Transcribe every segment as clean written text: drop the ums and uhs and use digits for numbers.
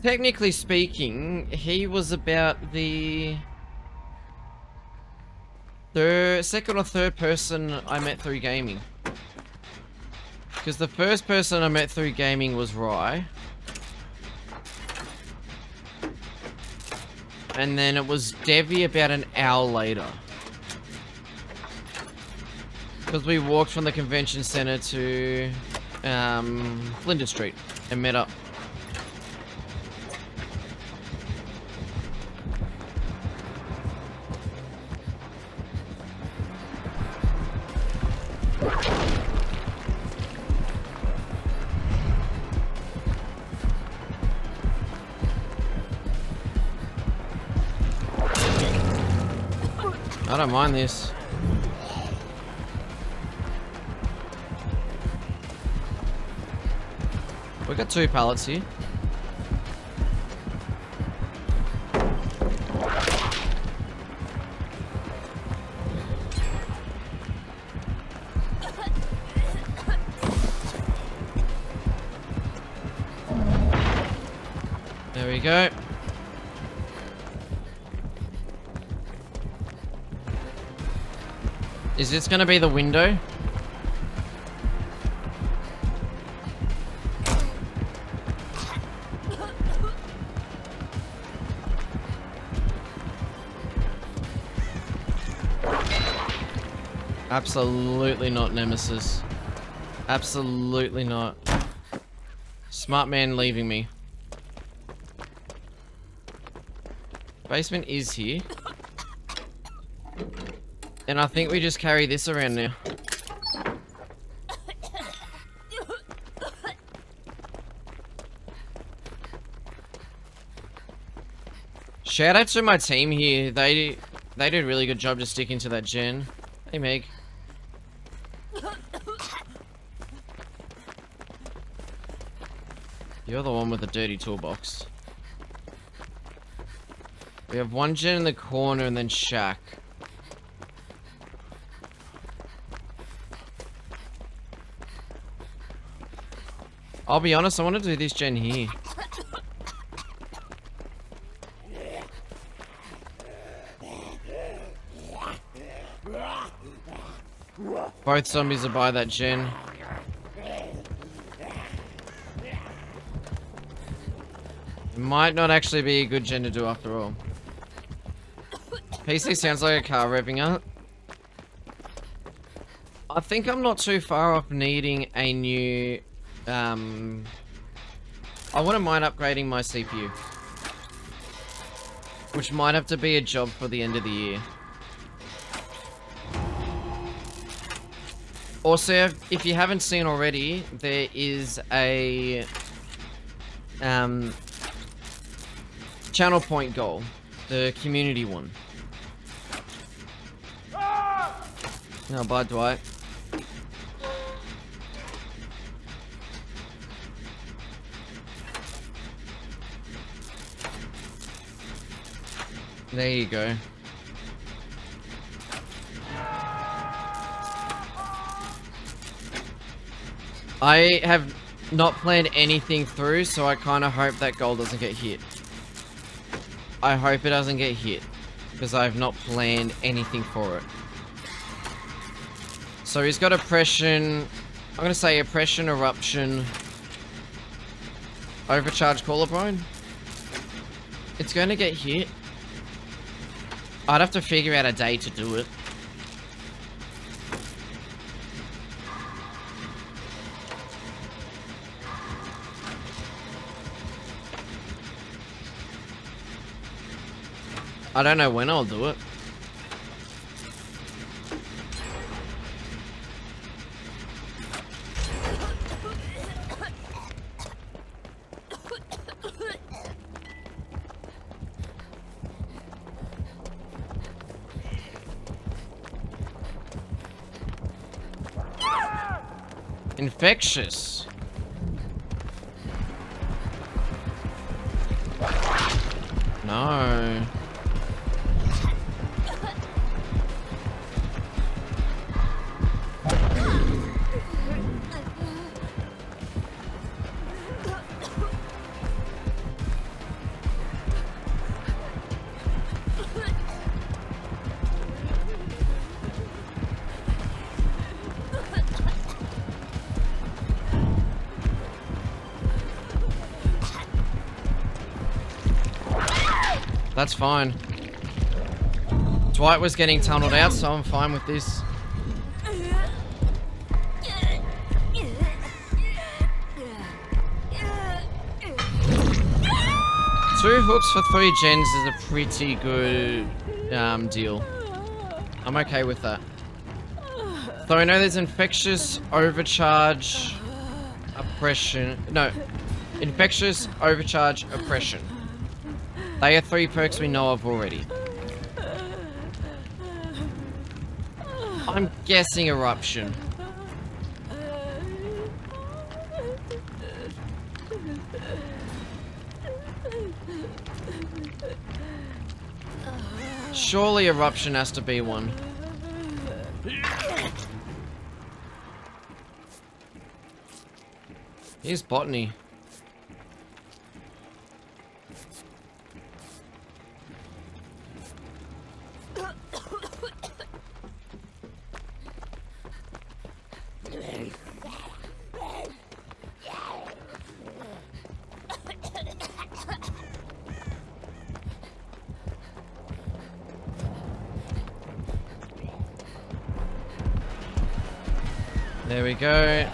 technically speaking, he was about the second or third person I met through gaming. Because the first person I met through gaming was Rye. And then it was Devi about an hour later. Because we walked from the convention center to Flinders Street and met up. I don't mind this. We got 2 pallets here. There we go. Is this gonna be the window? Absolutely not, Nemesis. Absolutely not. Smart man leaving me. Basement is here. And I think we just carry this around now. Shout out to my team here. They did a really good job just sticking to that gen. Hey Meg. You're the one with the dirty toolbox. We have one gen in the corner and then Shaq. I'll be honest, I want to do this gen here. Both zombies are by that gen. It might not actually be a good gen to do after all. PC sounds like a car revving up. I think I'm not too far off needing a new... I wouldn't mind upgrading my CPU. Which might have to be a job for the end of the year. Also, if you haven't seen already, there is a channel point goal, the community one. No, bye, Dwight. There you go. I have not planned anything through, so I kind of hope that goal doesn't get hit. I hope it doesn't get hit, because I have not planned anything for it. So he's got oppression, I'm going to say oppression, eruption, overcharge collarbone. It's going to get hit. I'd have to figure out a day to do it. I don't know when I'll do it. Infectious. No. That's fine. Dwight was getting tunneled out, so I'm fine with this. 2 hooks for 3 gens is a pretty good deal. I'm okay with that. So I know there's infectious overcharge oppression. No, infectious overcharge oppression. They are 3 perks we know of already. I'm guessing eruption. Surely eruption has to be one. Here's botany. There we go.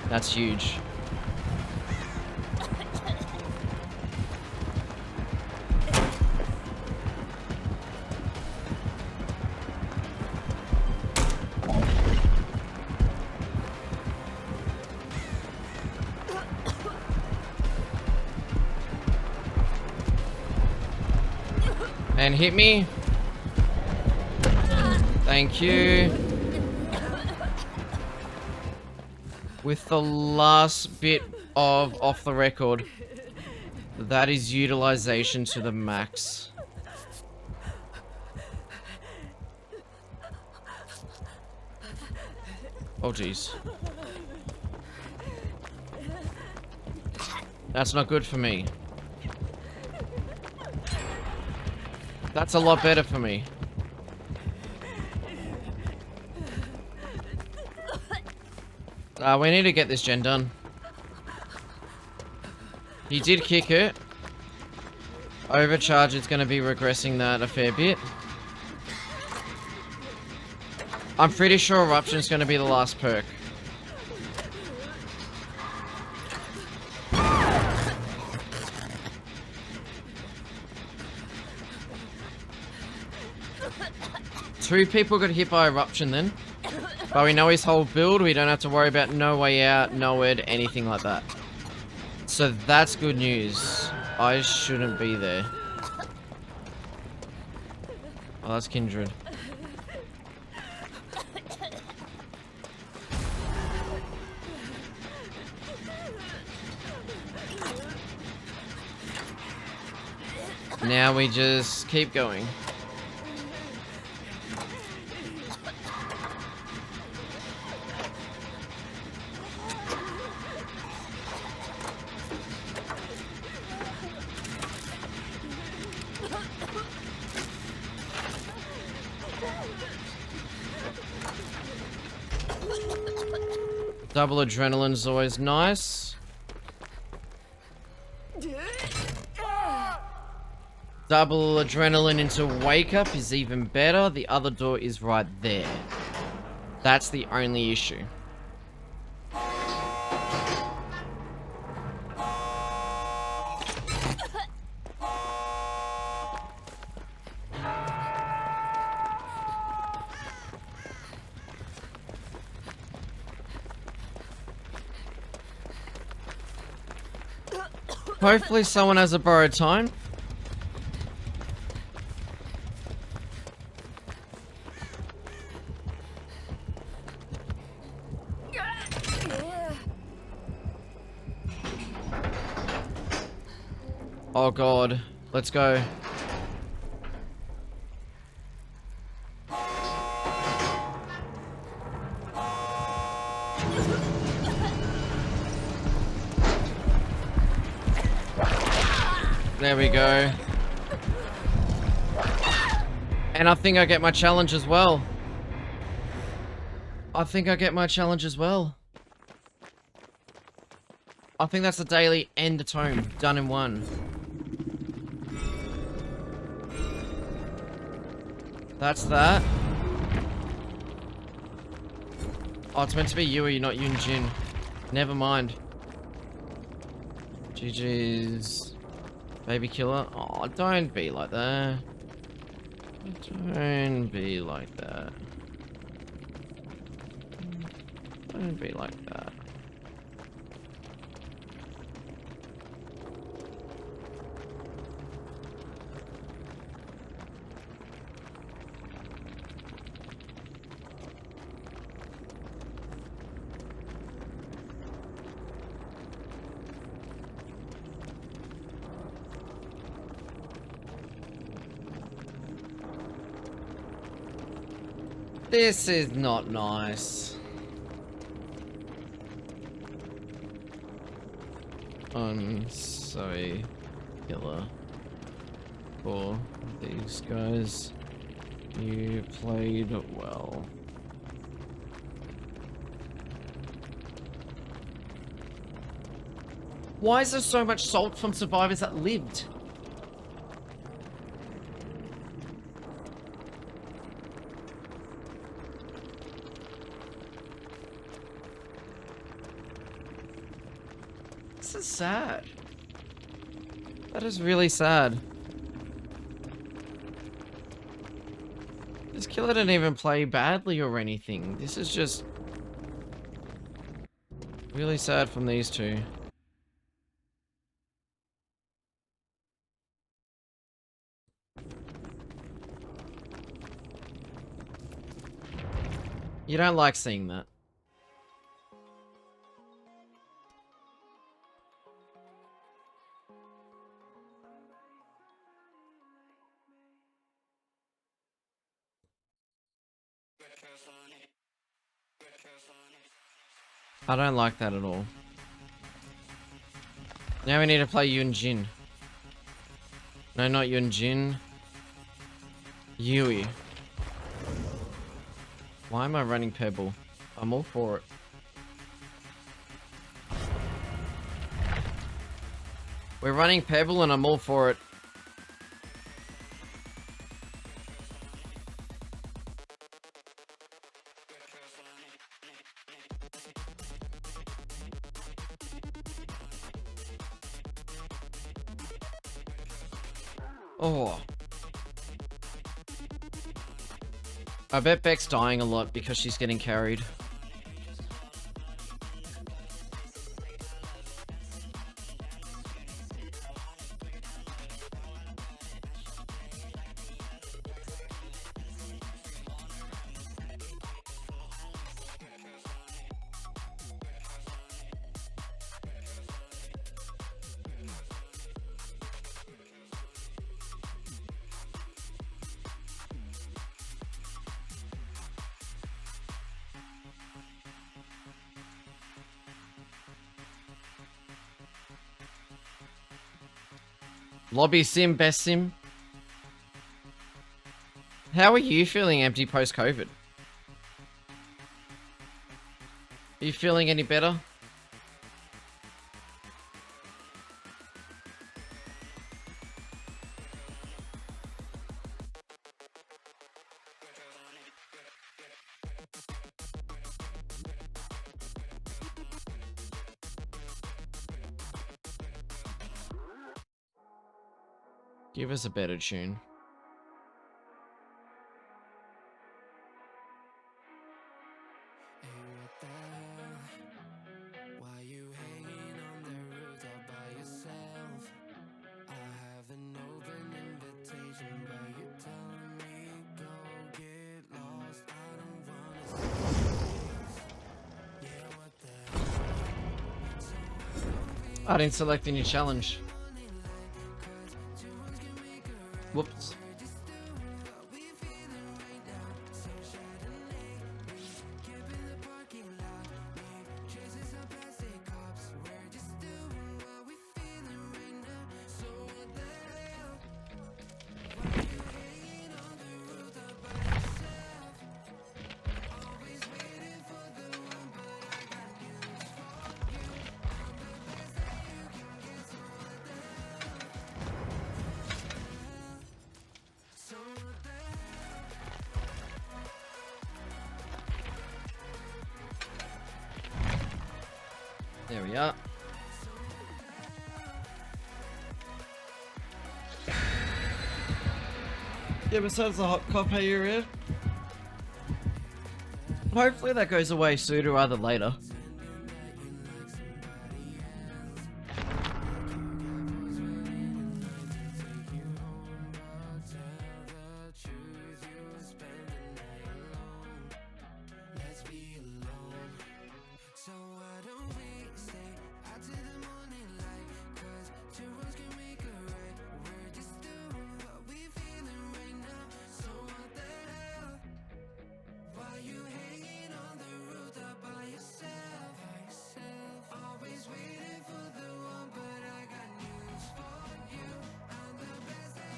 That's huge. And hit me. Thank you. With the last bit of off the record, that is utilization to the max. Oh geez. That's not good for me. That's a lot better for me. We need to get this gen done. He did kick it. Overcharge is going to be regressing that a fair bit. I'm pretty sure Eruption is going to be the last perk. Two people got hit by Eruption then. But we know his whole build. We don't have to worry about no way out, no ed, anything like that. So that's good news. I shouldn't be there. Oh, that's Kindred. Now we just keep going. Double adrenaline is always nice. Double adrenaline into wake up is even better. The other door is right there. That's the only issue. Hopefully someone has a borrowed time. Oh god, let's go. There we go. And I think I get my challenge as well. I think I get my challenge as well. I think that's the daily and the tome done in one. That's that. Oh, it's meant to be Yui, not Yunjin. Never mind. GG's. Baby killer. Oh, don't be like that. Don't be like that. Don't be like that. This is not nice. I'm sorry, killer, for these guys. You played well. Why is there so much salt from survivors that lived? This is sad. That is really sad. This killer didn't even play badly or anything. This is just really sad from these two. You don't like seeing that. I don't like that at all. Now we need to play Yunjin. No, not Yunjin. Yui. Why am I running Pebble? I'm all for it. We're running Pebble and I'm all for it. Oh. I bet Beck's dying a lot because she's getting carried. Lobby sim, best sim. How are you feeling, Empty, post-COVID? Are you feeling any better? Give us a better tune. I didn't select any challenge. Whoops. There we are. Yeah, besides the hot copper area, hopefully that goes away sooner rather than later.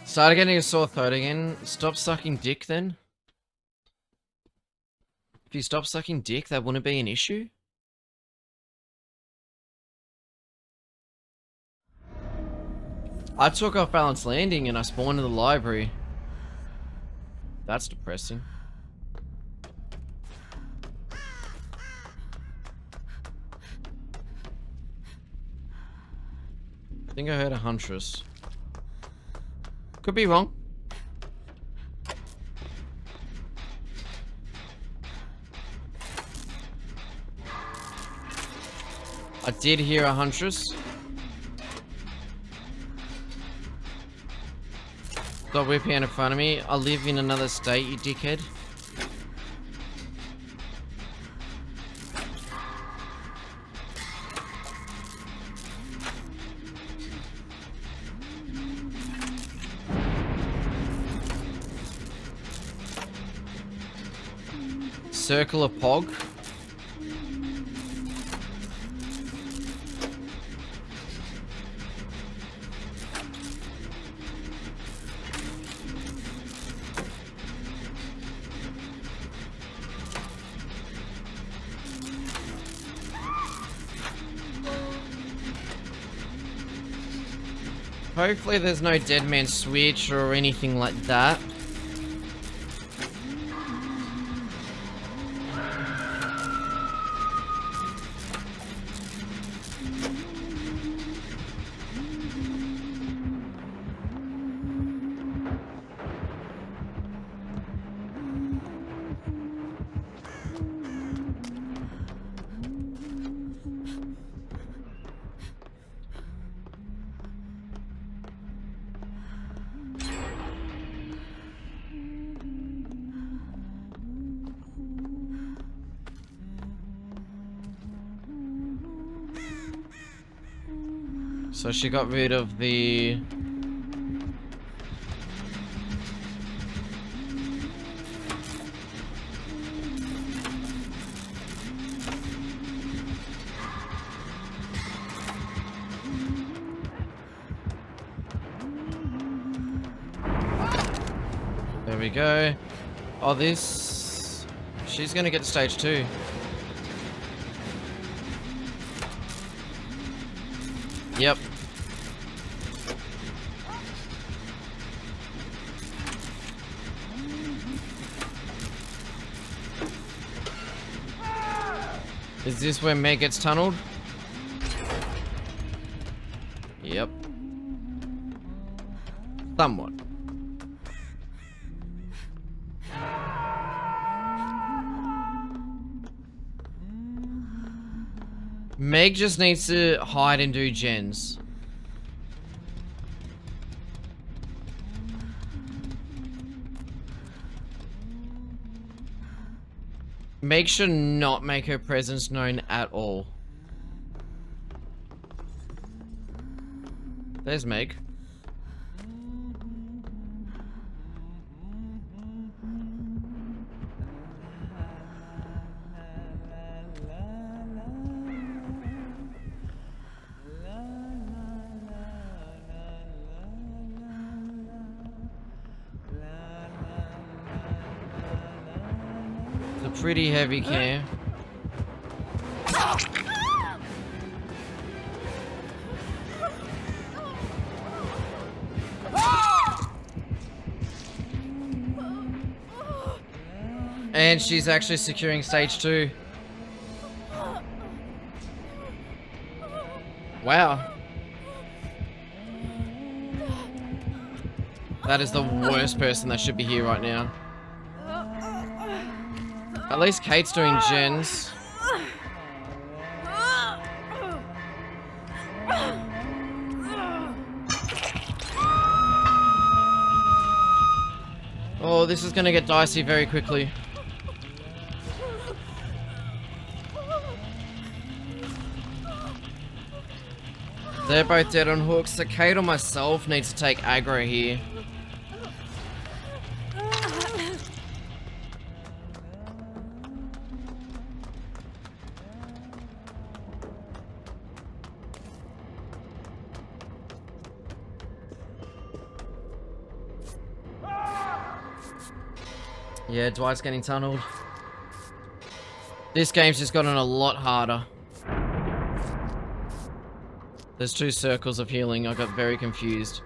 Started getting a sore throat again. Stop sucking dick then. If you stop sucking dick, that wouldn't be an issue. I took off Balance Landing and I spawned in the library. That's depressing. I think I heard a huntress. Could be wrong. I did hear a huntress. Stop whipping out in front of me. I live in another state, you dickhead. Circle of Pog. Hopefully there's no dead man switch or anything like that. So she got rid of the... There we go. Oh, this... She's gonna get to stage 2. Yep. Is this where Meg gets tunneled? Yep. Somewhat. Meg just needs to hide and do gens. Meg should not make her presence known at all. There's Meg. Pretty heavy cam. And she's actually securing stage 2. Wow. That is the worst person that should be here right now. At least Kate's doing gens. Oh, this is gonna get dicey very quickly. They're both dead on hooks, so Kate or myself needs to take aggro here. Yeah, Dwight's getting tunneled. This game's just gotten a lot harder. There's 2 circles of healing. I got very confused.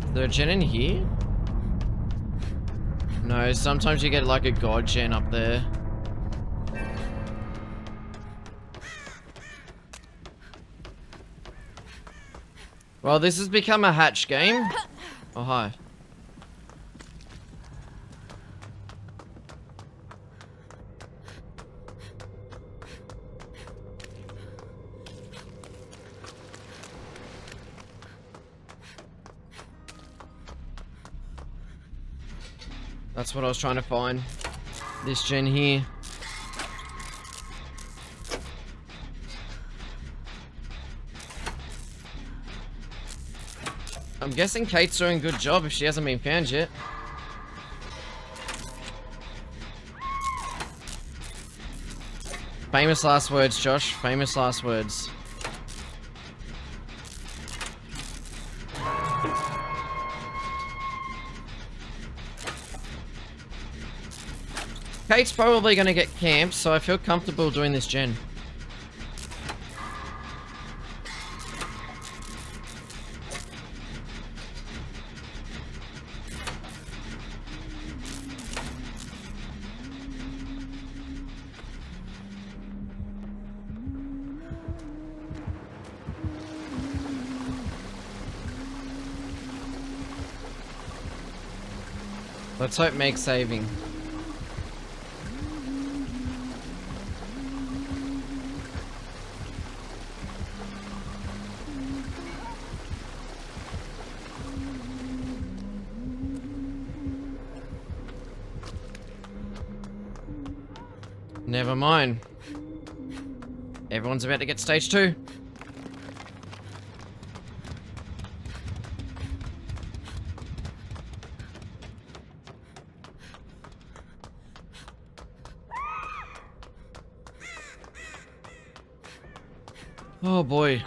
Is there a gen in here? No, sometimes you get like a god gen up there. Well, this has become a hatch game. Oh, hi. That's what I was trying to find. This gen here. I'm guessing Kate's doing a good job if she hasn't been found yet. Famous last words, Josh. Famous last words. Kate's probably going to get camped, so I feel comfortable doing this gen. Let's hope Meg's saving. Never mind. Everyone's about to get stage 2. Oh boy.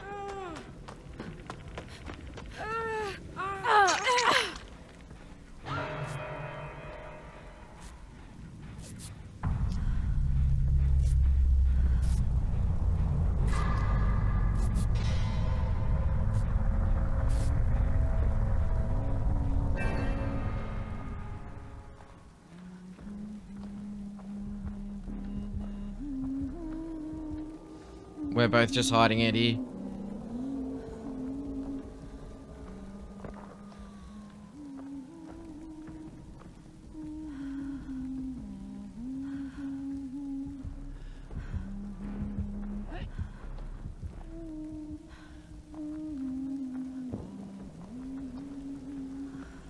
We're both just hiding it here.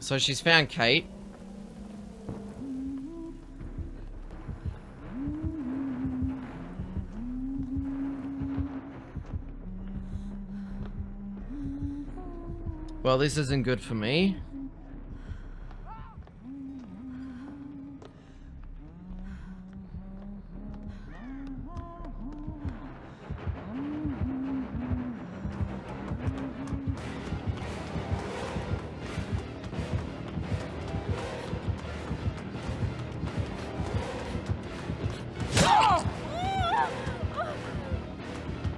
So she's found Kate. Well, this isn't good for me.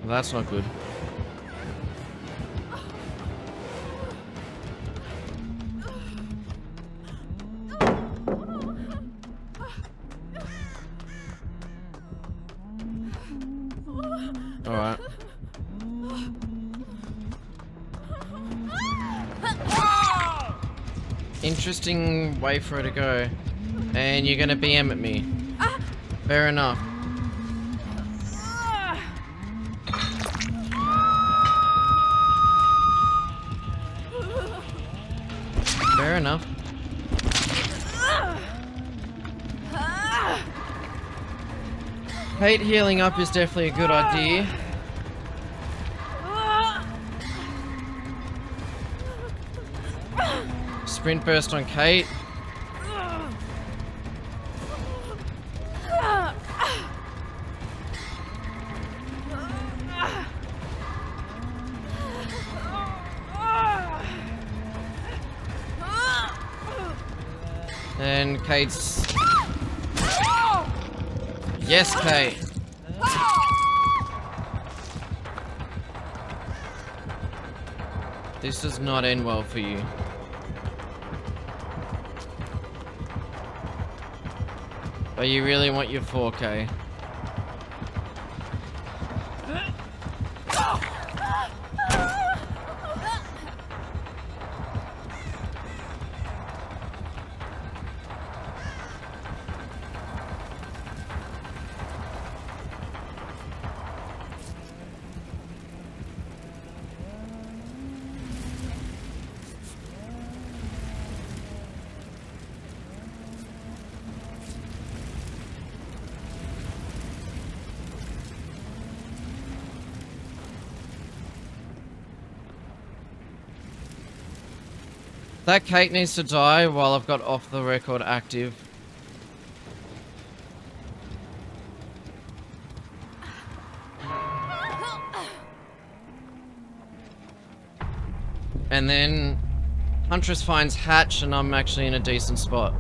Well, that's not good. Alright. Interesting way for her to go. And you're gonna BM at me. Fair enough. Fair enough. Kate healing up is definitely a good idea. Sprint burst on Kate. And Kate's... Yes, Kate. This does not end well for you. But you really want your 4K. That Kate needs to die while I've got off the record active. And then Huntress finds Hatch and I'm actually in a decent spot.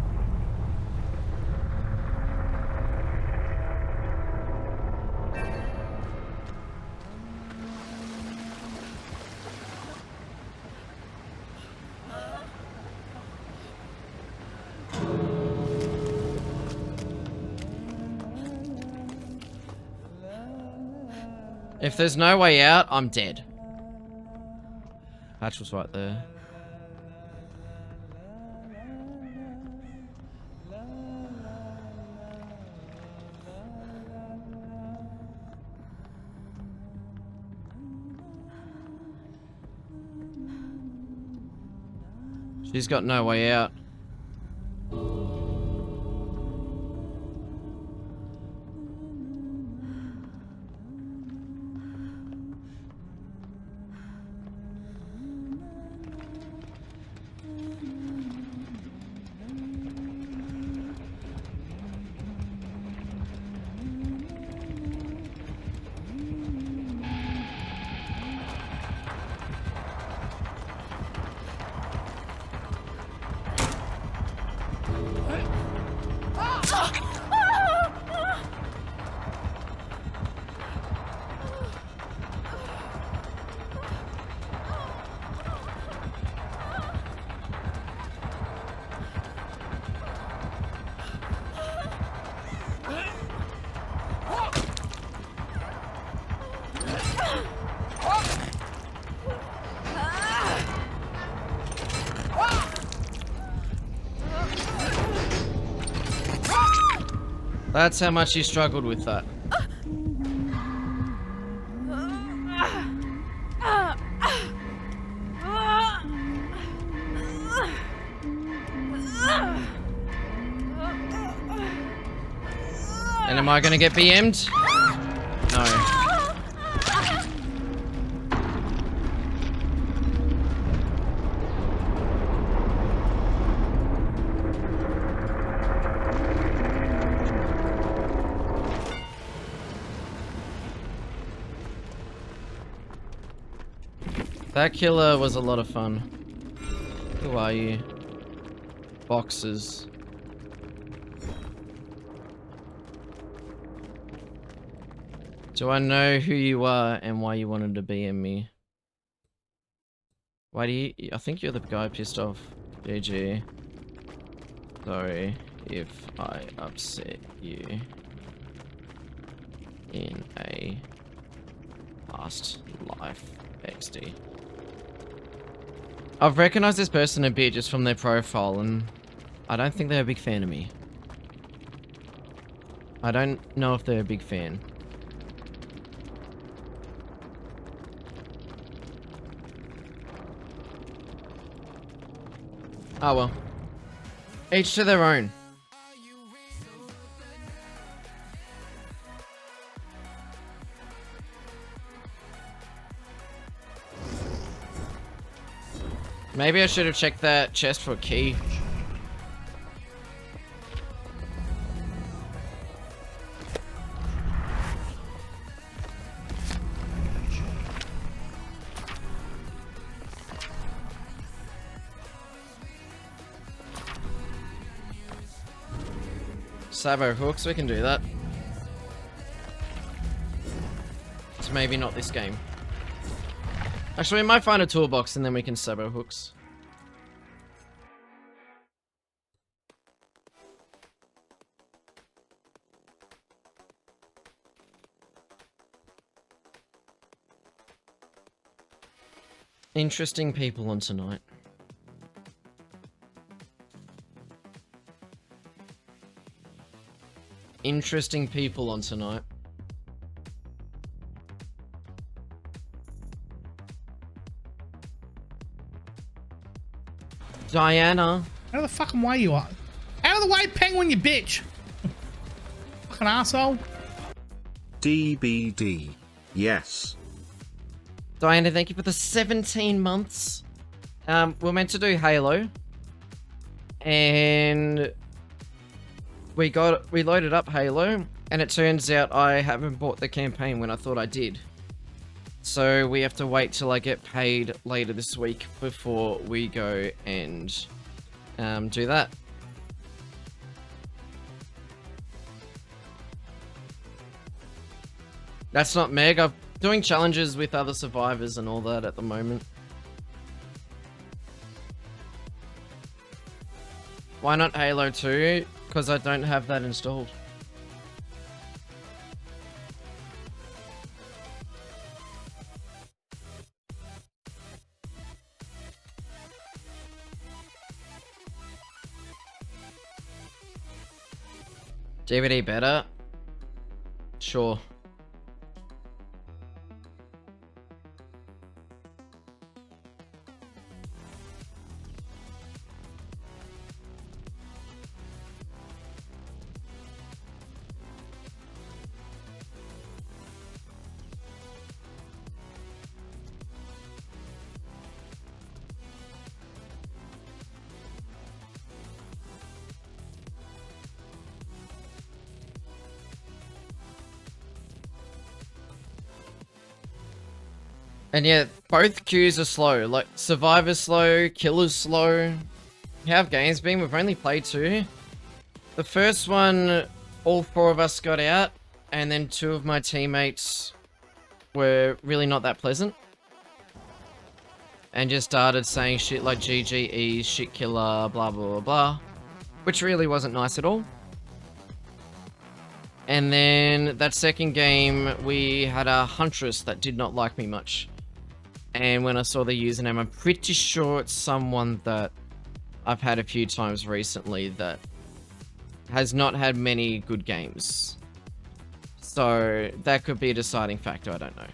If there's no way out, I'm dead. Hatch was right there. She's got no way out. That's how much you struggled with that. And am I gonna get BM'd? No. That killer was a lot of fun. Who are you? Boxes. Do I know who you are and why you wanted to BM me? Why do you... I think you're the guy pissed off. GG. Sorry if I upset you in a past life. XD. I've recognized this person a bit just from their profile, and I don't think they're a big fan of me. I don't know if they're a big fan. Oh well. Each to their own. Maybe I should have checked that chest for a key. Sabo hooks, we can do that. It's maybe not this game. Actually, we might find a toolbox and then we can Sabo hooks. Interesting people on tonight. Interesting people on tonight. Diana. How the fucking way you are? Out of the way, penguin, you bitch! Fucking asshole. DBD. Yes. Diana, thank you for the 17 months. We're meant to do Halo. And we loaded up Halo, and it turns out I haven't bought the campaign when I thought I did. So we have to wait till I get paid later this week before we go and do that. That's not Meg. I'm doing challenges with other survivors and all that at the moment. Why not Halo 2? Because I don't have that installed. DVD better? Sure. And yeah, both queues are slow. Like, Survivor's slow, Killer's slow. How have games been? We've only played 2. The first one, all 4 of us got out, and then 2 of my teammates were really not that pleasant. And just started saying shit like GGE, shit killer, blah, blah, blah, blah. Which really wasn't nice at all. And then that second game, we had a Huntress that did not like me much. And when I saw the username, I'm pretty sure it's someone that I've had a few times recently that has not had many good games. So that could be a deciding factor, I don't know.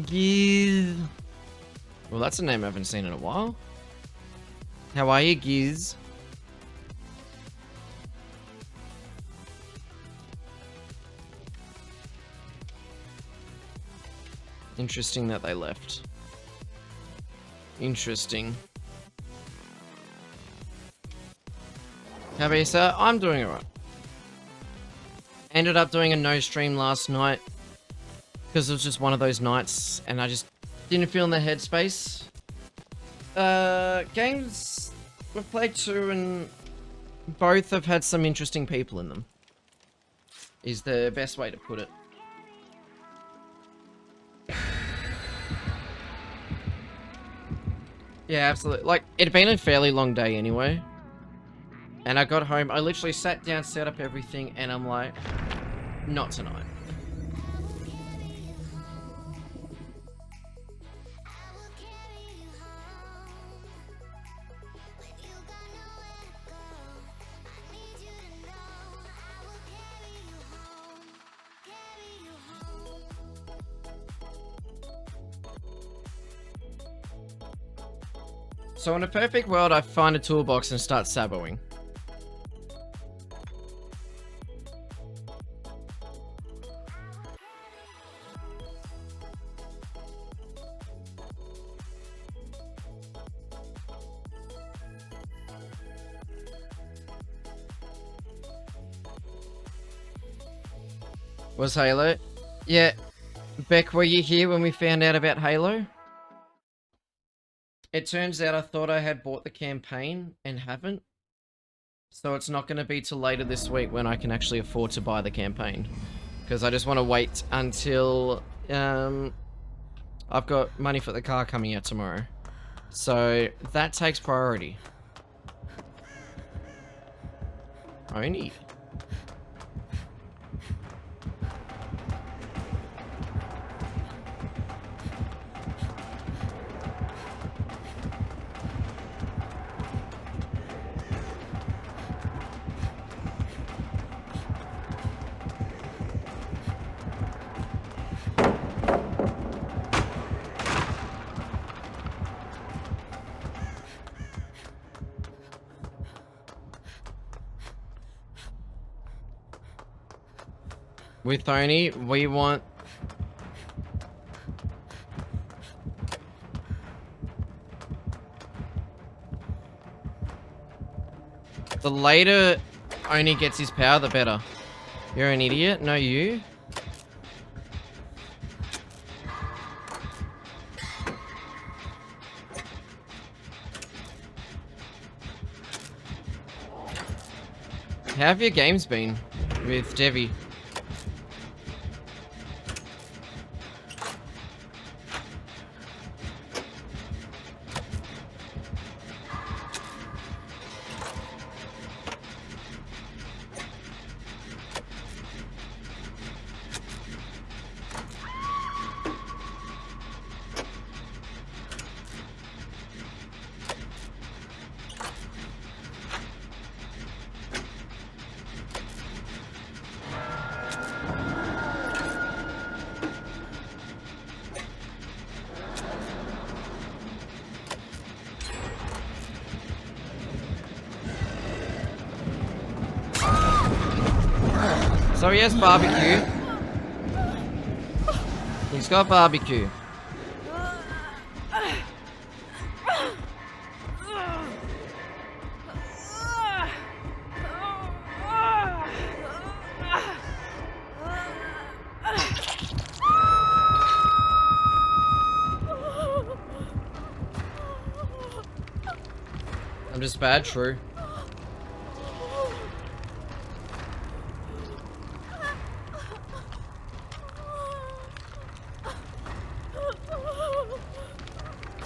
Giz. Well, that's a name I haven't seen in a while. How are you, Giz? Interesting that they left. Interesting. How about you, sir? I'm doing alright. Ended up doing a no stream last night because it was just one of those nights and I just didn't feel in the headspace. Games, we've played 2 and both have had some interesting people in them. Is the best way to put it. Yeah, absolutely. Like, it'd been a fairly long day anyway. And I got home, I literally sat down, set up everything, and I'm like, not tonight. So in a perfect world, I find a toolbox and start saboing. Was Halo? Yeah. Beck, were you here when we found out about Halo? It turns out I thought I had bought the campaign and haven't. So it's not going to be till later this week when I can actually afford to buy the campaign. Because I just want to wait until I've got money for the car coming out tomorrow. So that takes priority. Only. With Oni, we want... The later Oni gets his power, the better. You're an idiot? No, you? How have your games been with Devi? So he has barbecue. He's got barbecue. I'm just bad, true.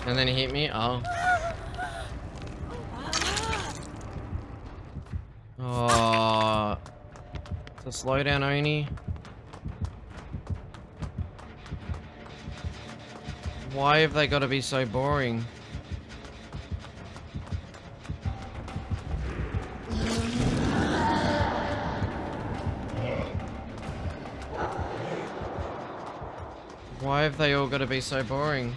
And then he hit me? Oh. Oh. So slow down, Oni. Why have they got to be so boring? Why have they all got to be so boring?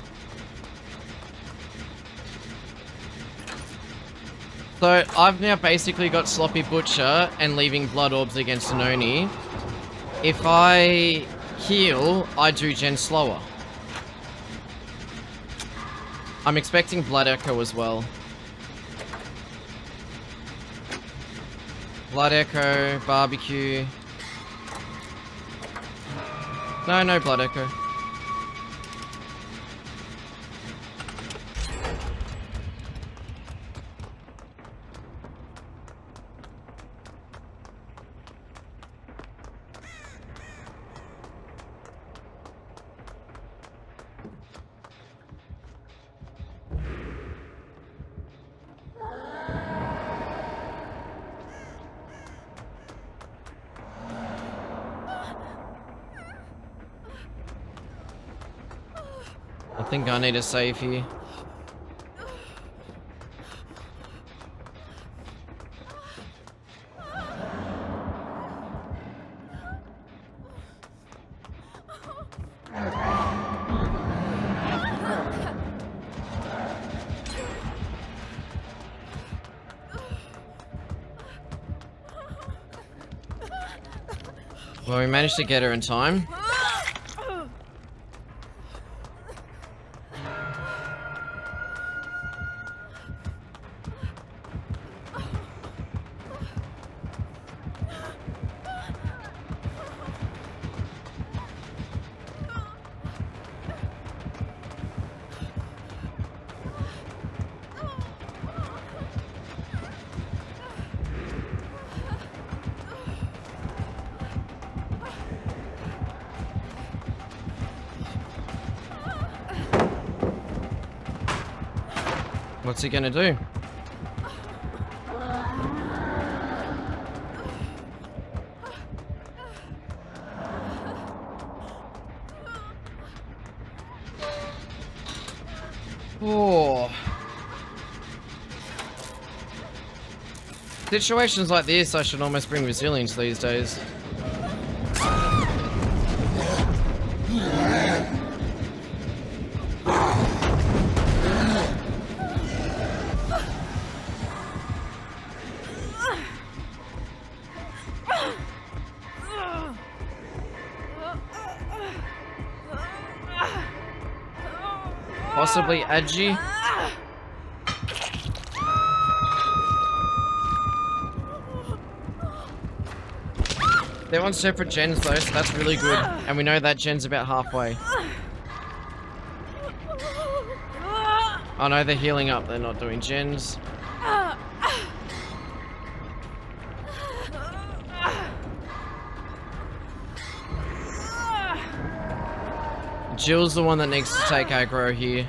So, I've now basically got Sloppy Butcher and leaving Blood Orbs against an Oni. If I heal, I do gen slower. I'm expecting Blood Echo as well. Blood Echo, barbecue. No Blood Echo. I think I need a save here. Well, we managed to get her in time. What's he gonna do? Oh. Situations like this, I should almost bring resilience these days. Possibly Agi. They're on separate gens though, so that's really good. And we know that gen's about halfway. Oh no, they're healing up. They're not doing gens. Jill's the one that needs to take aggro here.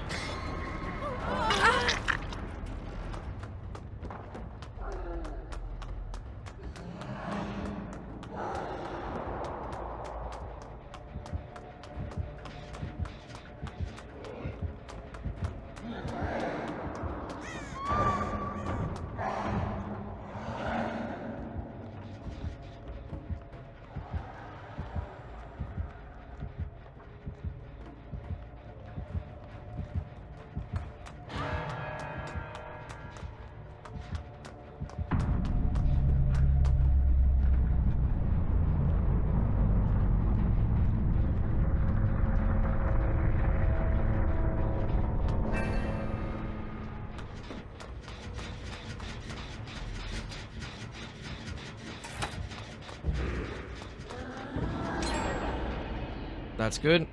That's good.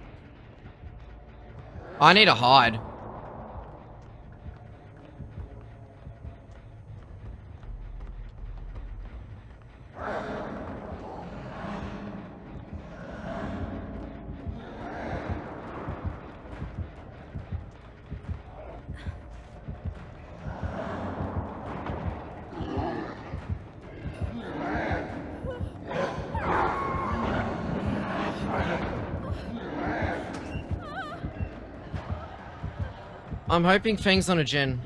I need a hide. I'm hoping Feng's on a gen.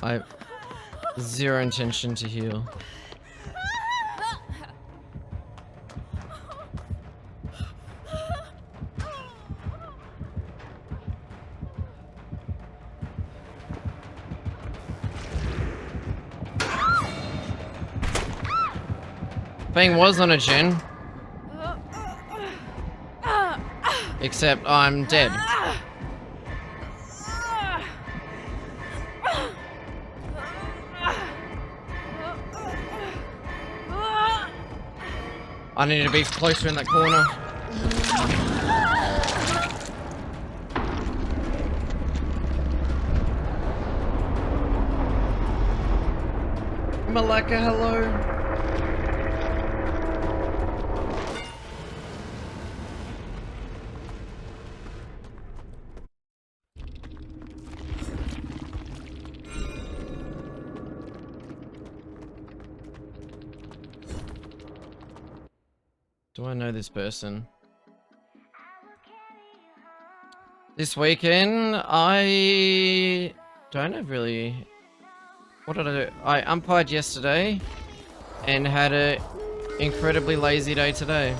I have zero intention to heal. Fang was on a gen. Except I'm dead. I need to be closer in that corner. Malaka, hello. Do I know this person? This weekend, I don't have really... What did I do? I umpired yesterday and had an incredibly lazy day today.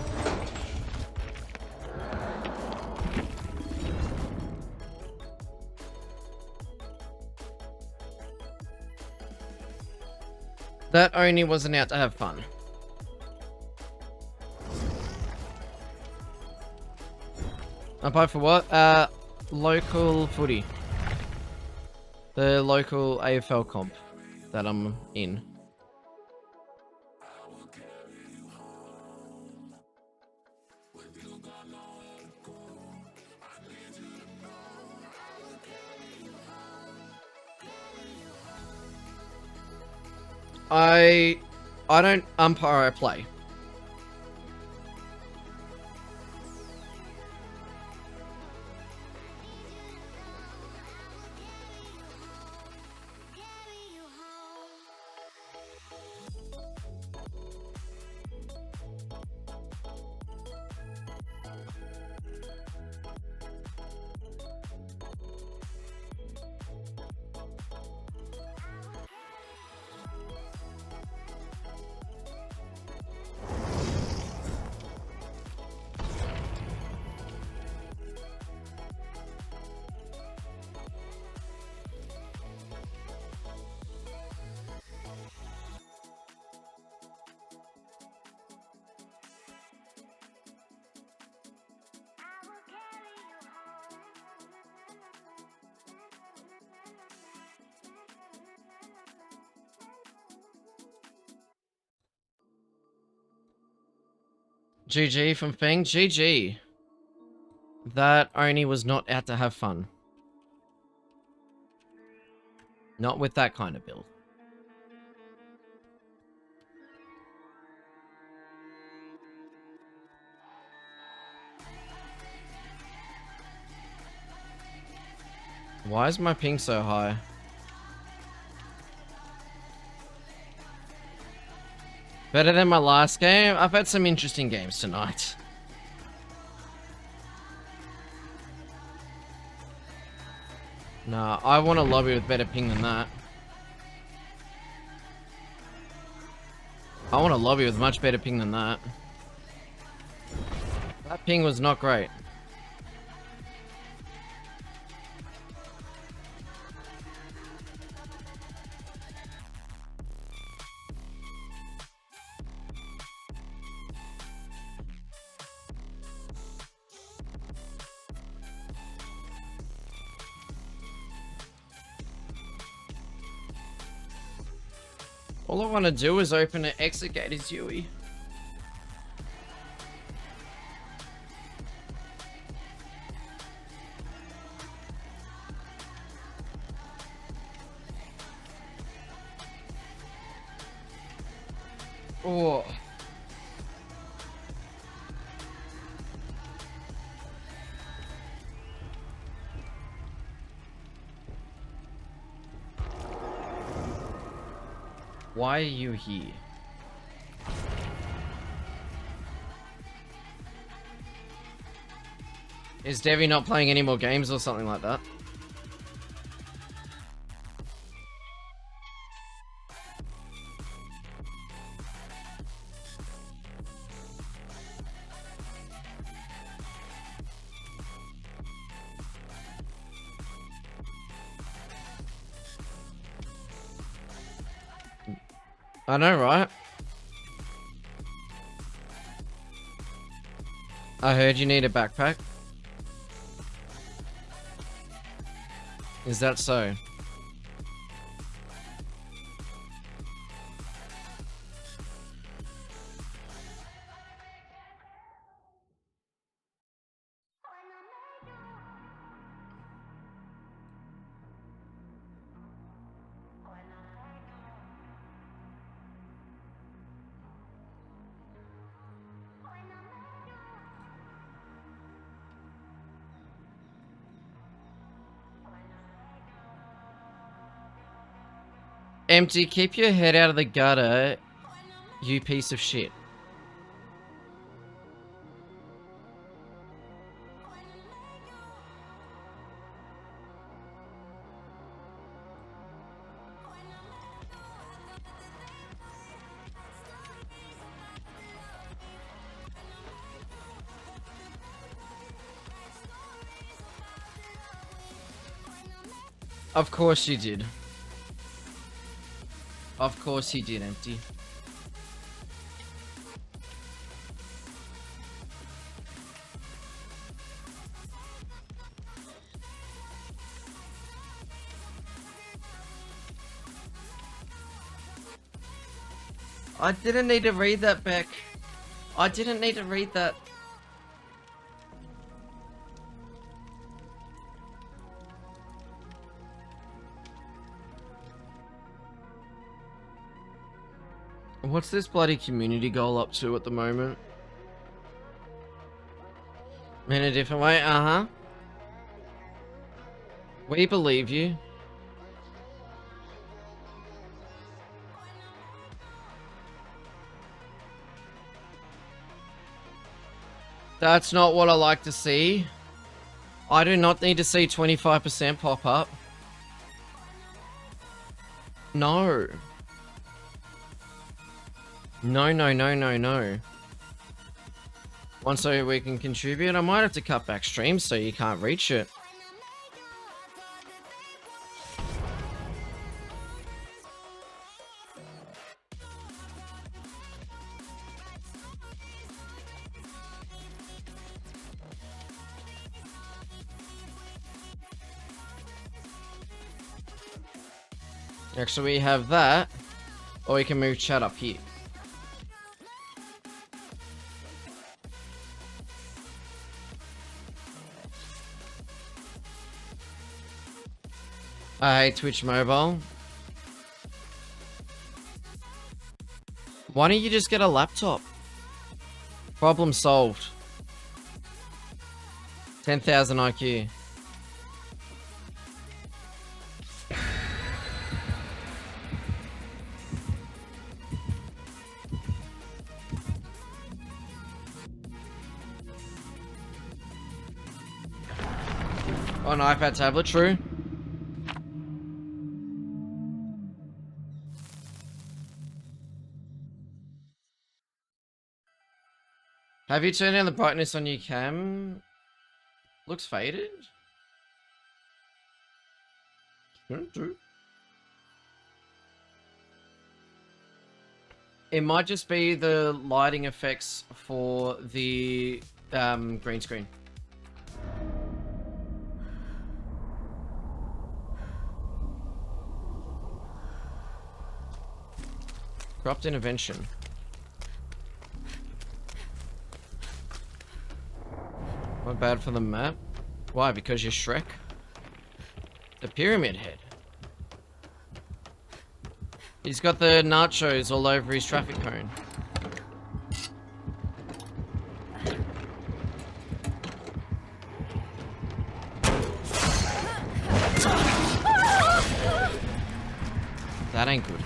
That only wasn't out to have fun. Umpire for what? Local footy. The local AFL comp that I'm in. I don't umpire, I play. GG from Feng. GG. That only was not out to have fun. Not with that kind of build. Why is my ping so high? Better than my last game? I've had some interesting games tonight. Nah, I want a lobby with better ping than that. I want a lobby with much better ping than that. That ping was not great. All I want to do is open an exit gate as Yui. Oh. Why are you here? Is Devi not playing any more games or something like that? I know, right? I heard you need a backpack. Is that so? Empty, keep your head out of the gutter, you piece of shit. Of course you did. Of course he did, Empty. I didn't need to read that, Beck. I didn't need to read that. What's this bloody community goal up to at the moment? In a different way? Uh-huh. We believe you. That's not what I like to see. I do not need to see 25% pop up. No. No, no, no, no, no. Once so we can contribute, I might have to cut back streams so you can't reach it. Actually, we have that, or we can move chat up here. I hate Twitch Mobile. Why don't you just get a laptop? Problem solved. 10,000 IQ. On iPad tablet, true. Have you turned down the brightness on your cam? Looks faded. True. It might just be the lighting effects for the green screen. Corrupt intervention. Not bad for the map. Why? Because you're Shrek? The Pyramid Head. He's got the nachos all over his traffic cone. That ain't good.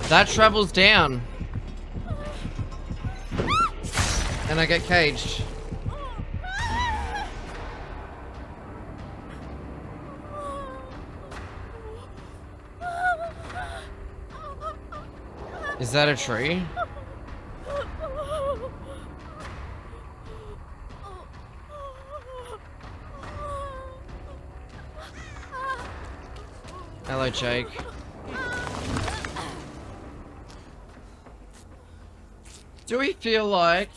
That travels down. And I get caged. Is that a tree? Hello, Jake. Do we feel like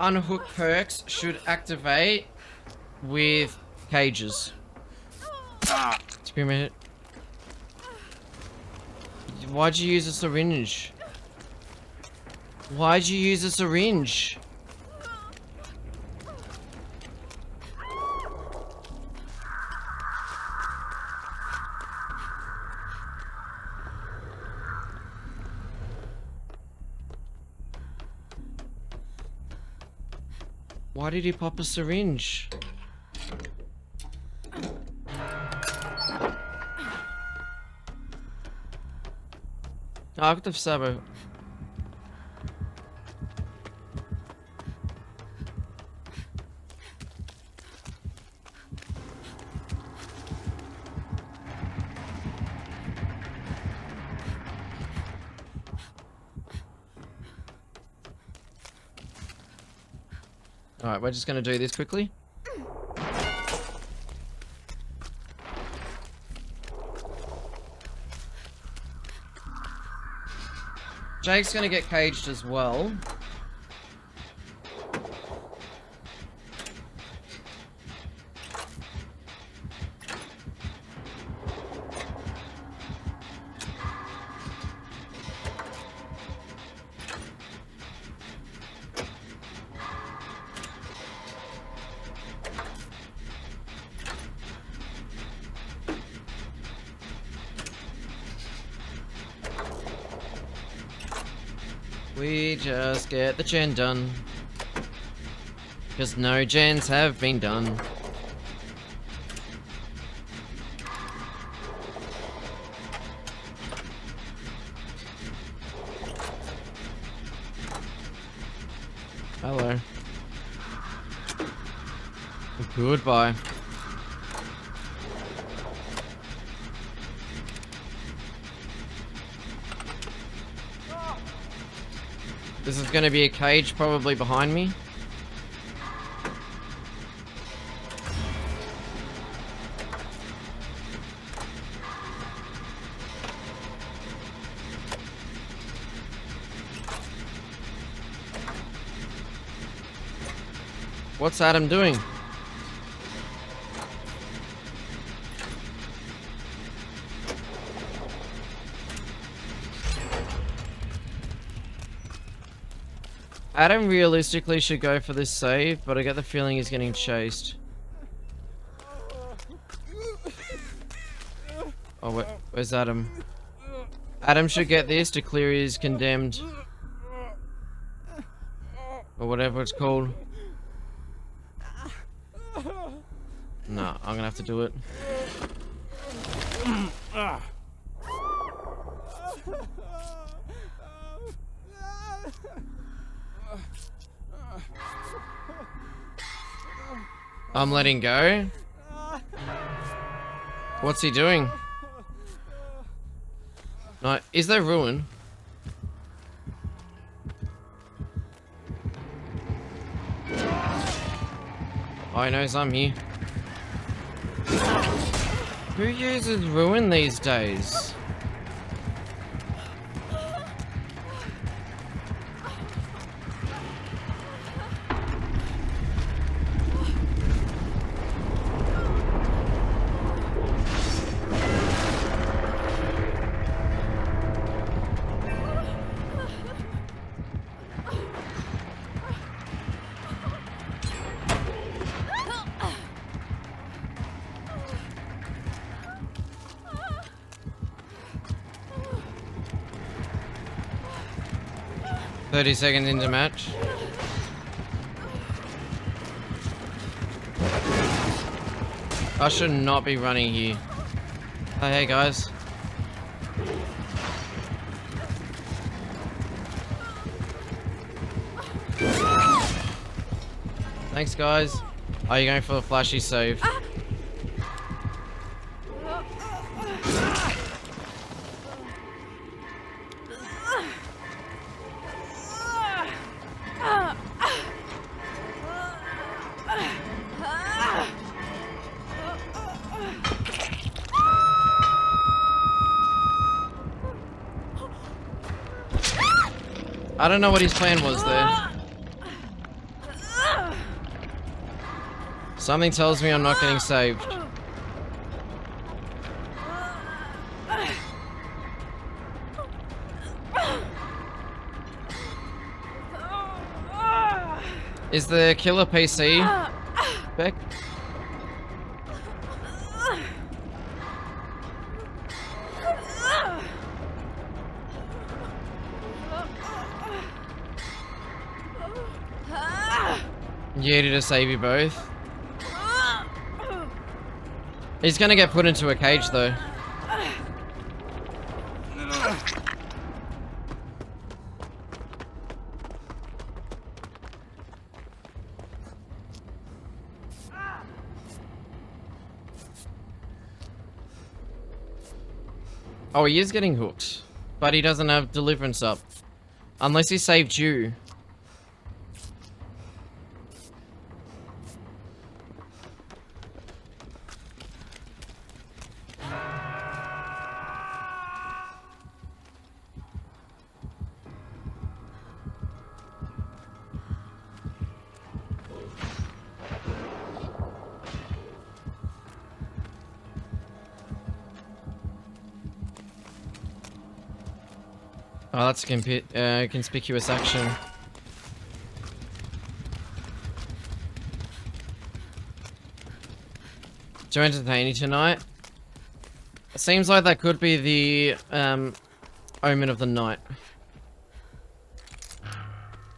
unhook perks should activate with cages? Experiment. Why'd you use a syringe? Why'd you use a syringe? Why did he pop a syringe? Aktif Sabo. Alright, we're just gonna do this quickly. Jake's gonna get caged as well. We just get the gen done. Because no gens have been done. Hello. Goodbye. This is gonna be a cage probably behind me. What's Adam doing? Adam realistically should go for this save, but I get the feeling he's getting chased. Oh, where's Adam? Adam should get this to clear his condemned. Or whatever it's called. Nah, I'm gonna have to do it. I'm letting go. What's he doing? No, is there ruin? Oh, he knows I'm here. Who uses ruin these days? "30 seconds into match." I should not be running here. Oh, hey guys. Thanks guys. Are you going for the flashy save? I don't know what his plan was there. Something tells me I'm not getting saved. Is the killer PC? Beck? Yeah, to save you both. He's gonna get put into a cage though. Oh, he is getting hooked. But he doesn't have deliverance up. Unless he saved you. Oh, that's a conspicuous action. To entertain you tonight? It seems like that could be the omen of the night.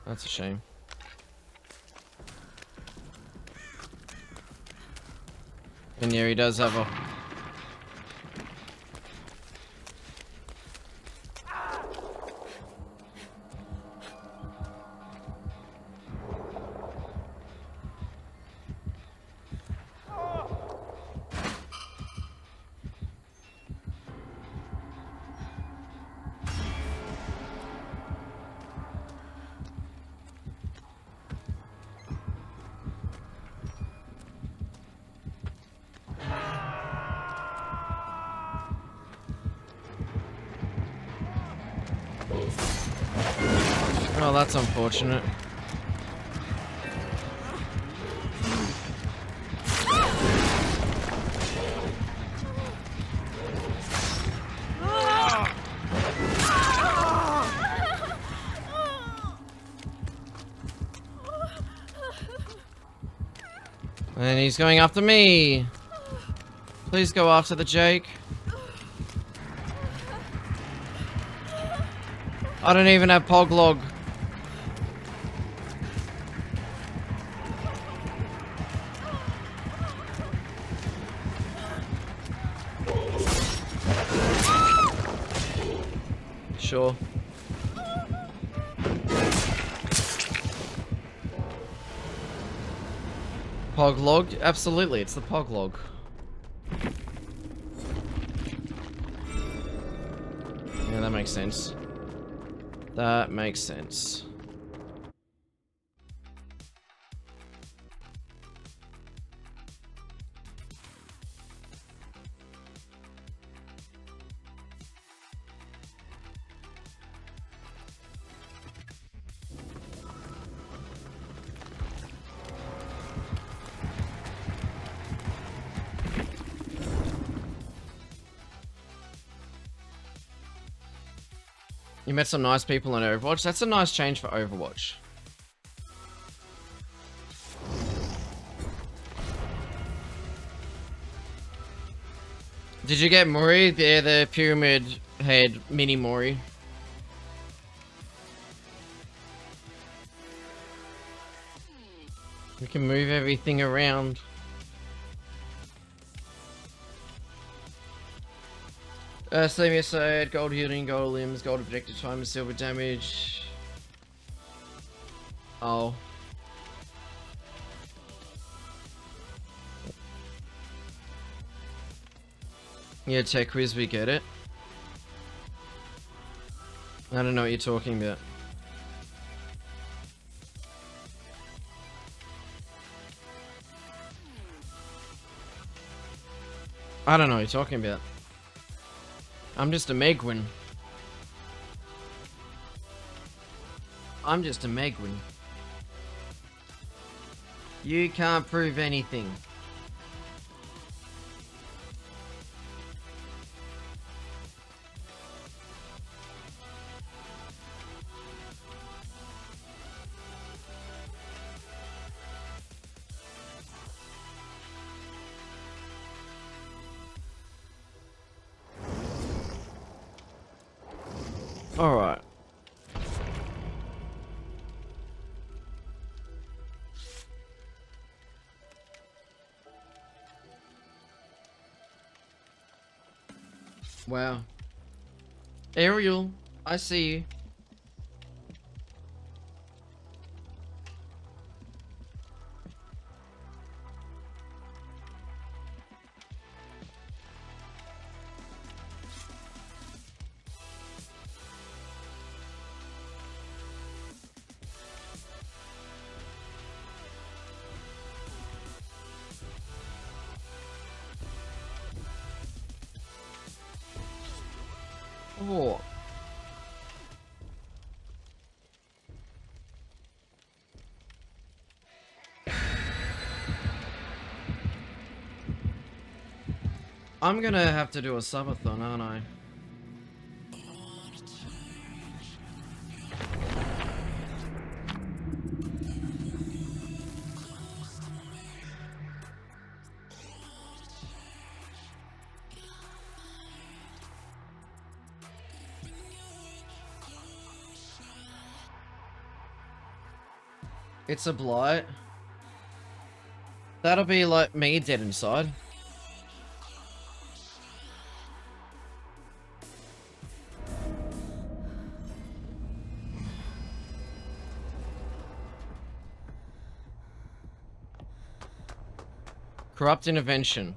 That's a shame. And yeah, he does have a... Oh, that's unfortunate. And he's going after me. Please go after the Jake. I don't even have Poglog. Sure. Poglog? Absolutely, it's the Poglog. Yeah, that makes sense. That makes sense. You met some nice people in Overwatch. That's a nice change for Overwatch. Did you get Mori? They're the pyramid head mini Mori. We can move everything around. Slam aside, gold healing, gold limbs, gold objective time, silver damage. Oh. Yeah, tech quiz, we get it. I don't know what you're talking about. I don't know what you're talking about. I'm just a Megwin. I'm just a Megwin. You can't prove anything. Alright. Wow. Ariel, I see you. Oh. I'm gonna have to do a subathon, aren't I? It's a blight. That'll be like me dead inside. Corrupt intervention.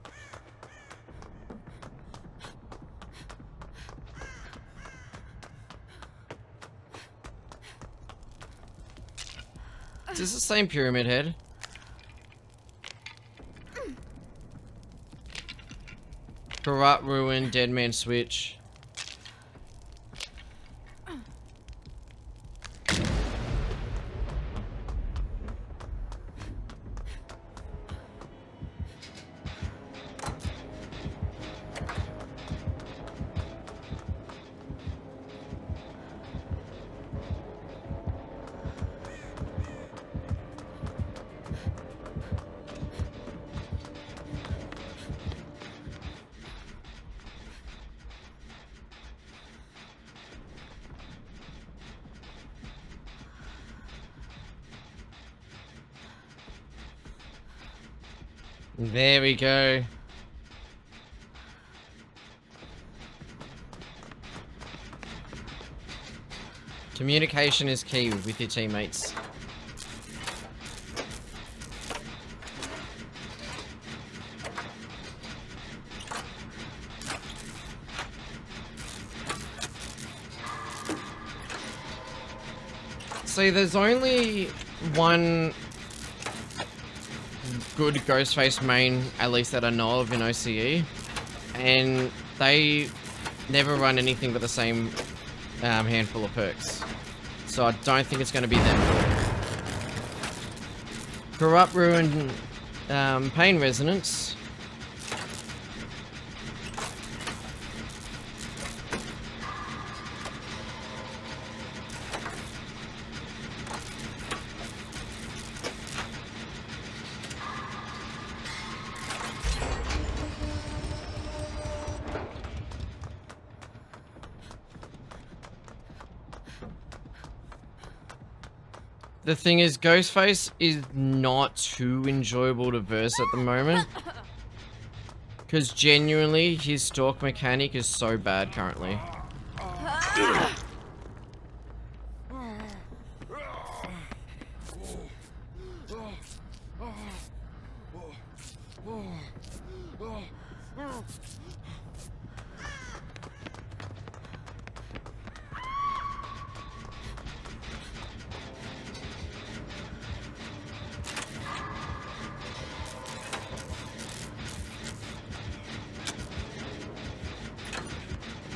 Is this the same pyramid head? Corrupt ruin, dead man switch. There we go. Communication is key with your teammates. See, there's only one good Ghostface main, at least that I know of in OCE, and they never run anything but the same handful of perks, so I don't think it's going to be them. Corrupt Ruin, Pain Resonance. The thing is, Ghostface is not too enjoyable to verse at the moment. Because genuinely, his stalk mechanic is so bad currently.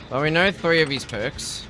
Well, we know 3 of his perks.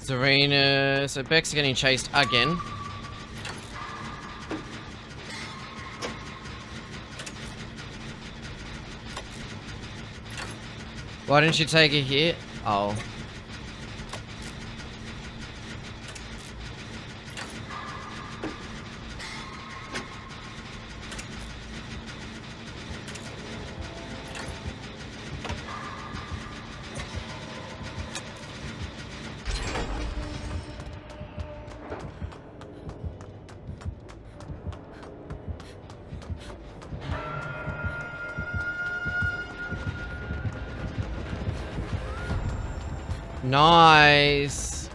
Serena. So Beck's getting chased again. Why didn't you take a hit? Oh. Nice.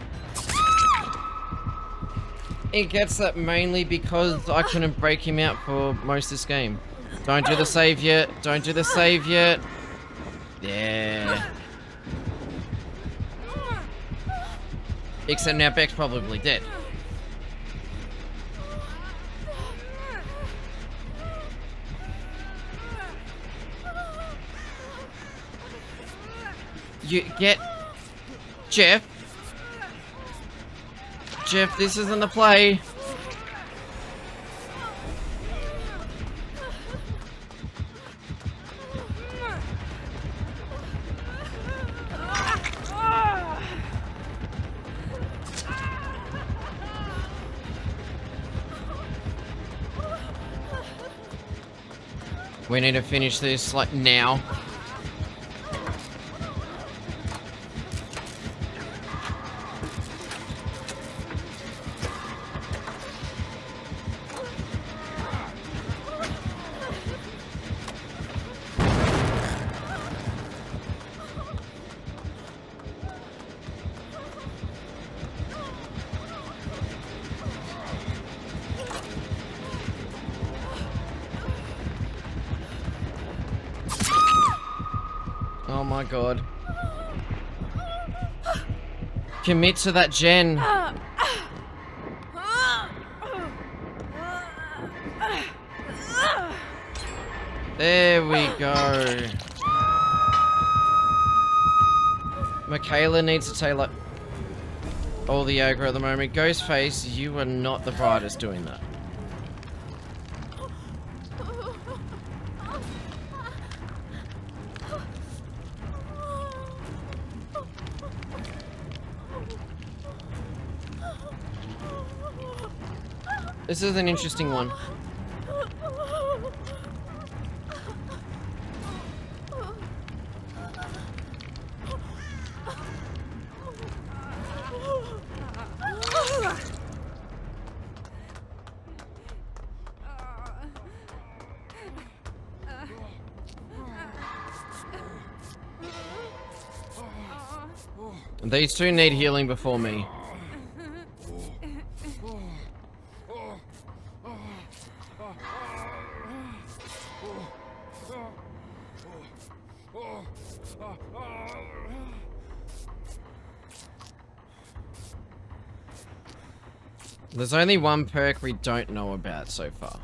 It gets that mainly because I couldn't break him out for most of this game. Don't do the save yet. Don't do the save yet. Yeah. Except now Beck's probably dead. You get... Jeff. Jeff, this isn't the play. We need to finish this, like, now. Oh my god. Commit to that gen. There we go. Michaela needs to take like all the aggro at the moment. Ghostface, you are not the brightest doing that. This is an interesting one. These two need healing before me. There's only one perk we don't know about so far.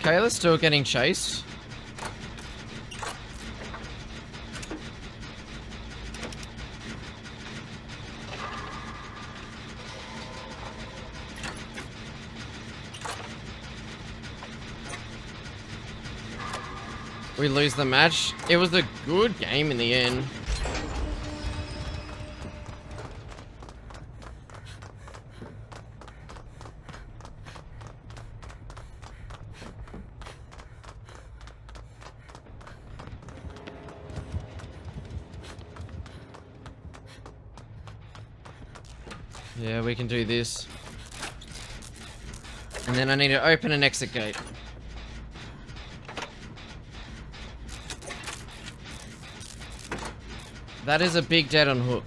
Michaela's still getting chased. We lose the match. It was a good game in the end. Yeah, we can do this. And then I need to open an exit gate. That is a big dead on hook.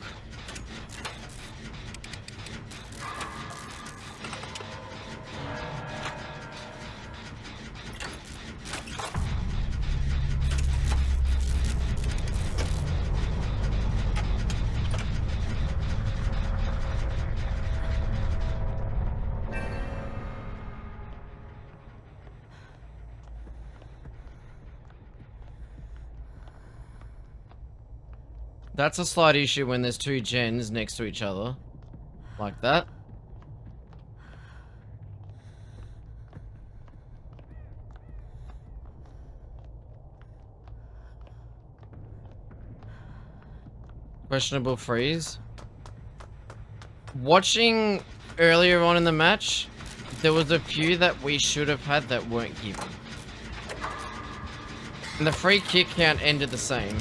That's a slight issue when there's two gens next to each other. Like that. Questionable freeze. Watching earlier on in the match, there was a few that we should have had that weren't given. And the free kick count ended the same.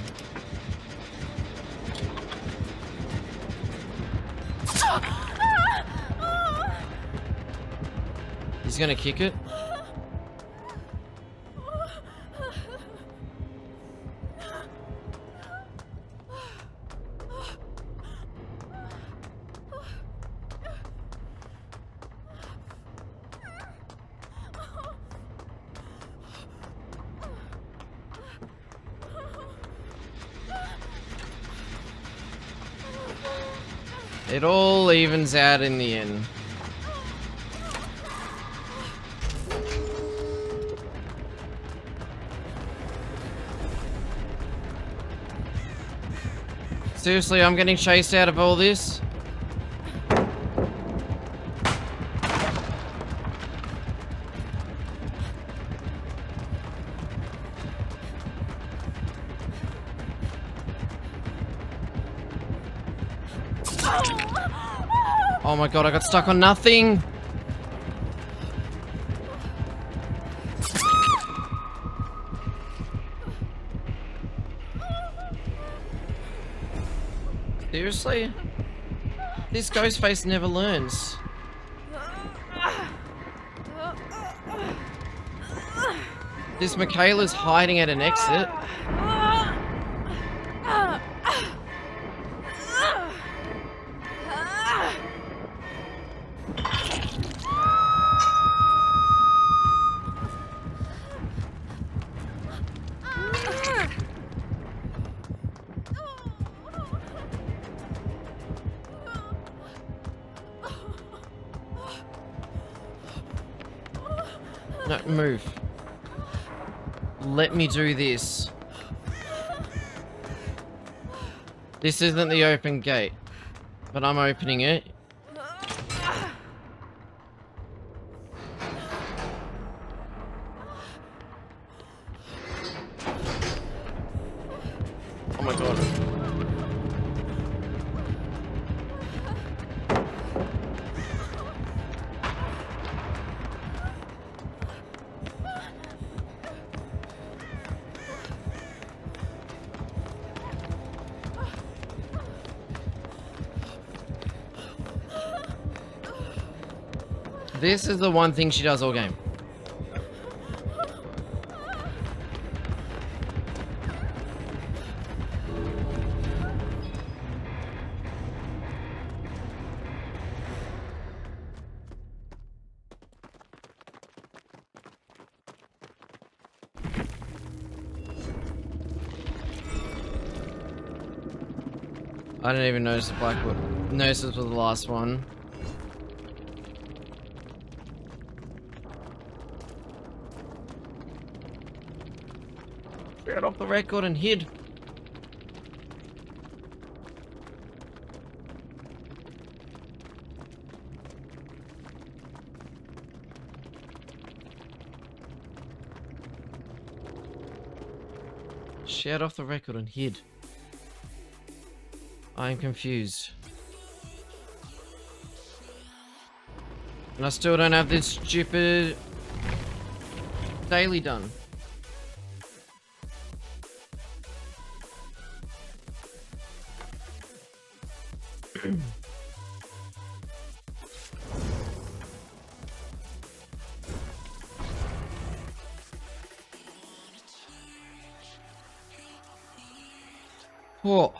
He's gonna kick it. It all evens out in the end. Seriously, I'm getting chased out of all this? Oh my god, I got stuck on nothing! Seriously? This ghost face never learns. This Michaela's hiding at an exit. No, move. Let me do this. This isn't the open gate, but I'm opening it. Oh my god. This is the one thing she does all game. I didn't even notice the black nurses was the last one. Got off the record and hid. She had off the record and hid. I am confused. And I still don't have this stupid daily done. Whoa.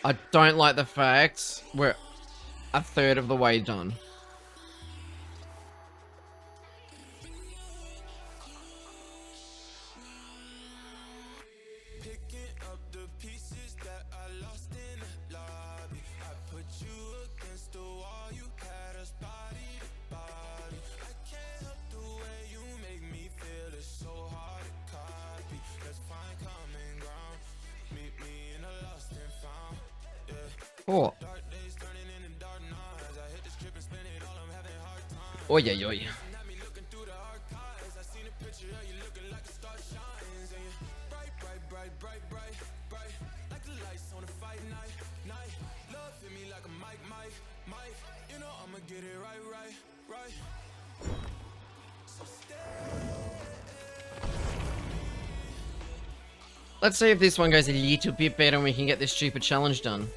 I don't like the fact we're a third of the way done. Oh. Oy, oy, oy. Let's see if this one goes a little bit better and we can get this stupid challenge done.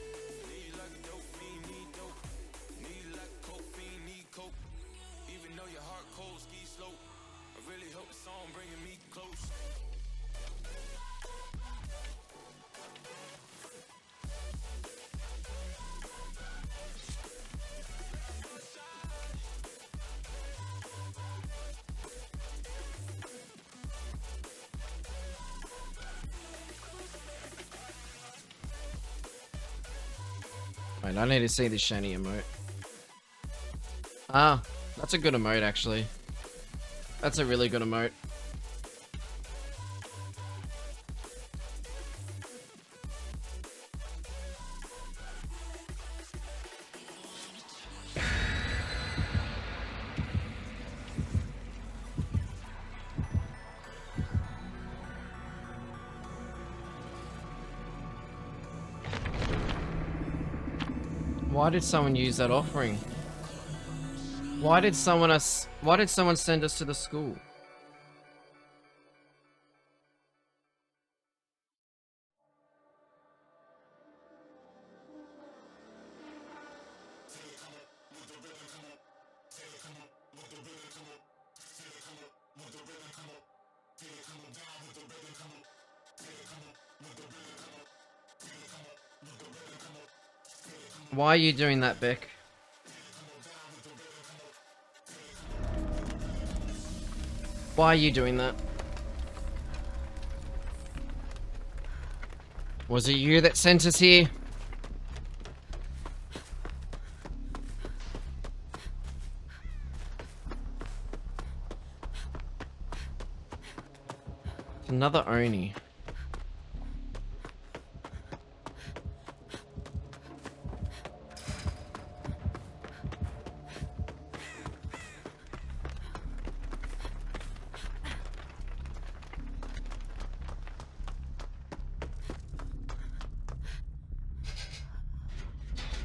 Wait, I need to see this shiny emote. Ah, that's a good emote actually. That's a really good emote. Why did someone use that offering? Why did someone send us to the school? Why are you doing that, Beck? Why are you doing that? Was it you that sent us here? Another Oni.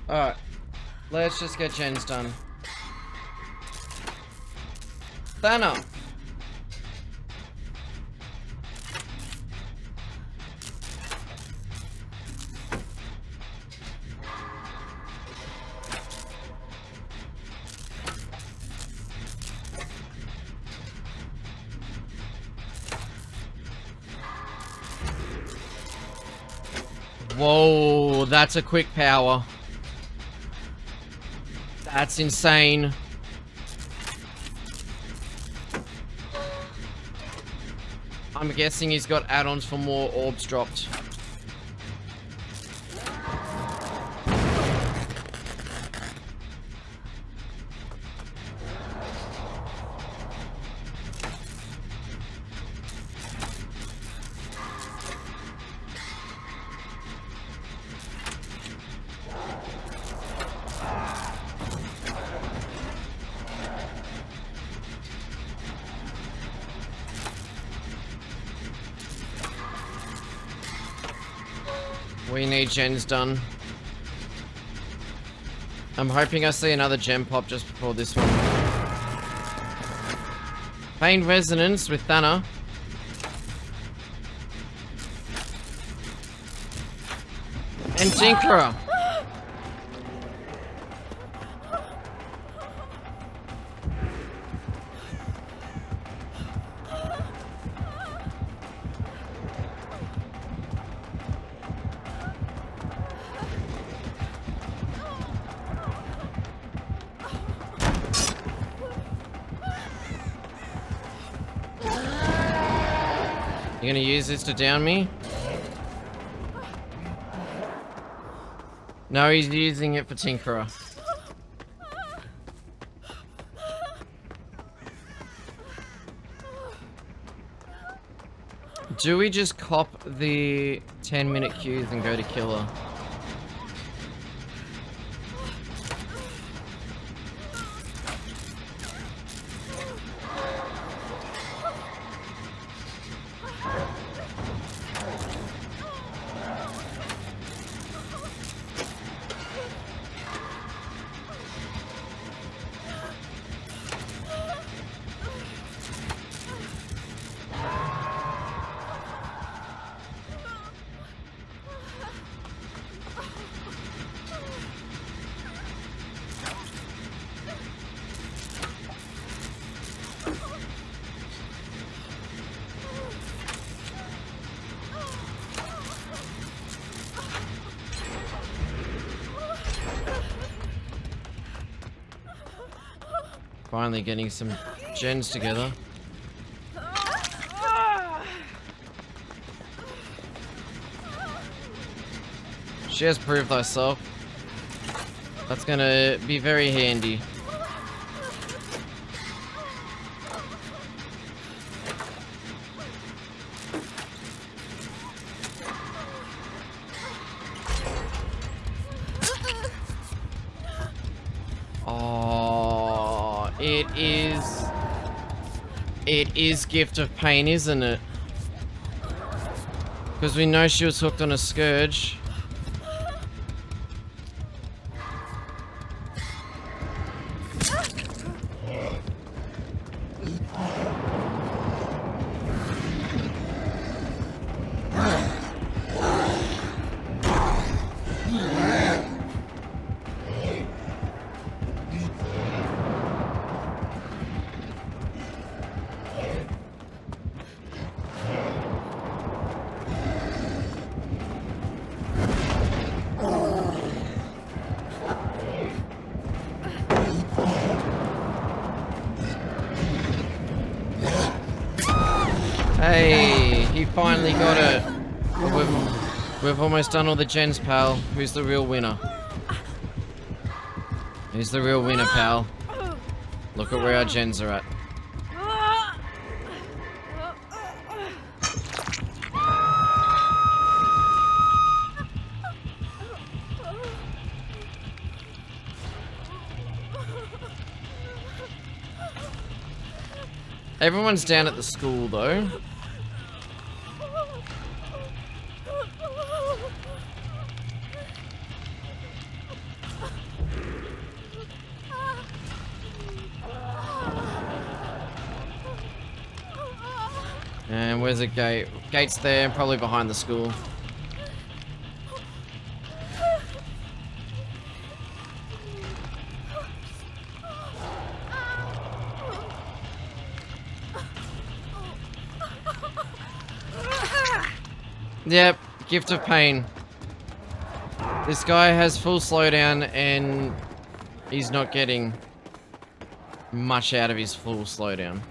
Alright, let's just get gens done. Thana! Whoa, that's a quick power. That's insane. I'm guessing he's got add-ons for more orbs dropped. We need gens done. I'm hoping I see another gem pop just before this one. Pain Resonance with Thana. And Tinkerer. You gonna use this to down me? No, he's using it for Tinkerer. Do we just cop the 10-minute queues and go to Killer? Finally getting some gens together. She has proved thyself. That's gonna be very handy. Oh, it is Gift of Pain, isn't it? Because we know she was hooked on a Scourge. Hey, he finally got it. We've almost done all the gens, pal. Who's the real winner? Who's the real winner, pal? Look at where our gens are at. Everyone's down at the school, though. And where's the gate? Gate's there, probably behind the school. Yep, Gift of Pain. This guy has full slowdown and he's not getting much out of his full slowdown.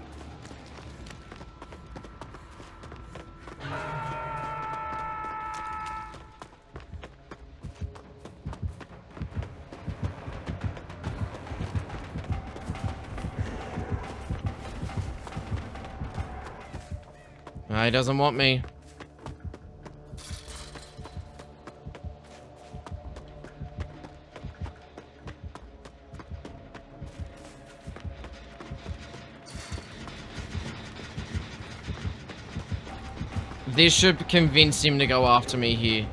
He doesn't want me. This should convince him to go after me here.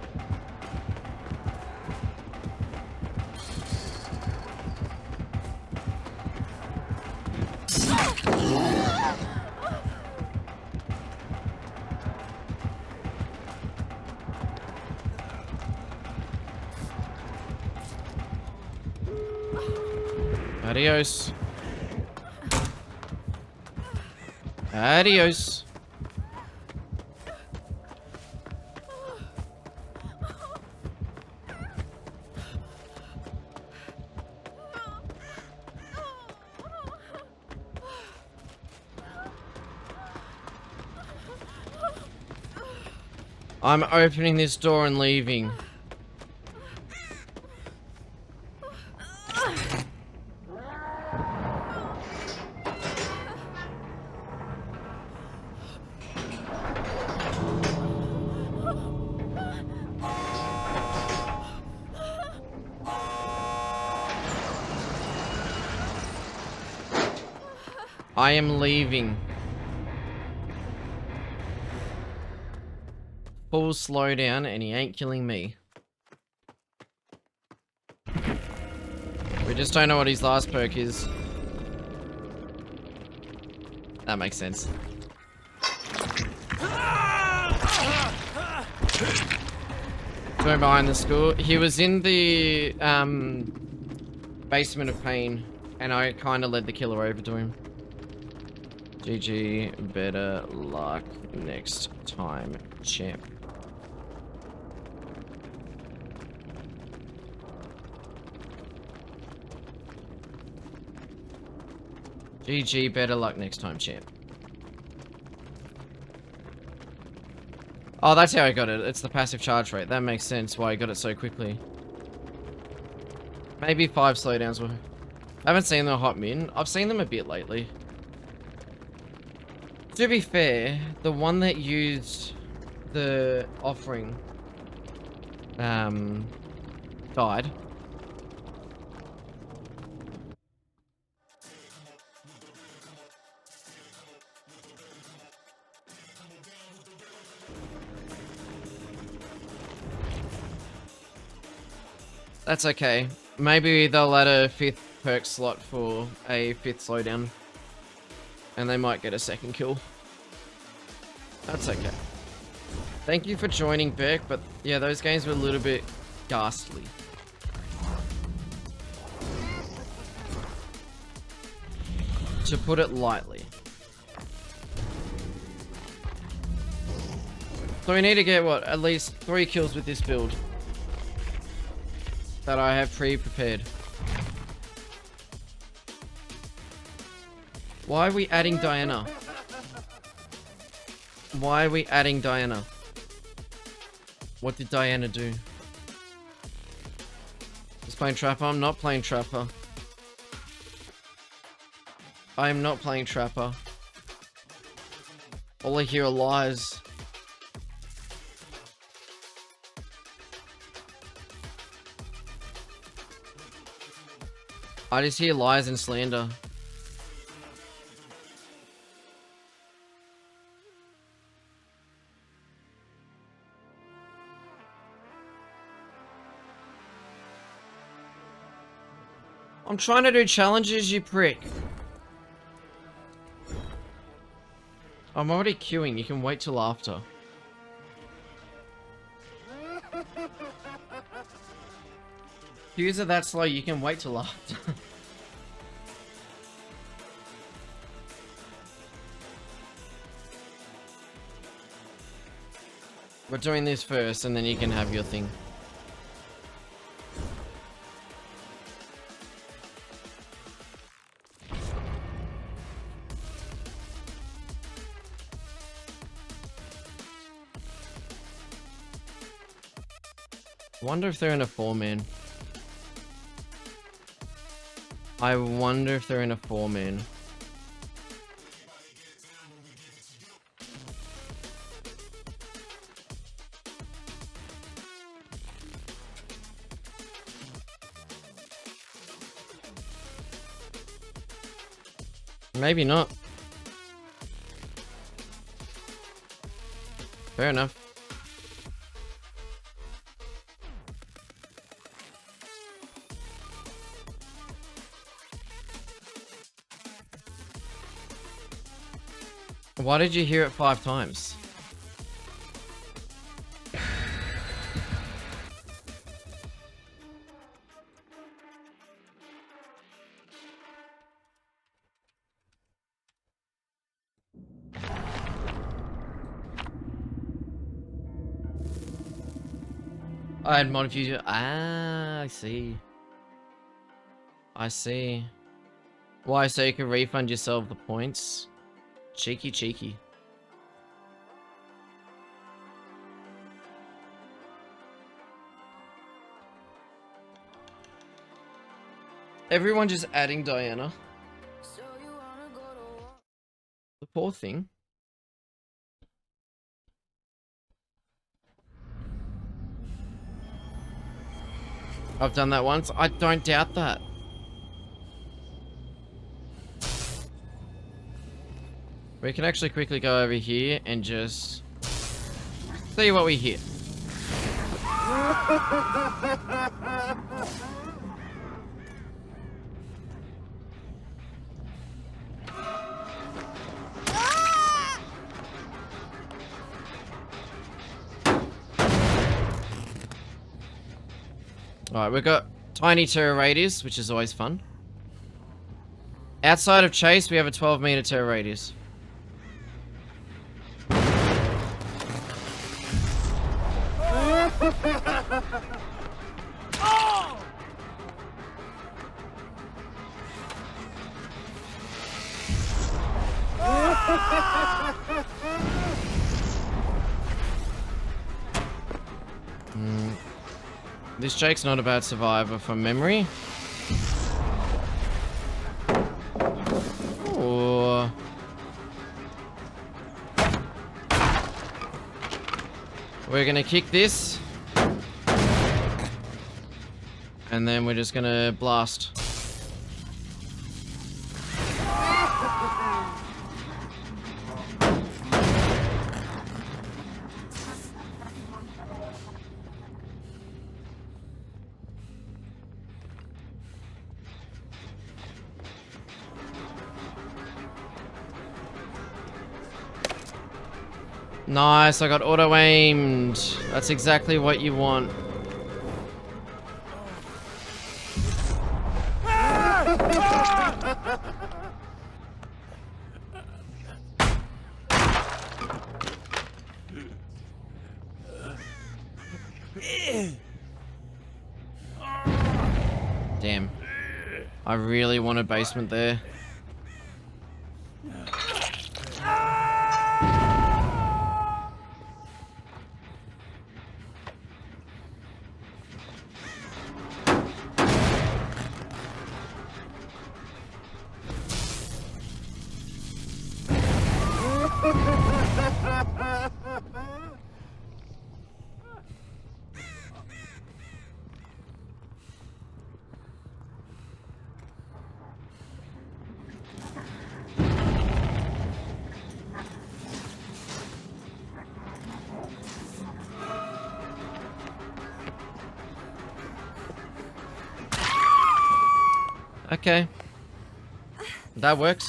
Adios. Adios. I'm opening this door and leaving. I am leaving. Full slowdown and he ain't killing me. We just don't know what his last perk is. That makes sense. Going behind the school. He was in the basement of pain and I kind of led the killer over to him. GG, better luck next time, champ. GG, better luck next time, champ. Oh, that's how I got it. It's the passive charge rate. That makes sense why I got it so quickly. Maybe 5 slowdowns will... I haven't seen the hot min. I've seen them a bit lately. To be fair, the one that used the offering died. That's okay. Maybe they'll add a 5th perk slot for a 5th slowdown. And they might get a 2nd kill. That's okay. Thank you for joining, Beck, but yeah, those games were a little bit ghastly. To put it lightly. So we need to get, what, at least 3 kills with this build. That I have pre-prepared. Why are we adding Diana? Why are we adding Diana? What did Diana do? Just playing Trapper? I'm not playing Trapper. I am not playing Trapper. All I hear are lies. I just hear lies and slander. I'm trying to do challenges, you prick. I'm already queuing. You can wait till after. Queues are that slow. You can wait till after. We're doing this first, and then you can have your thing. Wonder if they're in a 4-man. I wonder if they're in a 4-man. Maybe not. Fair enough. Why did you hear it 5 times? I had mod fusion. Ah, I see. I see. Why, so you can refund yourself the points? Cheeky, cheeky. everyone just adding Diana? The poor thing. I've done that once. I don't doubt that. We can actually quickly go over here and just see what we hit. Alright, we've got tiny terror radius, which is always fun. Outside of chase, we have a 12-meter terror radius. This Jake's not a bad survivor from memory. Ooh. We're gonna kick this. And then we're just gonna blast. Nice, I got auto-aimed. That's exactly what you want. Damn. I really want a basement there. Okay. That works.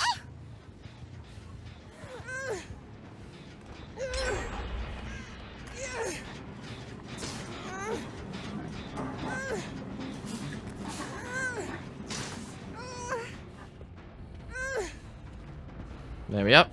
There we are.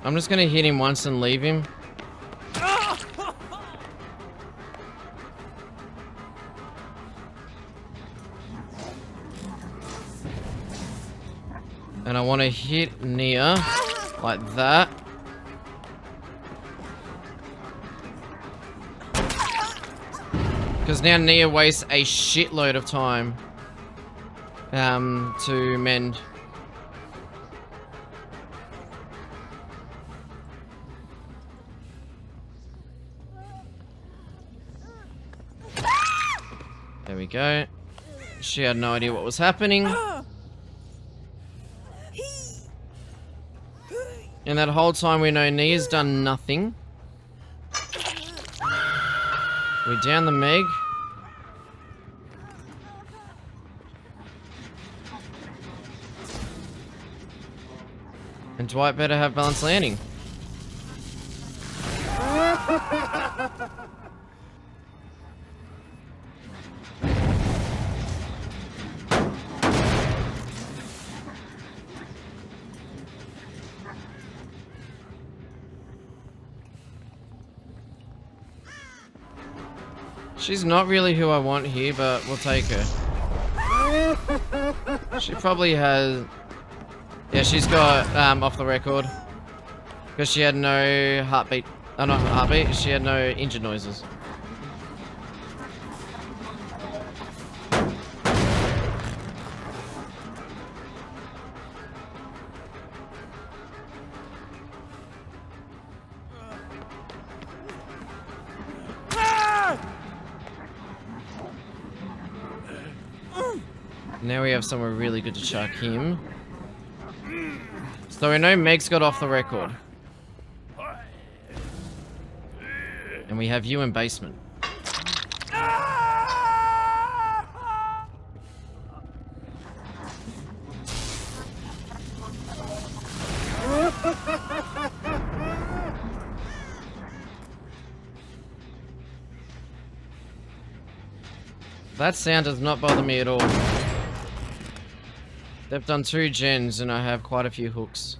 I'm just gonna hit him once and leave him. And I want to hit Nia like that. Because now Nia wastes a shitload of time to mend. There we go. She had no idea what was happening. And that whole time we know Nia's done nothing. We down the Meg. And Dwight better have balanced landing. She's not really who I want here, but we'll take her. She probably has... Yeah, she's got off the record. Because she had no heartbeat. Oh, not heartbeat. She had no engine noises. Now we have somewhere really good to chuck him. So we know Meg's got off the record. And we have you in basement. That sound does not bother me at all. They've done 2 gens and I have quite a few hooks.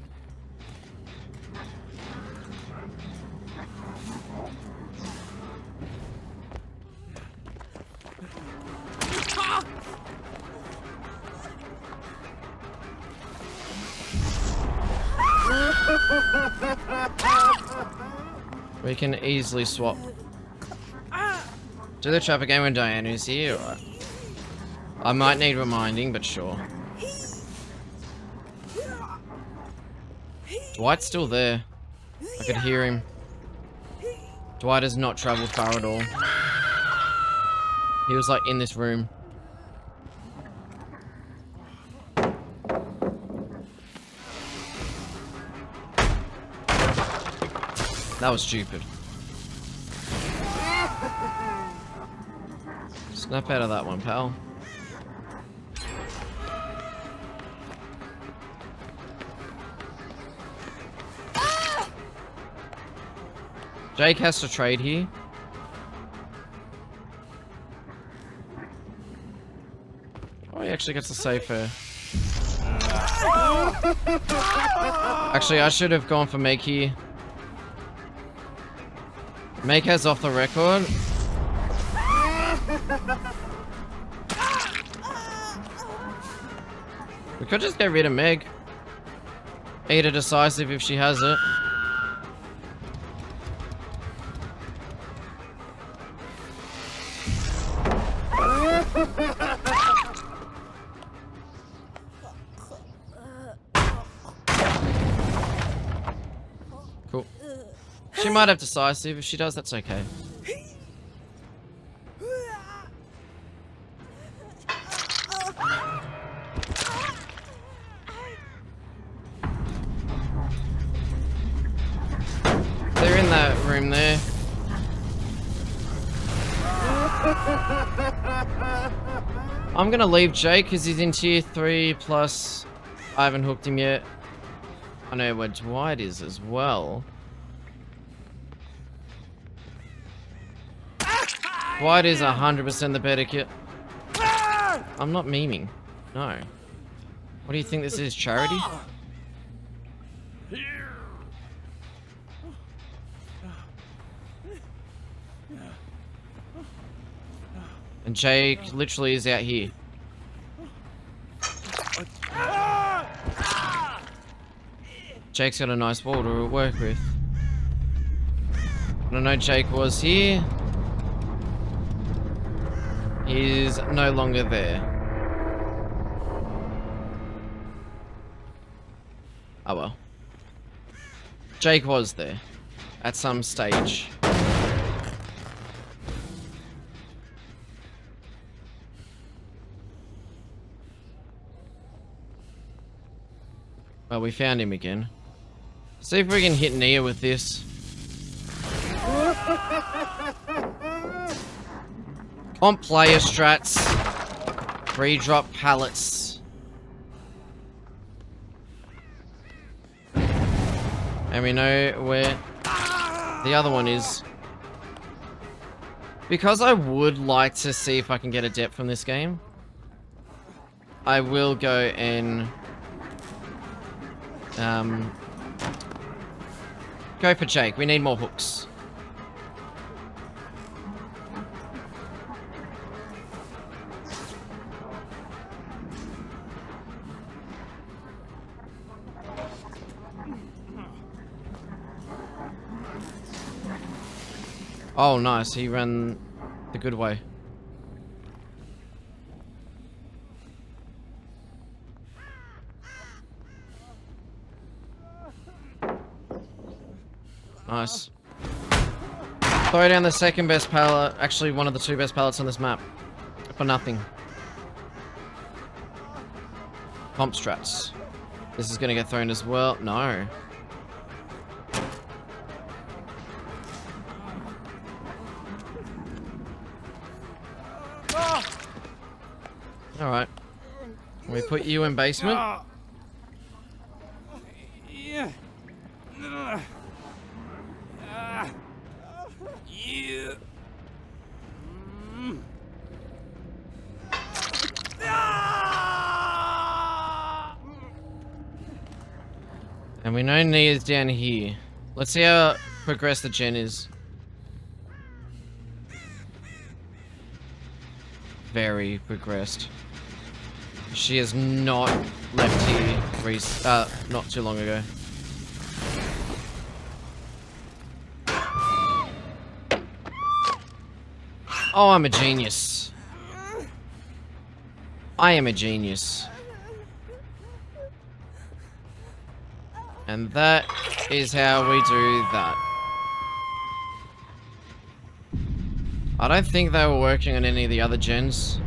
We can easily swap. Do the trapper game when Diana's here? Or... I might need reminding, but sure. Dwight's still there. I could hear him. Dwight has not traveled far at all. He was like in this room. That was stupid. Snap out of that one, pal. Jake has to trade here. Oh, he actually gets to save her. Actually, I should have gone for Meg here. Meg has off the record. We could just get rid of Meg. Eat a decisive if she has it. Cool. She might have decisive. If she does, that's okay. They're in that room there. I'm gonna leave Jake because he's in tier 3 plus I haven't hooked him yet. I know where Dwight is as well. Dwight is 100% the better kit. I'm not memeing. No. What do you think this is, charity? And Jake literally is out here. Jake's got a nice wall to work with. I know Jake was here. He's no longer there. Oh well. Jake was there. At some stage. Well, we found him again. See if we can hit Nia with this. On player strats. Re-drop pallets. And we know where the other one is. Because I would like to see if I can get a depth from this game, I will go and go for Jake. We need more hooks. Oh, nice. He ran the good way. Nice. Throw down the second best pallet. Actually, one of the two best pallets on this map. For nothing. Pomp strats. This is gonna get thrown as well. No. Alright. We put you in basement. Yeah. Yeah. And we know Nia's down here. Let's see how progressed the gen is. Very progressed. She has not left here not too long ago. Oh, I'm a genius. I am a genius. And that is how we do that. I don't think they were working on any of the other gens.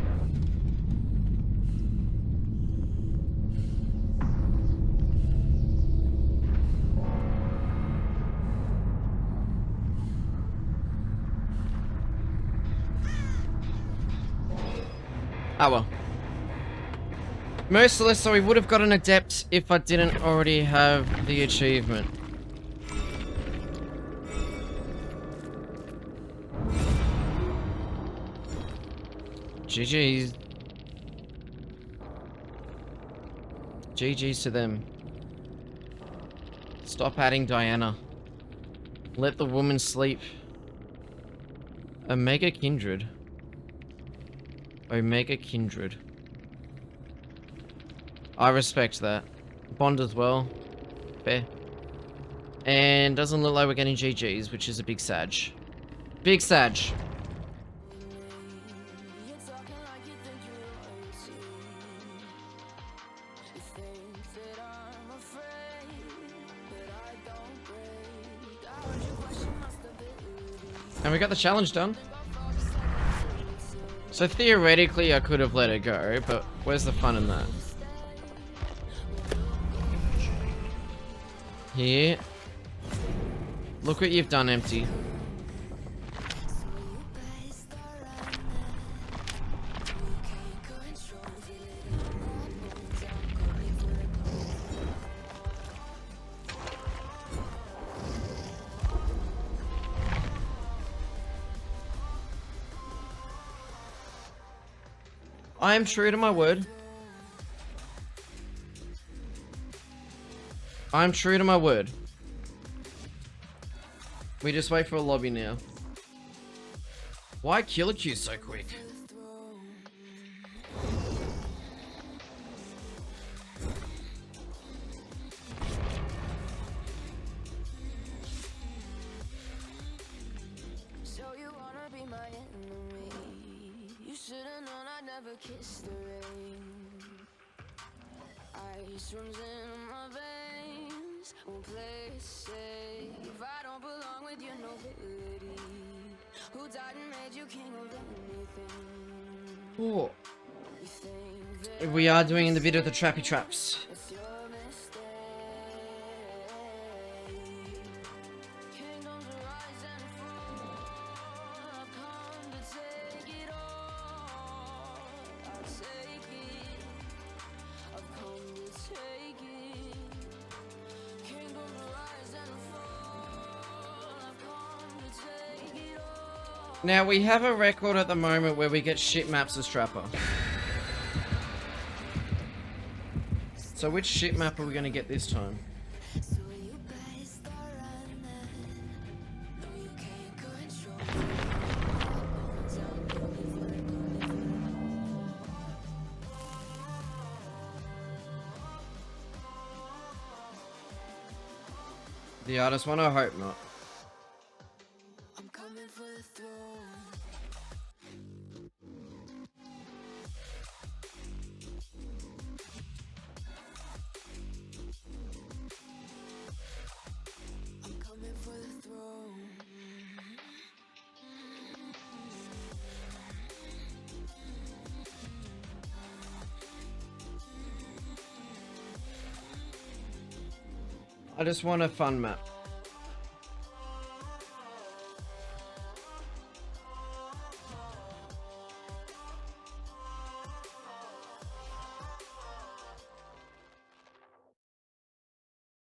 Ah well. Merciless, so we would have got an adept if I didn't already have the achievement. GG's. GG's to them. Stop adding Diana. Let the woman sleep. Omega Kindred. Omega Kindred. I respect that. Bond as well. Fair. And doesn't look like we're getting GG's, which is a big sag. Big sag. And we got the challenge done. So theoretically I could have let it go, but where's the fun in that? Here. Look what you've done, Empty. I am true to my word. I'm true to my word. We just wait for a lobby now. Why Killer Q so quick? So you wanna be my enemy? You should've known I never kissed the rain. Ice runs in my veins. Won't play it safe. I don't belong with your nobility. Who died and made you king of anything? Oh. You think that We are doing the bit of the trappy traps. it's your mistake. Kingdoms rise and fall. I've come to take it all. I'll take it. I've come to take it. Kingdoms rise and fall. I've come to take it all. Now we have a record at the moment where we get shit maps as Trapper. So which shit map are we gonna get this time? So you better start running. No, you can't control. The artist one? I hope not. I'm coming for the I just want a fun map.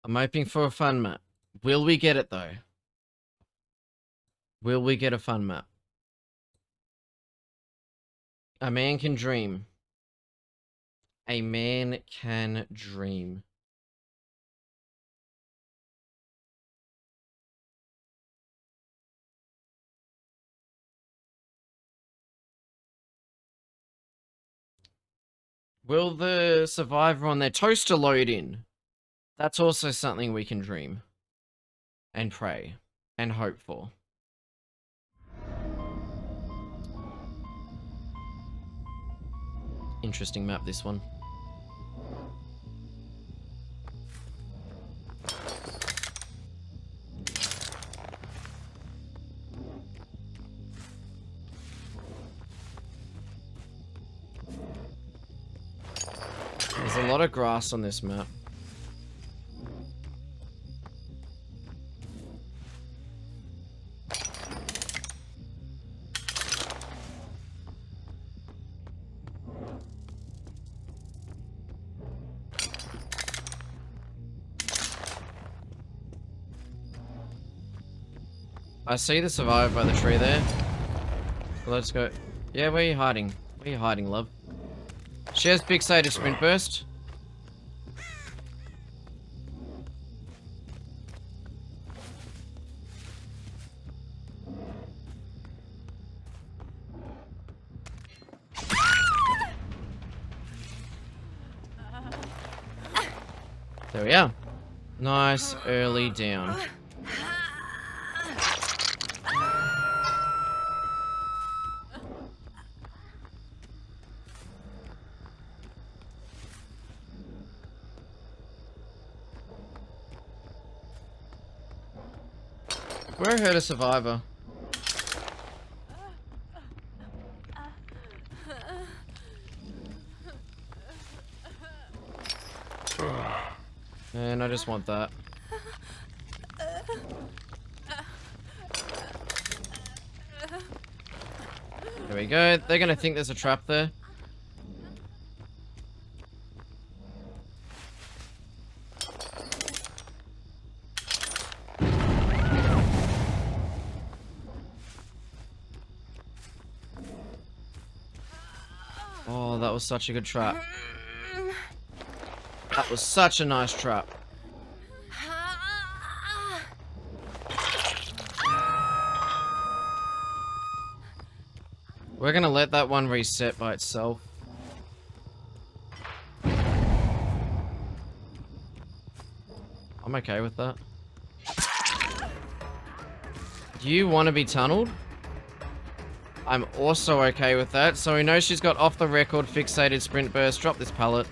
I'm hoping for a fun map. Will we get it though? Will we get a fun map? A man can dream. A man can dream. Will the survivor on their toaster load in? That's also something we can dream. And pray. And hope for. Interesting map, this one. There's a lot of grass on this map. I see the survivor by the tree there. Let's go. Yeah, where are you hiding? Where are you hiding, love? She has fixated sprint burst. There we are. Nice early down. Where hurt a survivor? And I just want that. There we go. They're gonna think there's a trap there. Oh, that was such a good trap. That was such a nice trap. We're gonna let that one reset by itself. I'm okay with that. Do you want to be tunneled? I'm also okay with that. So we know she's got off the record fixated sprint burst. Drop this pallet.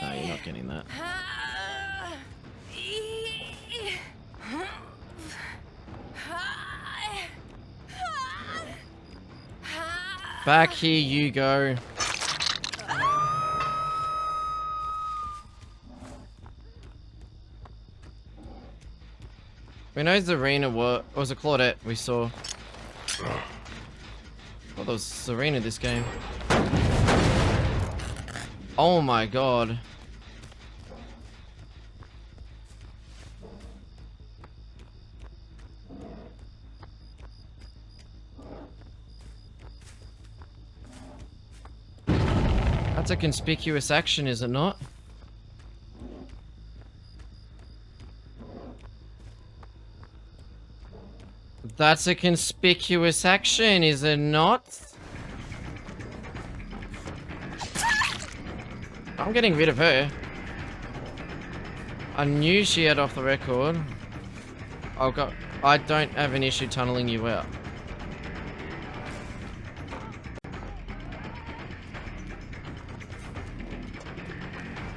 No, you're not getting that. Back here you go. We know Zarina was a Claudette we saw. Oh, there was Zarina this game. Oh my god. That's a conspicuous action, is it not? That's a conspicuous action, is it not? I'm getting rid of her. I knew she had off the record. Oh god, I don't have an issue tunneling you out.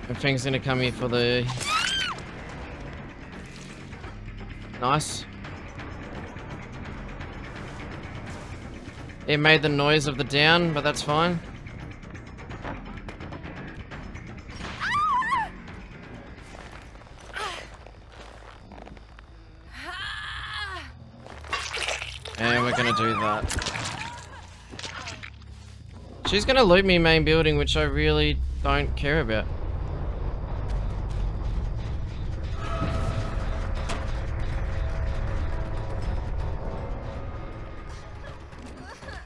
And Feng's gonna come here for the... Nice. It made the noise of the down, but that's fine. And we're gonna do that. She's gonna loot me main building, which I really don't care about.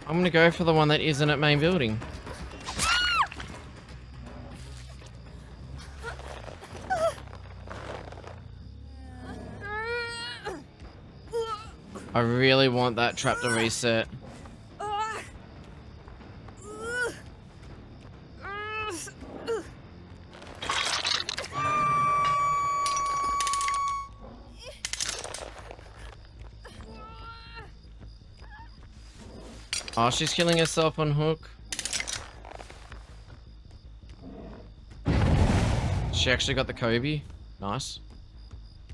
I'm gonna go for the one that isn't at main building. I really want that trap to reset. Oh, she's killing herself on hook. She actually got the Kobe. Nice.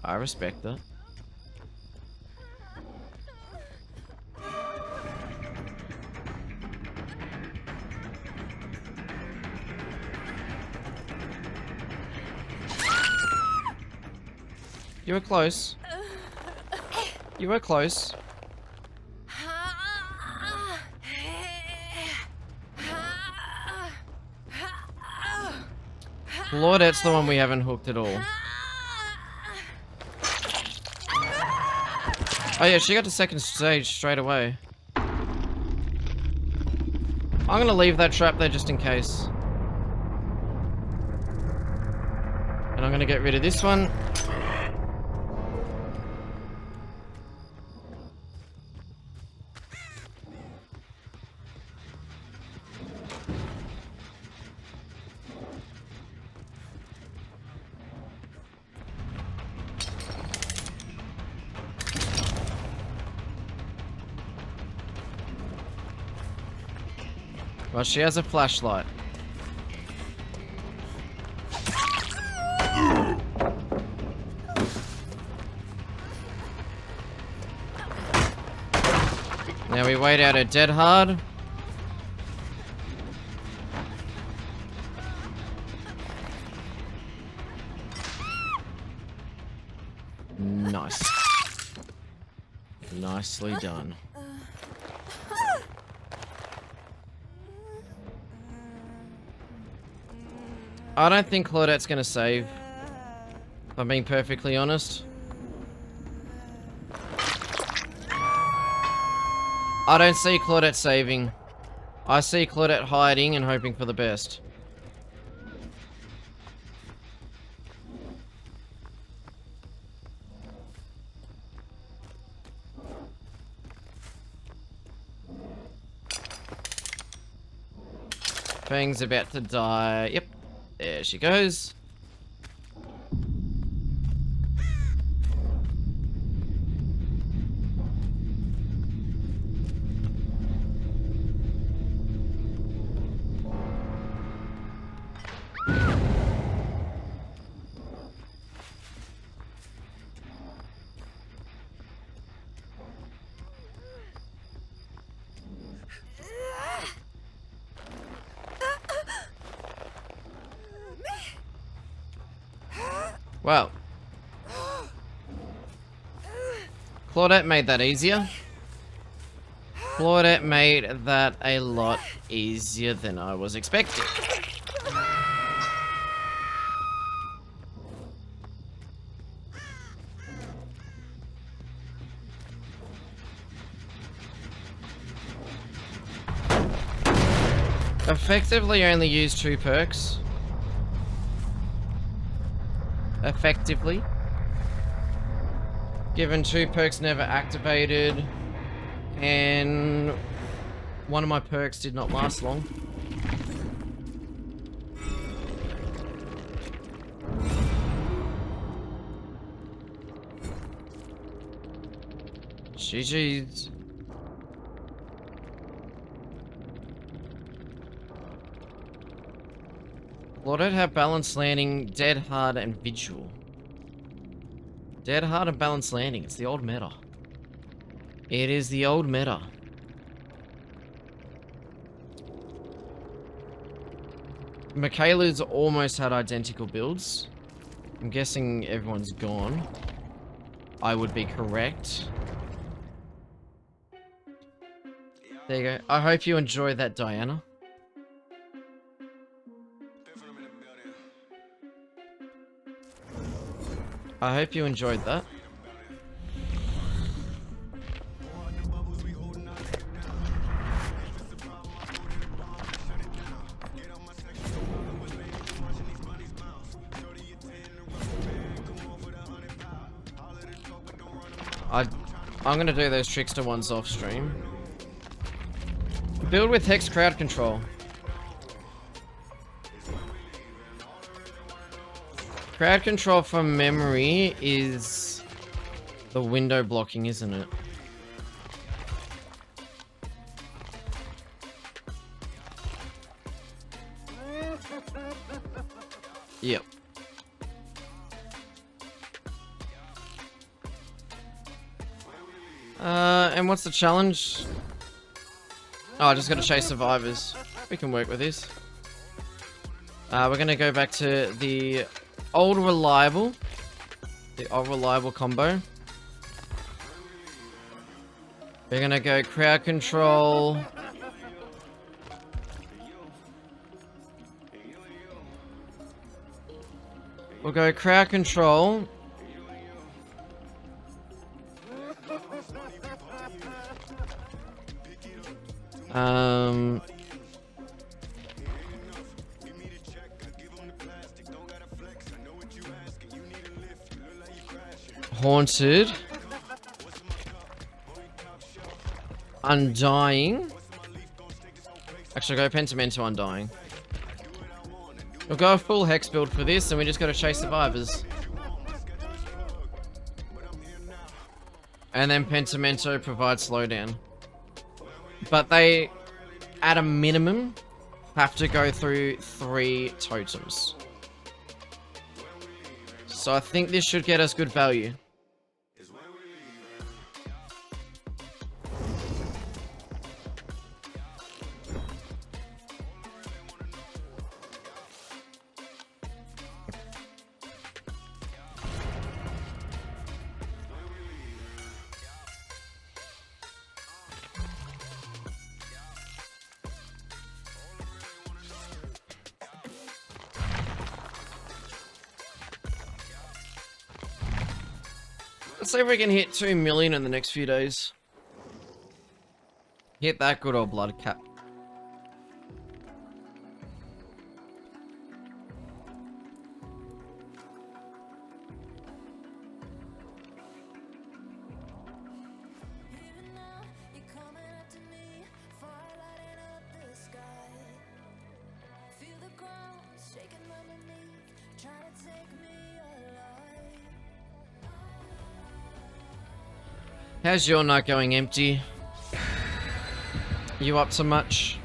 I respect that. You were close. You were close. Claudette's the one we haven't hooked at all. Oh yeah, she got to second stage straight away. I'm gonna leave that trap there just in case. And I'm gonna get rid of this one. Well, she has a flashlight. Now we wait out her dead hard. Nice. Nicely done. I don't think Claudette's gonna save, if I'm being perfectly honest. I don't see Claudette saving. I see Claudette hiding and hoping for the best. Fang's about to die. Yep. There she goes. Well, Claudette made that easier. Claudette made that a lot easier than I was expecting. Effectively only used 2 perks. Effectively. Given 2 perks never activated, and one of my perks did not last long. GG's. Claudette had balanced landing, dead hard, and vigil. Dead hard and balanced landing. It's the old meta. It is the old meta. Michaela's almost had identical builds. I'm guessing everyone's gone. I would be correct. There you go. I hope you enjoyed that, Diana. I hope you enjoyed that. I'm gonna do those trickster ones off stream. Build with Hex crowd control. Crowd control from memory is the window blocking, isn't it? Yep. And what's the challenge? Oh, I just gotta chase survivors. We can work with this. We're gonna go back to the old reliable. The old reliable combo. We're gonna go crowd control. We'll go crowd control. Haunted. Undying. Actually, go Pentimento Undying. We'll go a full Hex build for this, and we just gotta chase survivors. And then Pentimento provides slowdown. But they, at a minimum, have to go through 3 totems. So I think this should get us good value. Let's see if we can hit 2 million in the next few days. Hit that good old blood cap. How's your night going, Empty? You up to much?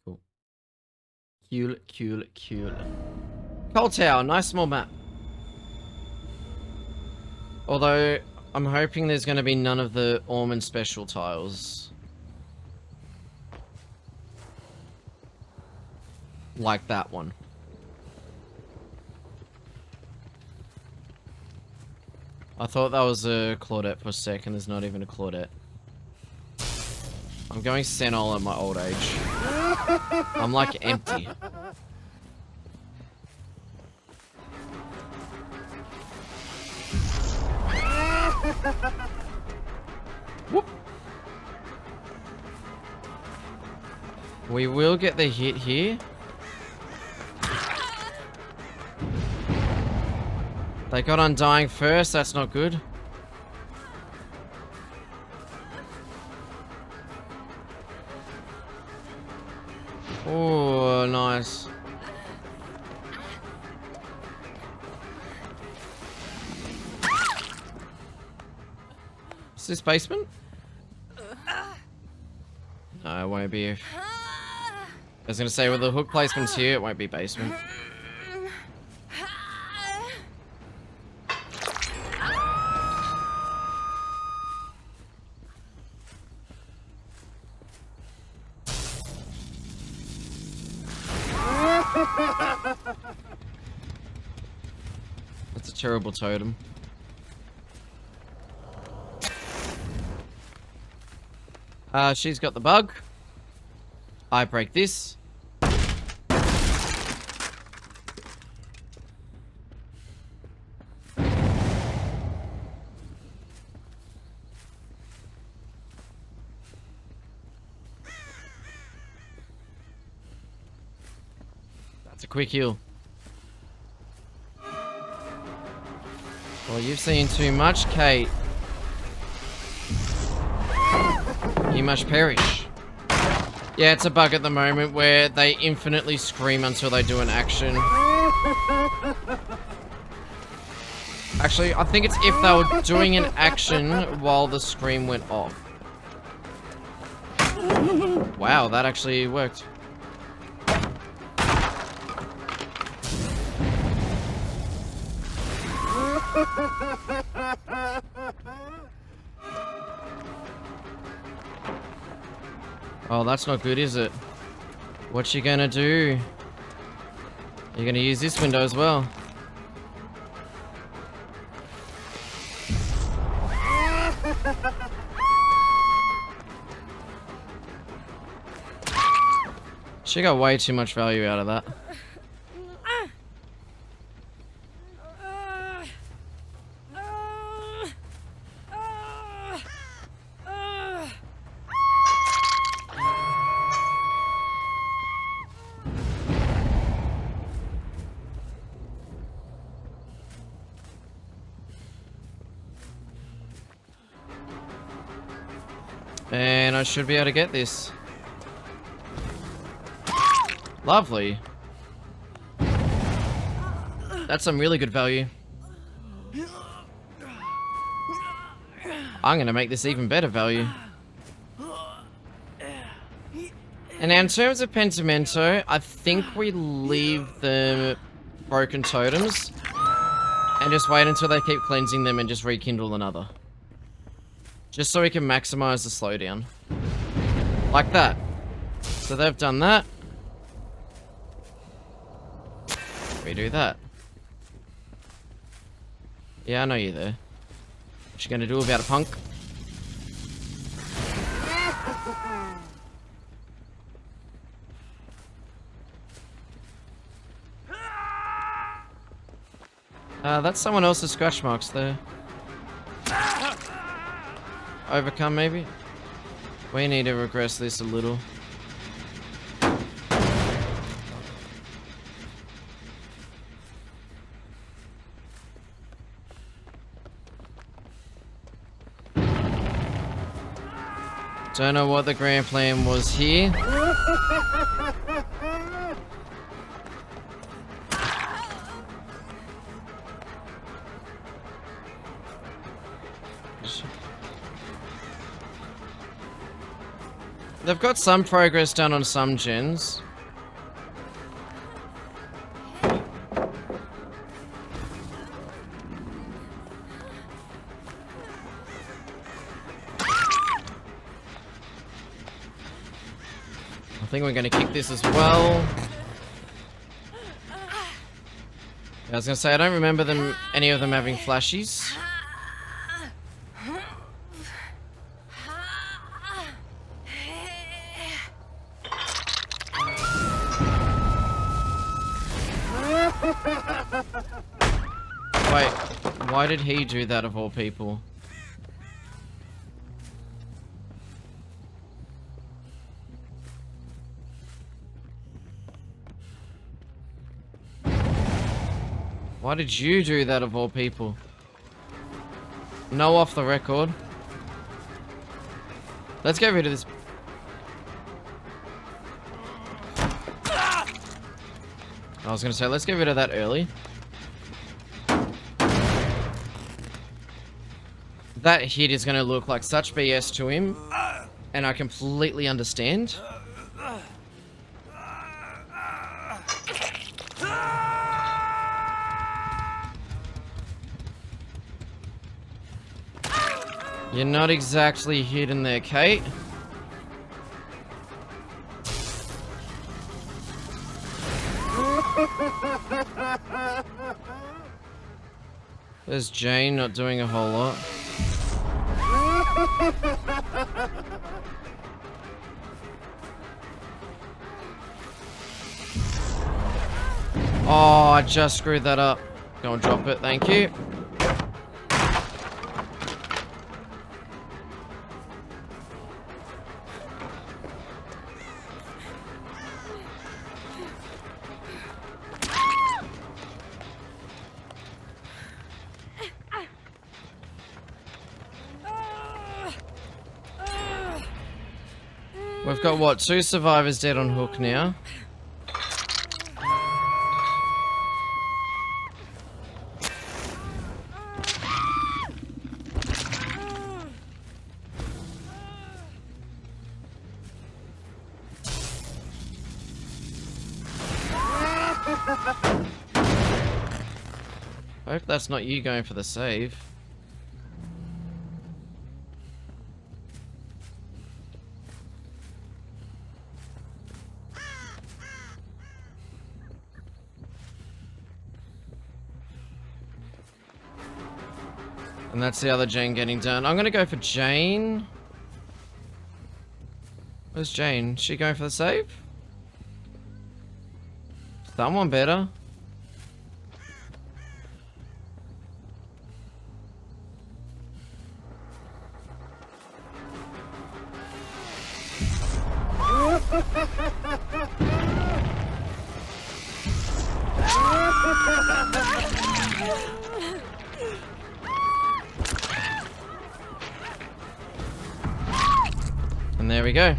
Cool. Cool. Cold Tower, nice small map. Although, I'm hoping there's going to be none of the Ormond special tiles. Like that one. I thought that was a Claudette for a second, there's not even a Claudette. I'm going Senol at my old age. I'm like Empty. Whoop. We will get the hit here. They got Undying first, that's not good. Oh, nice. Is this basement? No, it won't be. I was gonna say, with the hook placements here, it won't be basement. That's a terrible totem. She's got the bug. I break this. That's a quick heal. Well, you've seen too much, Kate. You must perish. Yeah, it's a bug at the moment where they infinitely scream until they do an action. Actually, I think it's if they were doing an action while the scream went off. Wow, that actually worked. Oh, that's not good, is it? What you gonna do? You're gonna use this window as well. She got way too much value out of that. And I should be able to get this. Lovely. That's some really good value. I'm gonna make this even better value. And now in terms of Pentimento, I think we leave the broken totems and just wait until they keep cleansing them and just rekindle another. Just so we can maximize the slowdown. Like that. So they've done that. Redo that. Yeah, I know you're there. What you gonna do about a punk? That's someone else's scratch marks there. Overcome, maybe? We need to regress this a little. Don't know what the grand plan was here. They've got some progress done on some gens. I think we're going to kick this as well. I was going to say, I don't remember any of them having flashies. Wait, why did he do that of all people? Why did you do that of all people? No off the record. Let's get rid of this. I was gonna say, let's get rid of that early. That hit is gonna look like such BS to him, and I completely understand. You're not exactly hidden there, Kate. There's Jane not doing a whole lot. Oh, I just screwed that up. Go and drop it, thank you. We've got, what, 2 survivors dead on Hook now. I hope that's not you going for the save. And that's the other Jane getting done. I'm gonna go for Jane. Where's Jane? Is she going for the save? Someone better. And there we go.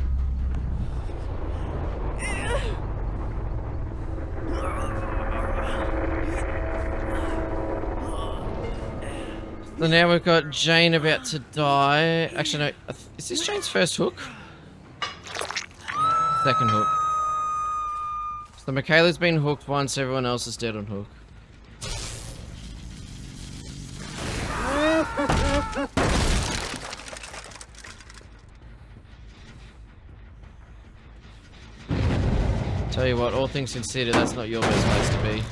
So now we've got Jane about to die. Actually, no. Is this Jane's first hook? Second hook. So Michaela's been hooked once, everyone else is dead on Hook. Tell you what, all things considered, that's not your best place to be.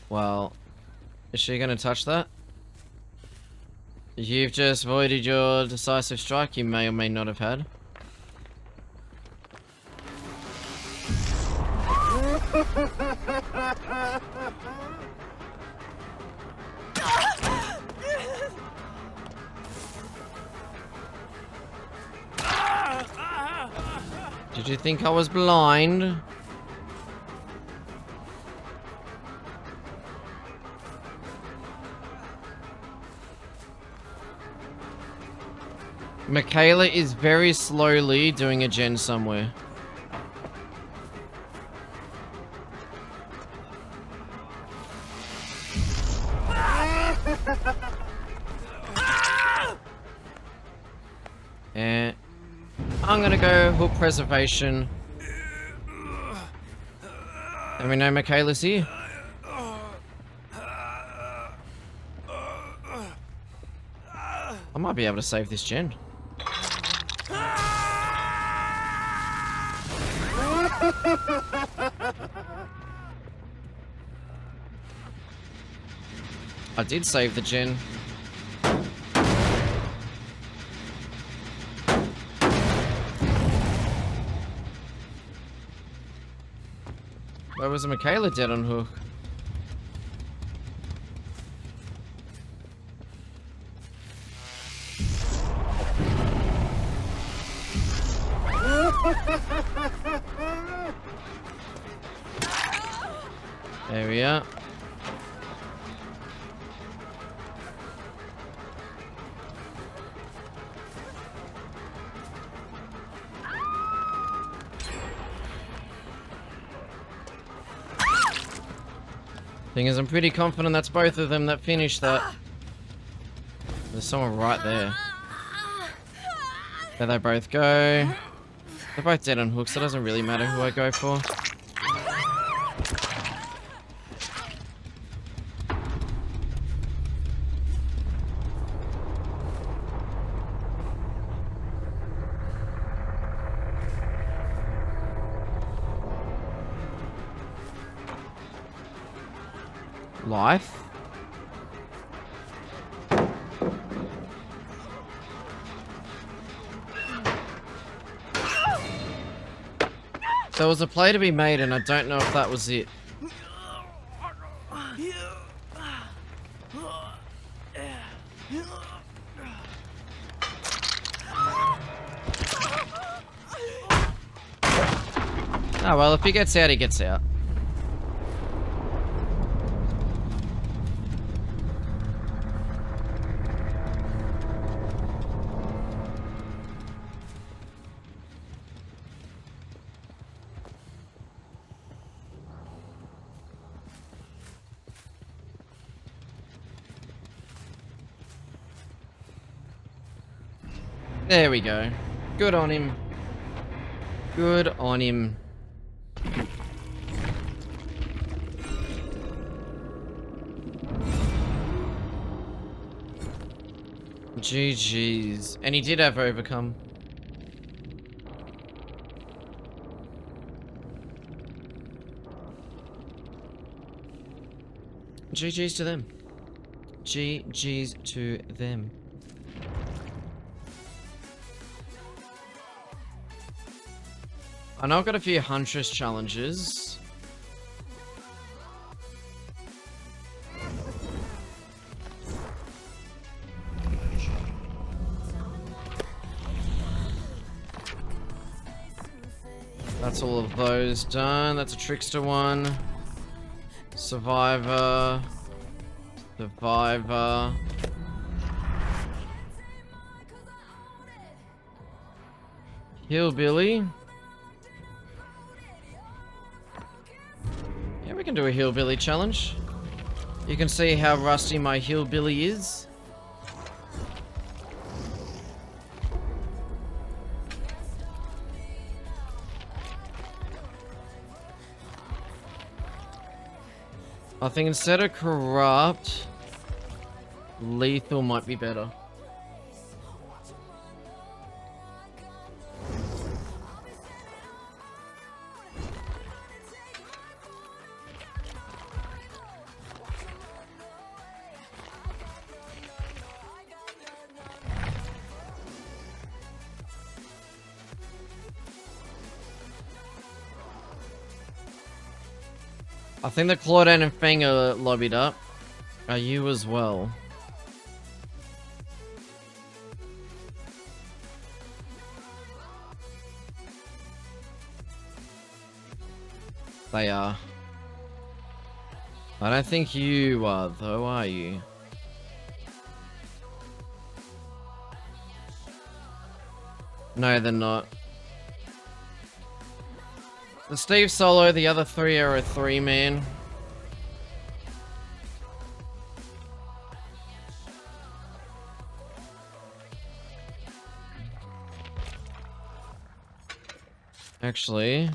Well, is she going to touch that? You've just voided your decisive strike you may or may not have had. Did you think I was blind? Michaela is very slowly doing a gen somewhere. And I'm gonna go Hook Preservation. And we know Michaela's here. I might be able to save this gen. I did save the gen. Where was Michaela dead on Hook? There we are. Thing is, I'm pretty confident that's both of them that finished that. There's someone right there. There they both go. They're both dead on hooks, so it doesn't really matter who I go for. Life? There was a play to be made and I don't know if that was it. Oh well, if he gets out, he gets out. There we go. Good on him. Good on him. GG's. And he did have overcome. GG's to them. GG's to them. I know I've got a few Huntress challenges. That's all of those done. That's a Trickster one. Survivor. Survivor. Hillbilly. Yeah, we can do a hillbilly challenge. You can see how rusty my hillbilly is. I think instead of corrupt, lethal might be better. I think the Claudine and Fang are lobbied up. Are you as well? They are. I don't think you are, though, are you? No, they're not. The Steve solo, the other three are a 3-man. Actually,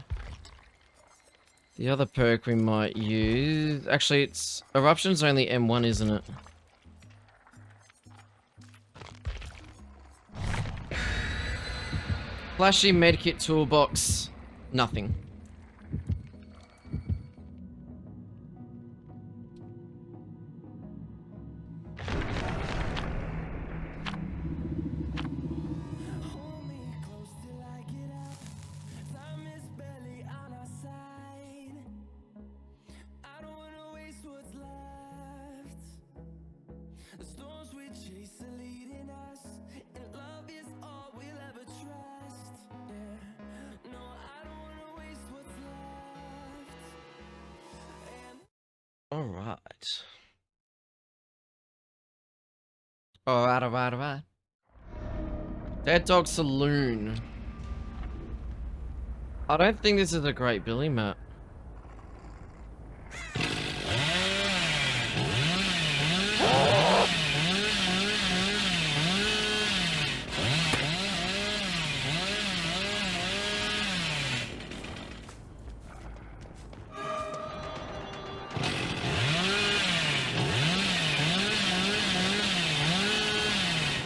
the other perk we might use... Actually, it's... Eruption's only M1, isn't it? Flashy medkit toolbox. Nothing. Alright. Alright. Dead Dog Saloon. I don't think this is a great Billy map.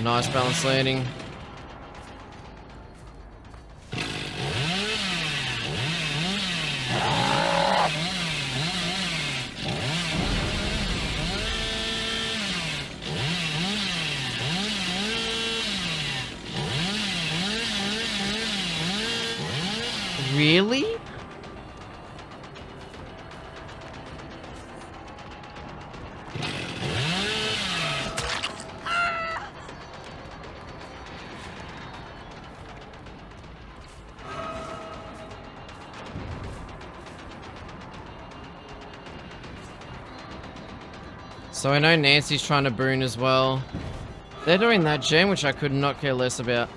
Nice balance landing. Really? So I know Nancy's trying to boon as well. They're doing that gen, which I could not care less about.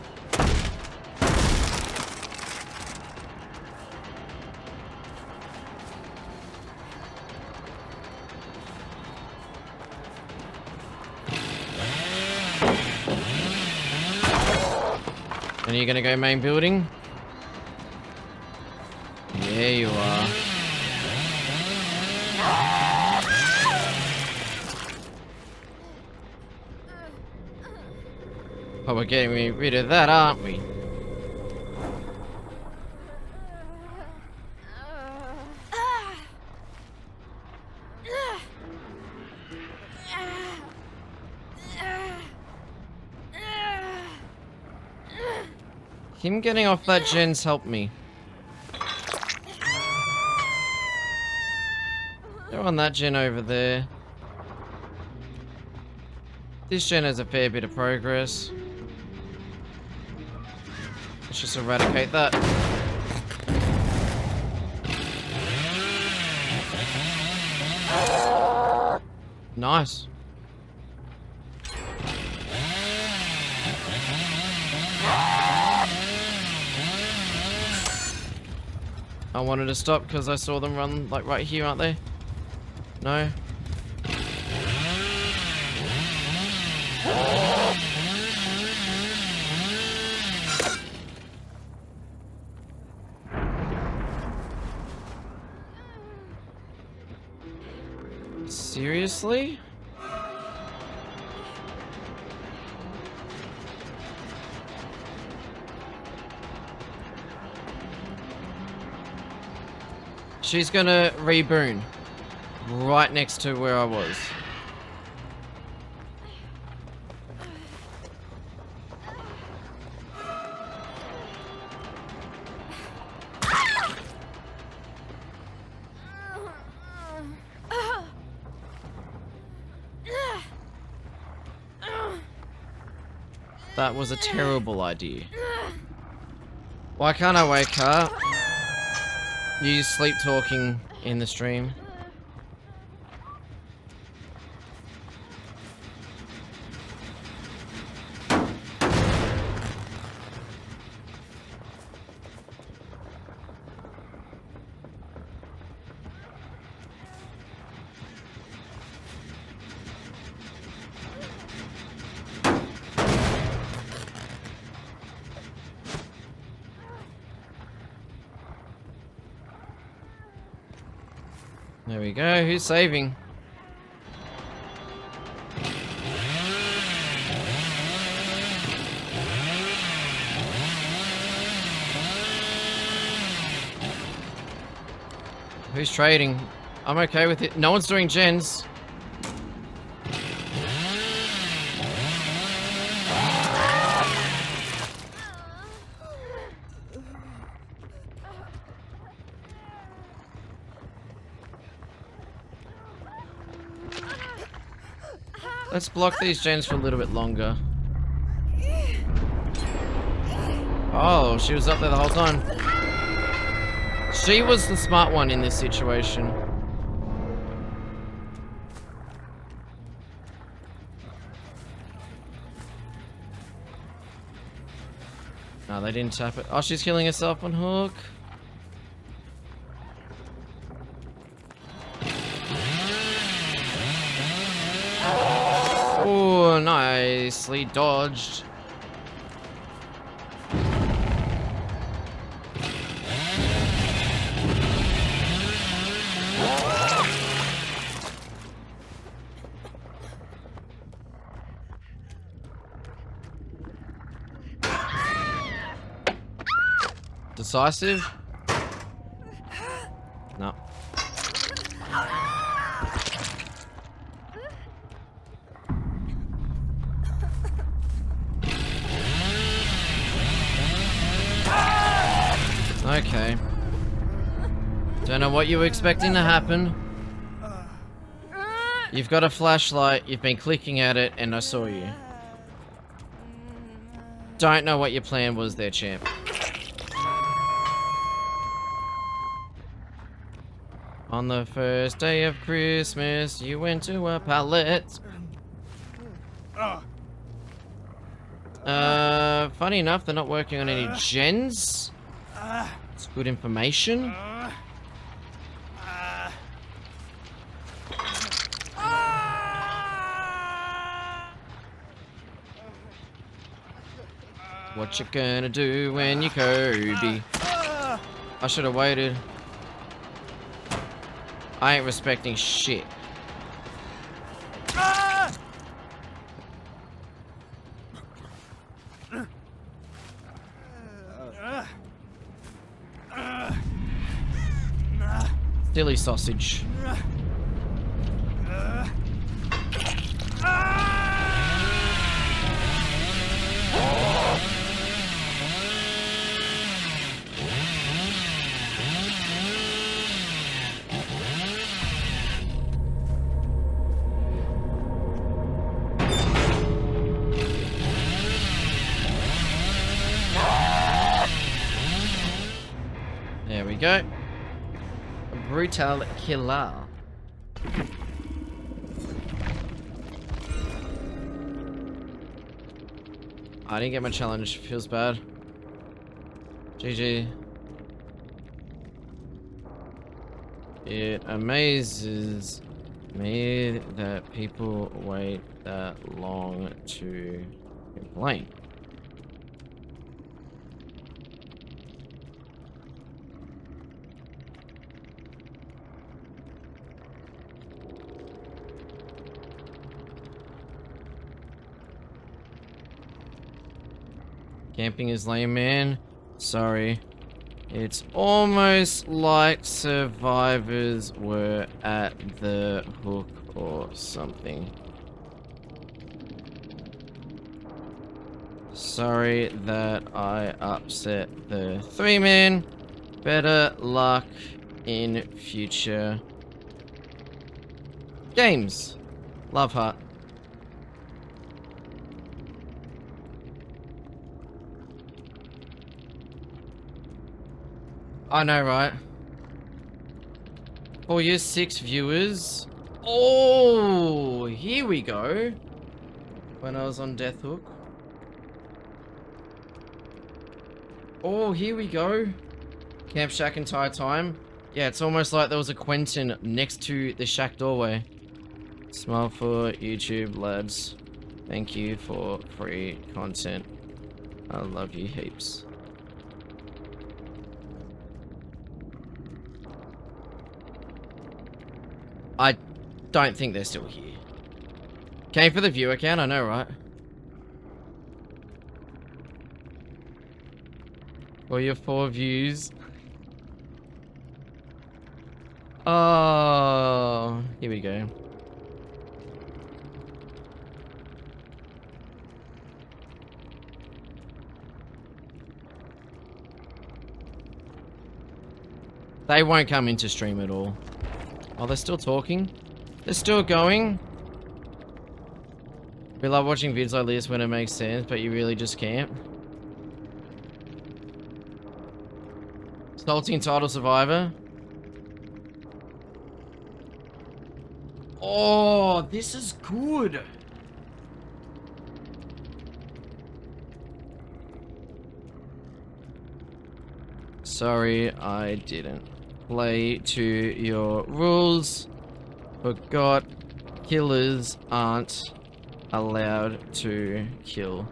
And are you gonna go main building? Yeah, you are. Oh, we're getting rid of that, aren't we? Him getting off that gen's helped me. Go on that gen over there. This gen has a fair bit of progress. Let's just eradicate that. Nice. I wanted to stop because I saw them run like right here, aren't they? No? Seriously? She's gonna reboon right next to where I was. That was a terrible idea. Why can't I wake up? You sleep talking in the stream. There we go. Who's saving? Who's trading? I'm okay with it. No one's doing gens. Let's block these gens for a little bit longer. Oh, she was up there the whole time. She was the smart one in this situation. No, they didn't tap it. Oh, she's killing herself on hook. Oh, nicely dodged. Decisive? No. Okay. Don't know what you were expecting to happen. You've got a flashlight, you've been clicking at it, and I saw you. Don't know what your plan was there, champ. On the first day of Christmas, you went to a pallet. Funny enough, they're not working on any gens. It's good information. What you gonna do when you Kobe? I should have waited. I ain't respecting shit. Silly sausage. There we go. A brutal killer. I didn't get my challenge. Feels bad. GG. It amazes me that people wait that long to complain. Camping is lame, man. Sorry. It's almost like survivors were at the hook or something. Sorry that I upset the 3-man. Better luck in future games. Love heart. I know, right? For your 6 viewers. Oh, here we go. When I was on Death Hook. Oh, here we go. Camp Shack entire time. Yeah, it's almost like there was a Quentin next to the shack doorway. Smile for YouTube, lads. Thank you for free content. I love you heaps. I don't think they're still here. Came for the viewer count, I know, right? For your 4 views. Oh, here we go. They won't come into stream at all. Oh, they're still talking? They're still going? We love watching vids like this when it makes sense, but you really just can't. Salty entitled survivor. Oh, this is good. Sorry, I didn't play to your rules. Forgot killers aren't allowed to kill.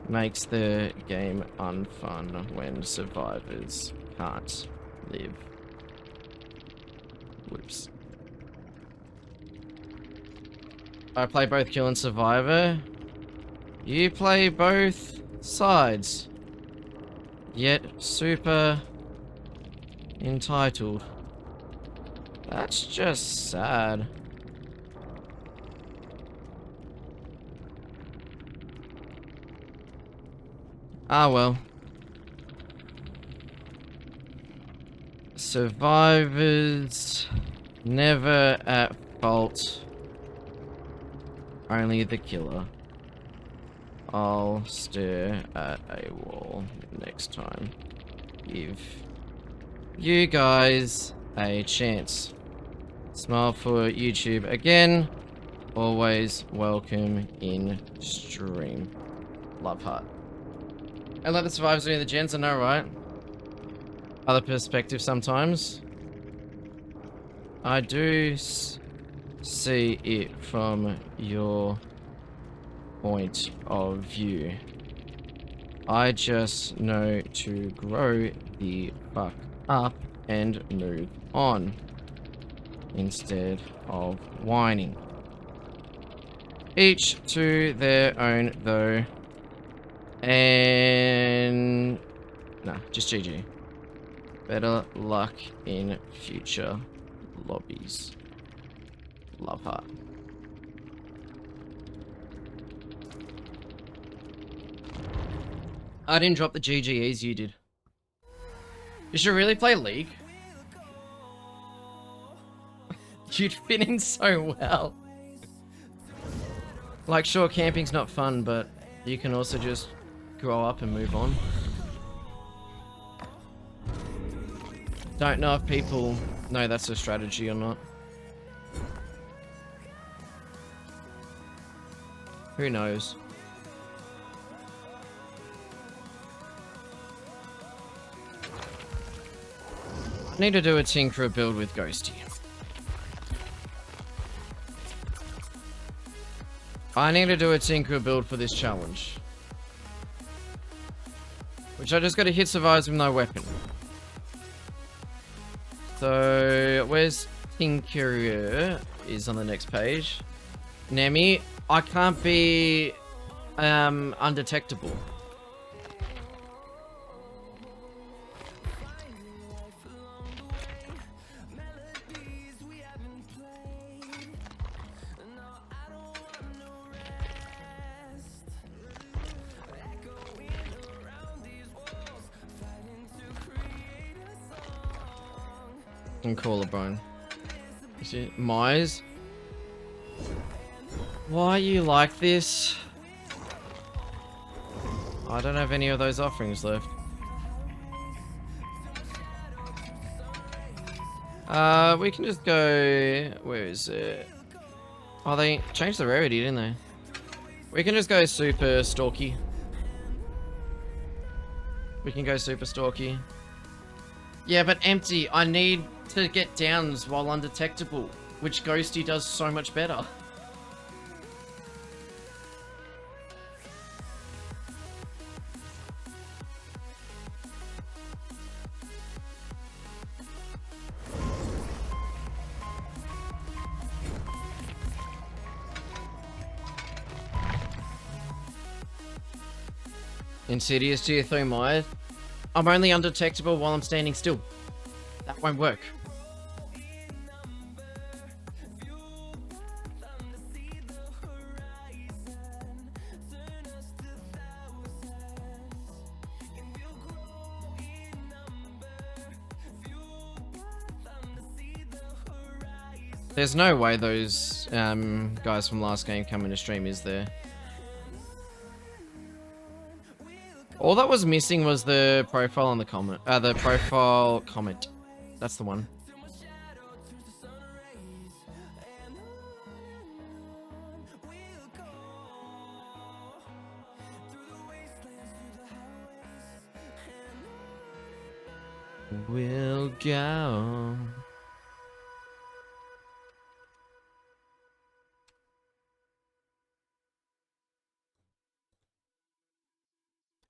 Makes the game unfun when survivors can't live. Whoops. I play both kill and survivor. You play both sides. Yet super entitled. That's just sad. Ah well. Survivors never at fault. Only the killer. I'll stare at a wall next time. Give you guys a chance. Smile for YouTube again. Always welcome in stream. Love heart. And let the survivors do the gens, I know, right? Other perspective sometimes. I do see it from your point of view. I just know to grow the fuck up and move on instead of whining. Each to their own though. And nah, just GG. Better luck in future lobbies. Love heart. I didn't drop the GGEs, you did. You should really play League. You'd fit in so well. Like, sure, camping's not fun, but you can also just grow up and move on. Don't know if people know that's a strategy or not. Who knows? I need to do a Tinkerer build with Ghosty. I need to do a Tinkerer build for this challenge. Which I just gotta hit survives with no weapon. So, where's Tinkerer? Is on the next page. Nemi, I can't be undetectable. And collarbone. Is it Mize? Why are you like this? I don't have any of those offerings left. We can just go... Where is it? Oh, they changed the rarity, didn't they? We can just go super stalky. We can go super stalky. Yeah, but empty. I need to get downs while undetectable, which Ghosty does so much better. Insidious tier 3 Maya. I'm only undetectable while I'm standing still. That won't work. There's no way those guys from last game come into stream, is there? All that was missing was the profile on the comment. The profile comment. That's the one. will go.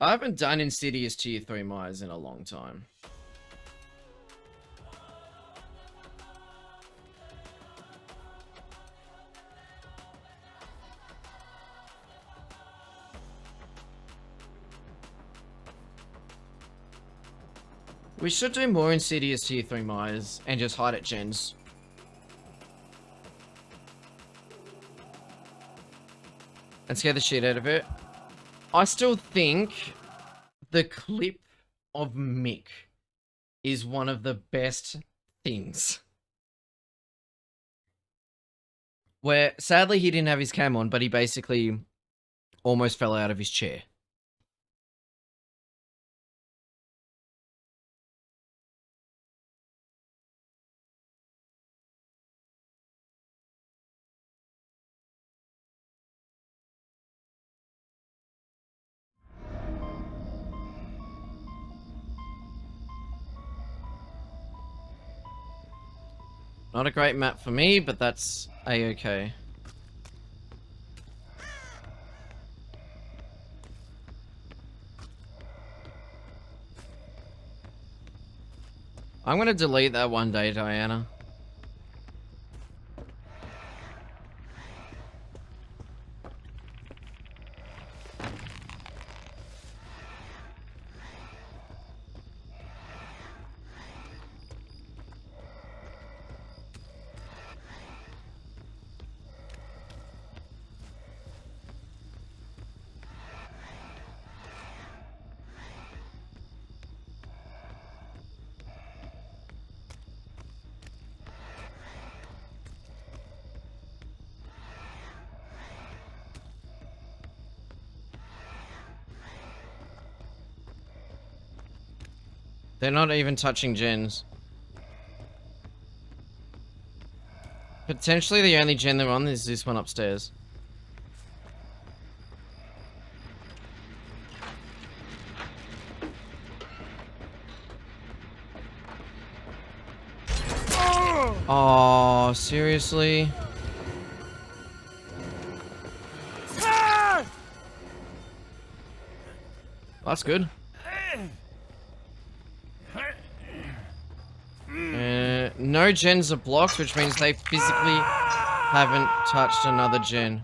I haven't done Insidious Tier 3 Myers in a long time. We should do more Insidious Tier 3 Myers and just hide at gens. And scare the shit out of it. I still think the clip of Mick is one of the best things. Where, sadly, he didn't have his cam on, but he basically almost fell out of his chair. Not a great map for me, but that's a-okay. I'm gonna delete that one day, Diana. They're not even touching gens. Potentially the only gen they're on is this one upstairs. Oh, seriously? That's good. No gens are blocked, which means they physically haven't touched another gen.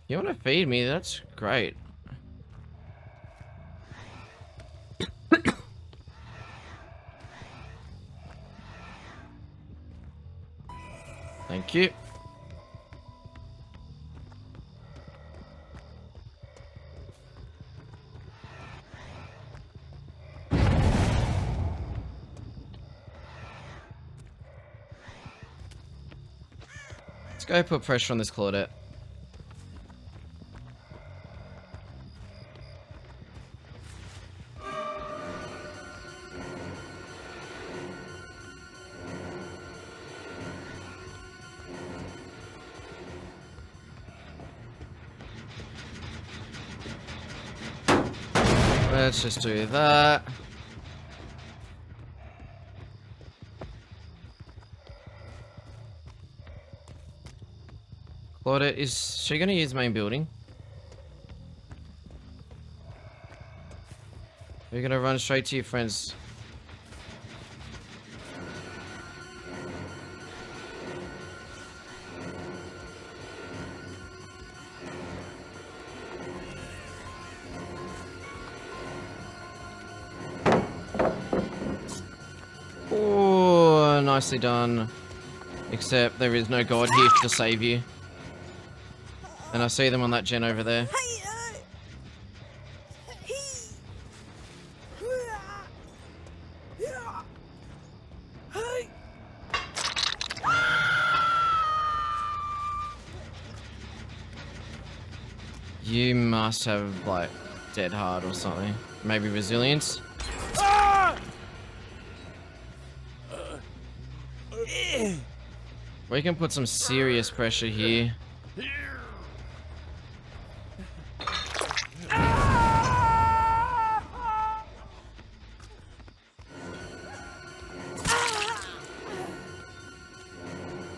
You want to feed me? That's great. Thank you. Let's go put pressure on this Claudette. Let's just do that. Claudette, is she gonna use main building? You're gonna run straight to your friends. Oh, nicely done. Except there is no god here to save you. And I see them on that gen over there. You must have, like, dead hard or something. Maybe resilience? We can put some serious pressure here.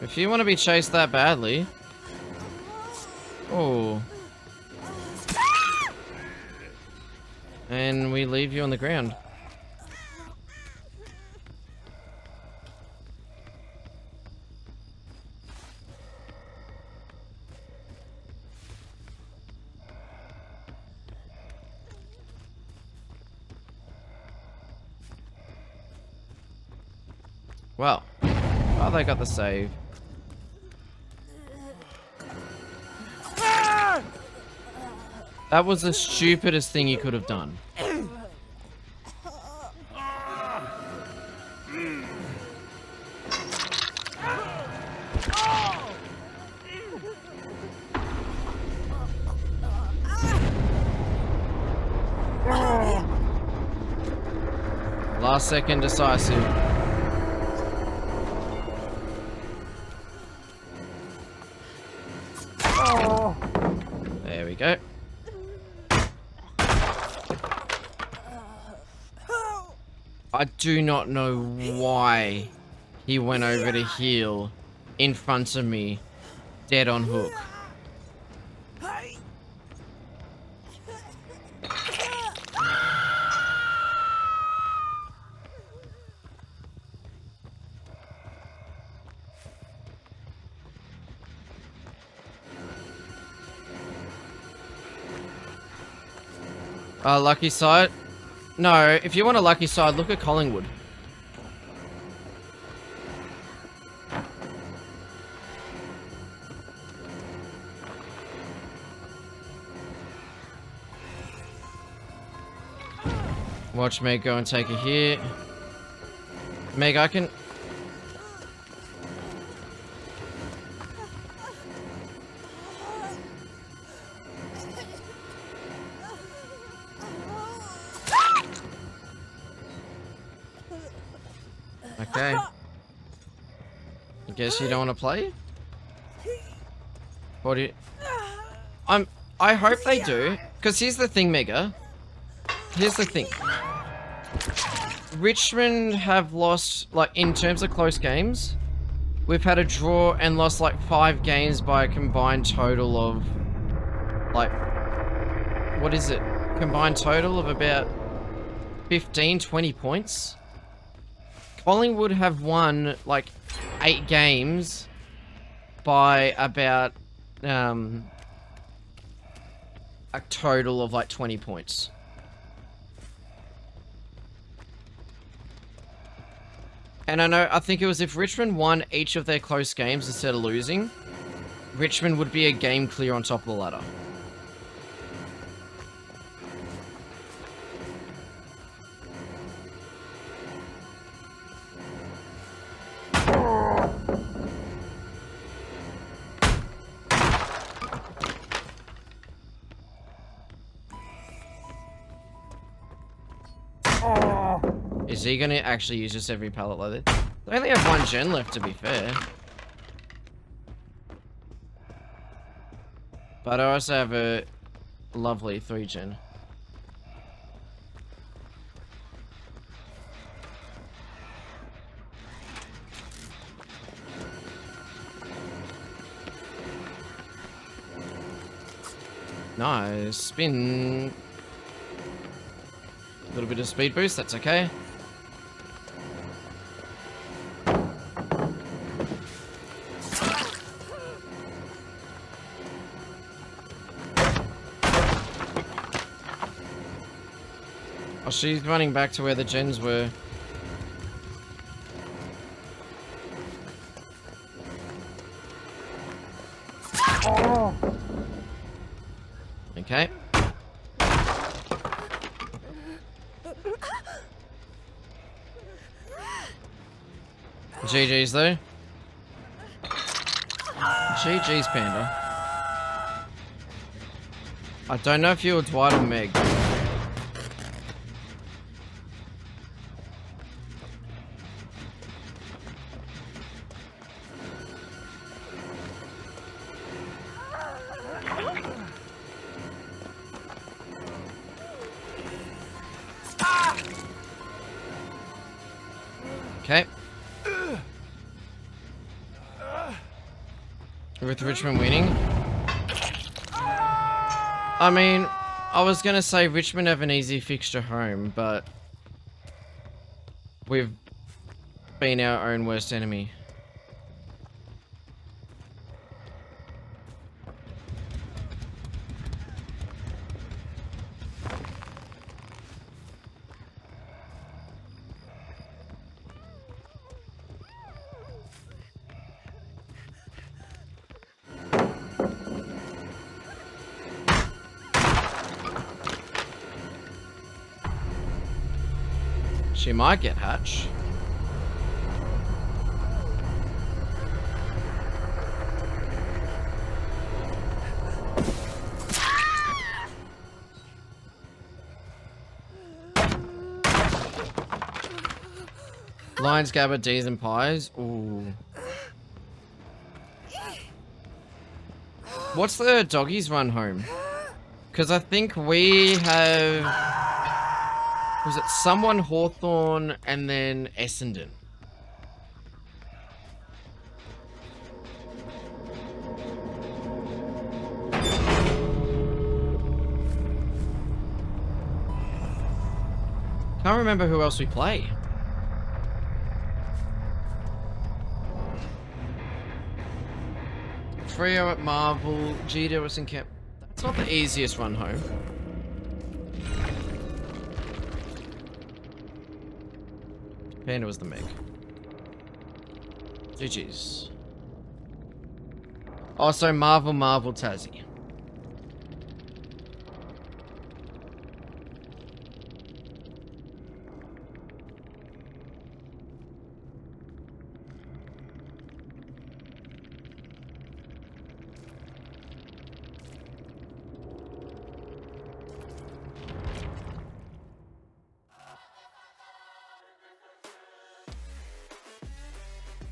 If you want to be chased that badly. Oh. And we leave you on the ground. Well, they got the save. That was the stupidest thing you could have done. Last second decisive. There we go. I do not know why he went over to heal in front of me, dead on hook. Lucky side? No, if you want a lucky side, look at Collingwood. Watch Meg go and take a hit. Meg, I can... Okay. I guess you don't want to play? What do you... I hope they do. Because here's the thing, Mega. Here's the thing. Richmond have lost, like, in terms of close games, we've had a draw and lost, like, 5 games by a combined total of, like, what is it? Combined total of about 15, 20 points. Collingwood have won, like, 8 games by about, a total of, like, 20 points. And I think it was if Richmond won each of their close games instead of losing, Richmond would be a game clear on top of the ladder. Is he gonna actually use just every pallet like this? They only have 1 gen left, to be fair. But I also have a lovely 3 gen. Nice. Spin. A little bit of speed boost, that's okay. Oh, she's running back to where the gens were. Okay. GG's though. GG's, Panda. I don't know if you were Dwight or Meg. Okay. With Richmond winning? I mean, I was gonna say Richmond have an easy fixture home, but we've been our own worst enemy. She might get Hatch. Lions, Gabba, D's and Pies. Ooh. What's the doggies run home? Because I think we have... Was it someone Hawthorn and then Essendon? Can't remember who else we play. Freo at Marvel, Gito at St. Camp. That's not the easiest run home. Panda was the Meg. GG's. Also, Marvel, Tassie.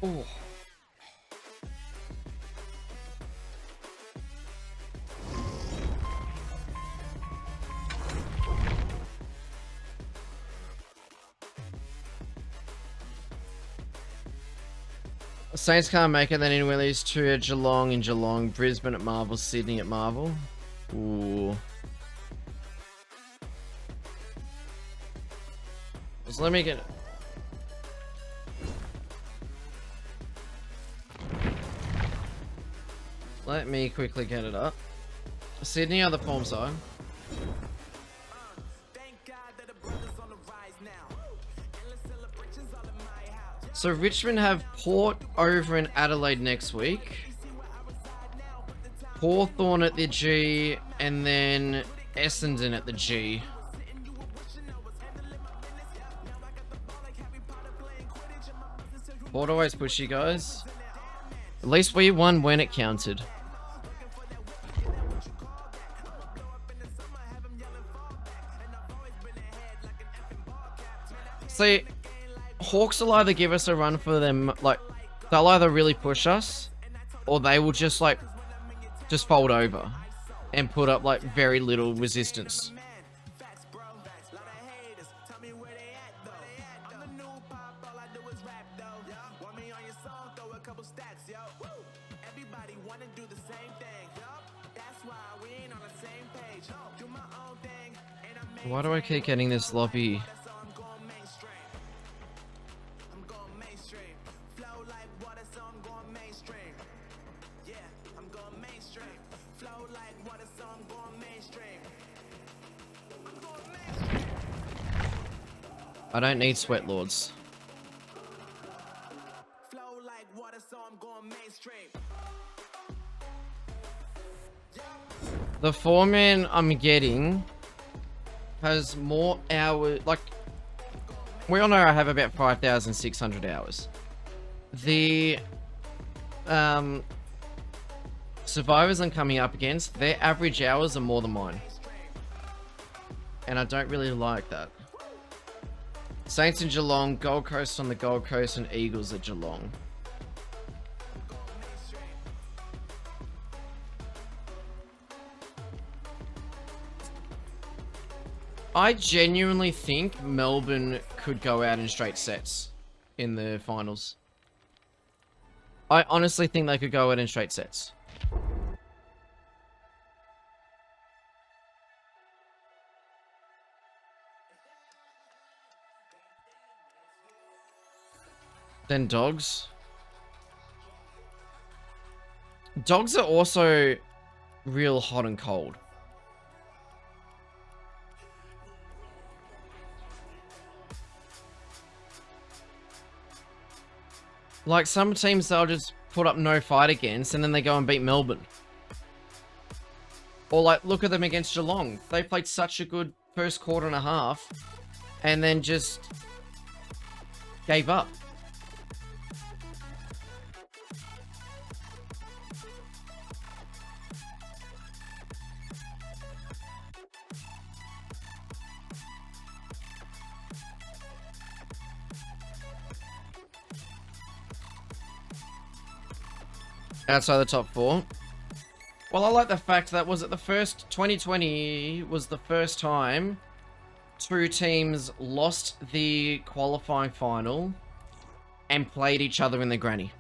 Oh. Saints can't make it, then in Willie's 2 at Geelong in Geelong, Brisbane at Marvel, Sydney at Marvel. Ooh. Just let me get it. Let me quickly get it up. Sydney on the form side. So Richmond have Port over in Adelaide next week. Hawthorn at the G, and then Essendon at the G. Port always push you guys. At least we won when it counted. See, Hawks will either give us a run for them, like, they'll either really push us, or they will just, like, just fold over and put up, like, very little resistance. Why do I keep getting this lobby? I don't need sweat lords. The foreman I'm getting has more hours. Like, we all know I have about 5,600 hours. The survivors I'm coming up against, their average hours are more than mine, and I don't really like that. Saints in Geelong, Gold Coast on the Gold Coast, and Eagles at Geelong. I genuinely think Melbourne could go out in straight sets in the finals. I honestly think they could go out in straight sets. than dogs. Dogs are also real hot and cold. Like, some teams they'll just put up no fight against and then they go and beat Melbourne. Or like, look at them against Geelong. They played such a good first quarter and a half and then just gave up. Outside the top 4. Well, I like the fact that 2020 was the first time 2 teams lost the qualifying final and played each other in the granny.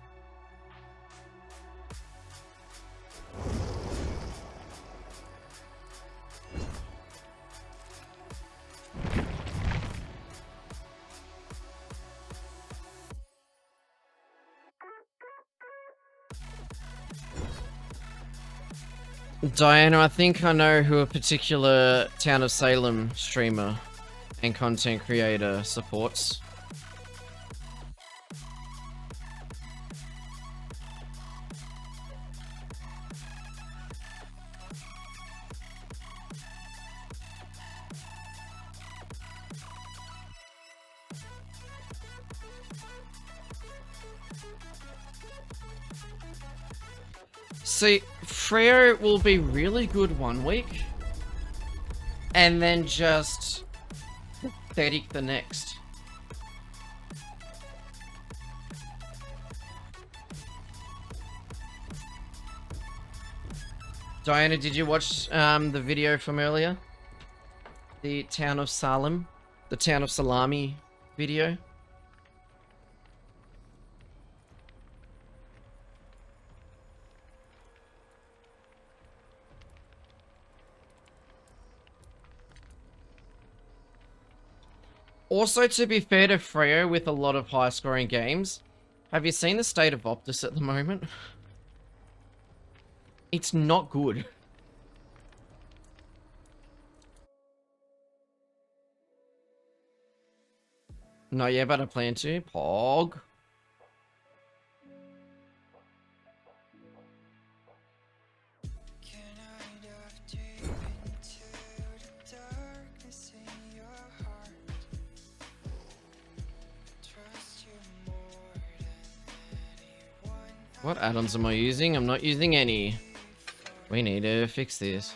Diana, I think I know who a particular Town of Salem streamer and content creator supports. See, Freo will be really good one week, and then just pathetic the next. Diana, did you watch the video from earlier? The Town of Salem? The Town of Salami video? Also, to be fair to Freo with a lot of high-scoring games, have you seen the state of Optus at the moment? It's not good. No, yeah, but I plan to. Pog. What add-ons am I using? I'm not using any. We need to fix this.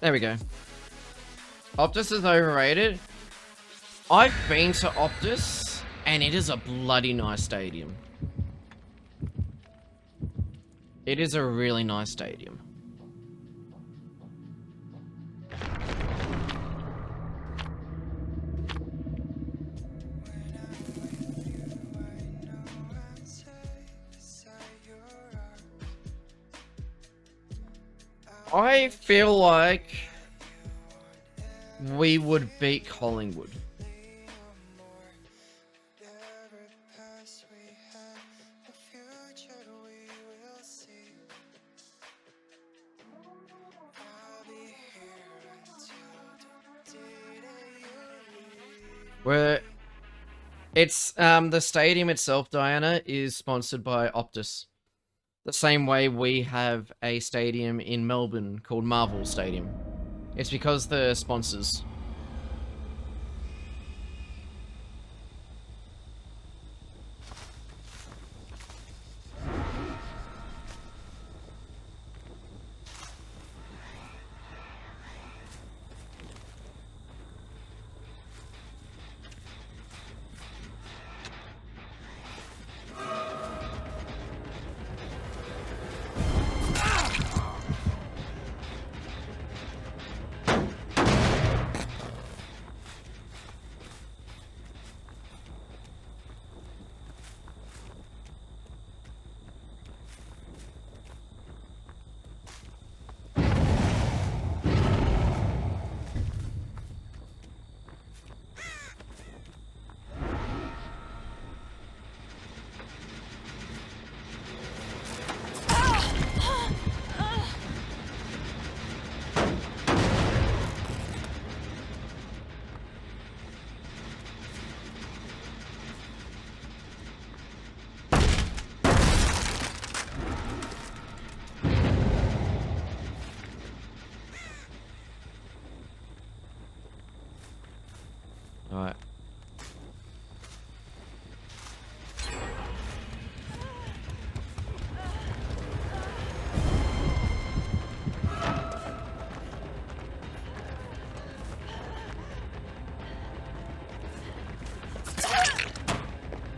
There we go. Optus is overrated. I've been to Optus, and it is a bloody nice stadium. It is a really nice stadium. I feel like we would beat Collingwood. Where it's the stadium itself, Diana, is sponsored by Optus. The same way we have a stadium in Melbourne called Marvel Stadium. It's because the sponsors.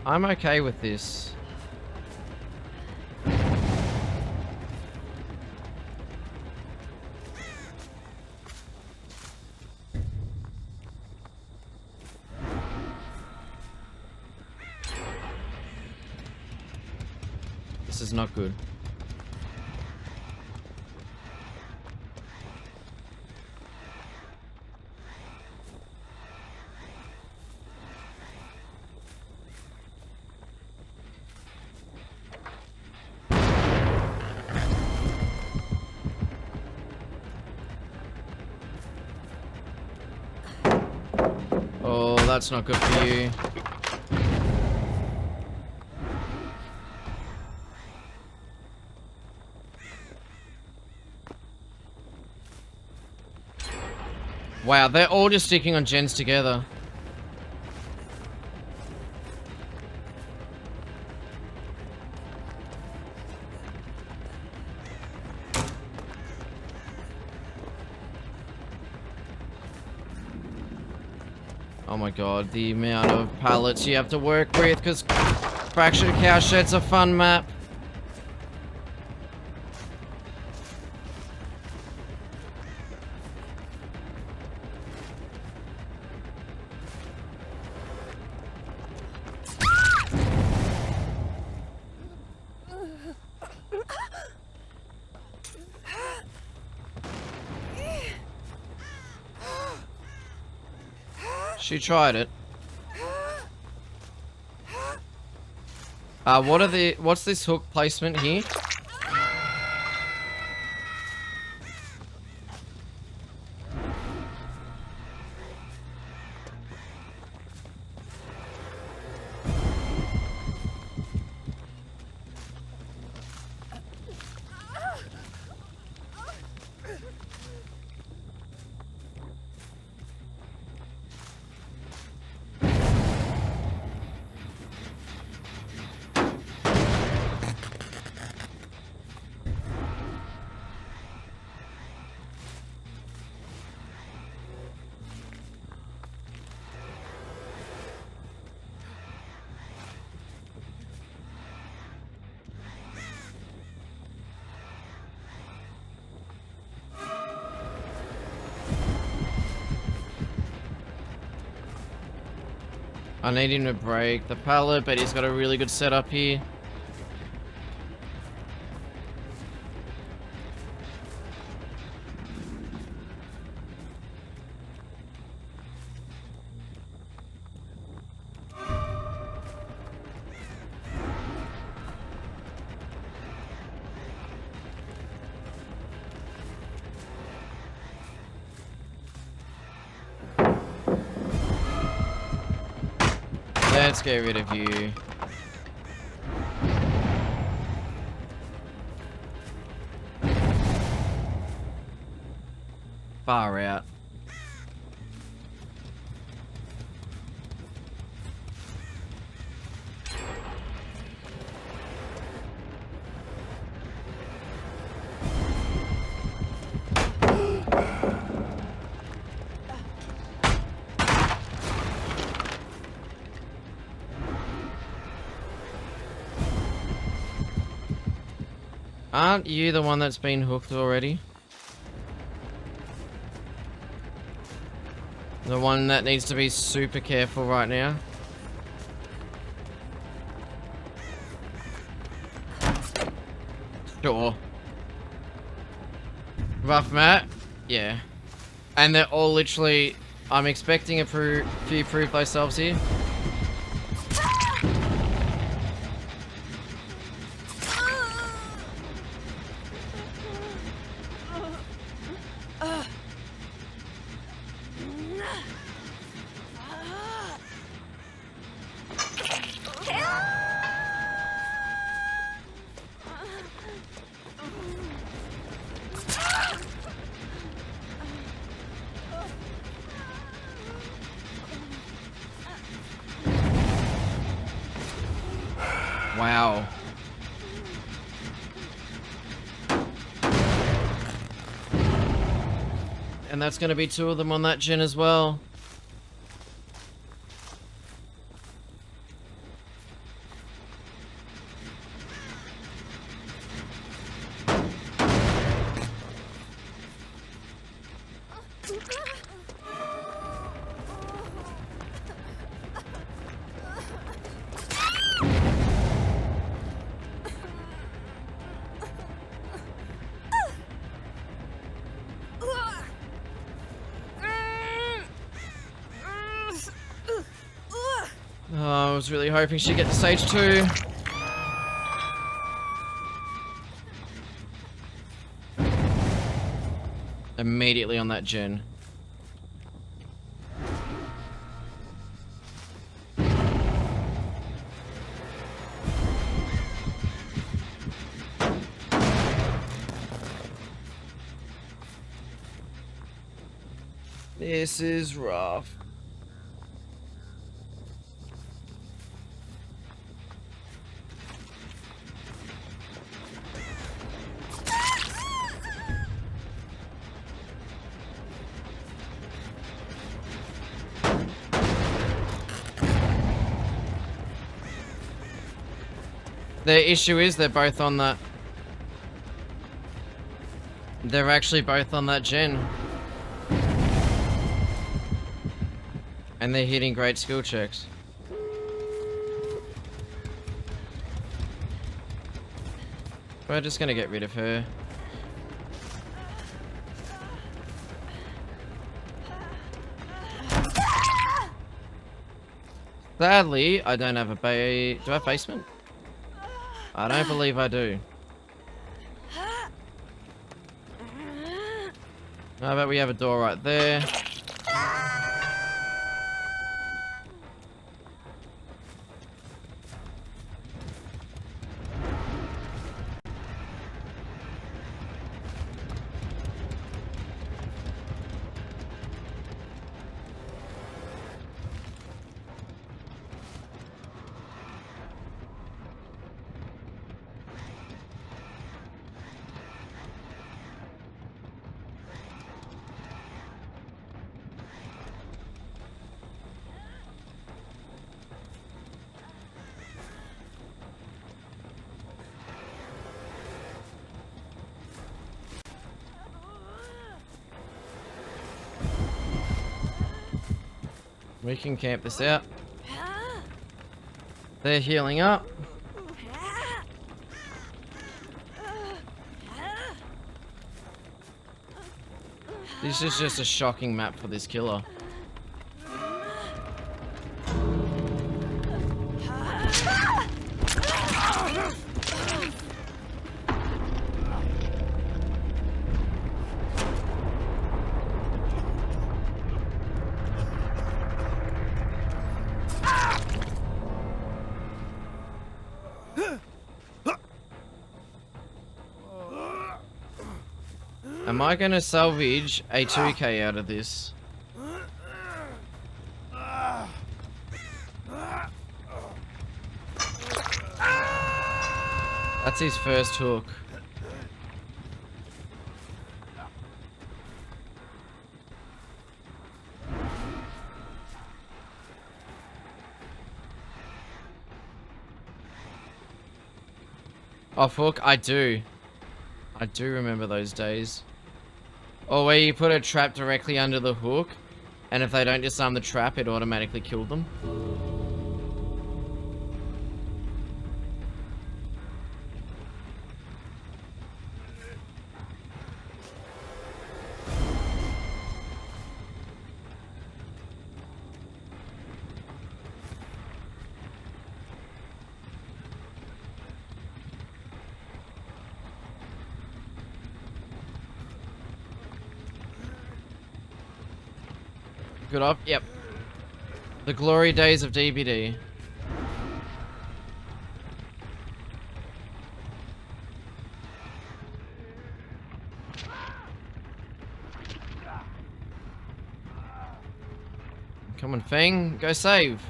I'm okay with this. This is not good. Oh, that's not good for you. Wow, they're all just sticking on gens together. Oh my god, the amount of pallets you have to work with, because Fractured Cowshed's a fun map. She tried it. What's this hook placement here? I need him to break the pallet, but he's got a really good setup here. Let's get rid of you. Far out. Aren't you the one that's been hooked already? The one that needs to be super careful right now? Sure. Rough Matt? Yeah. And they're all literally... I'm expecting a few prove thyself here. Wow. And that's going to be 2 of them on that gen as well. Oh, I was really hoping she'd get to stage 2. Immediately on that gen. This is rough. The issue is they're both on that. They're actually both on that gen. And they're hitting great skill checks. We're just gonna get rid of her. Sadly, I don't have a do I have basement? I don't believe I do. How about we have a door right there? We can camp this out. They're healing up. This is just a shocking map for this killer. Am I gonna salvage a 2k out of this? That's his first hook. Off hook? I do. I do remember those days. Or where you put a trap directly under the hook, and if they don't disarm the trap, it automatically killed them. Good up, yep. The glory days of DBD. Come on, Fang, go save.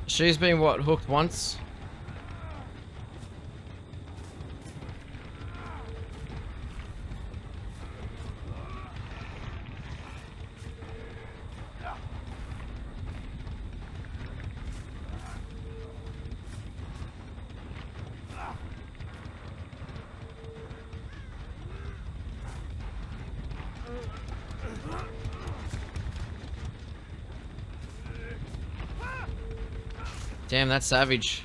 She's been, what, hooked once? Damn, that's savage.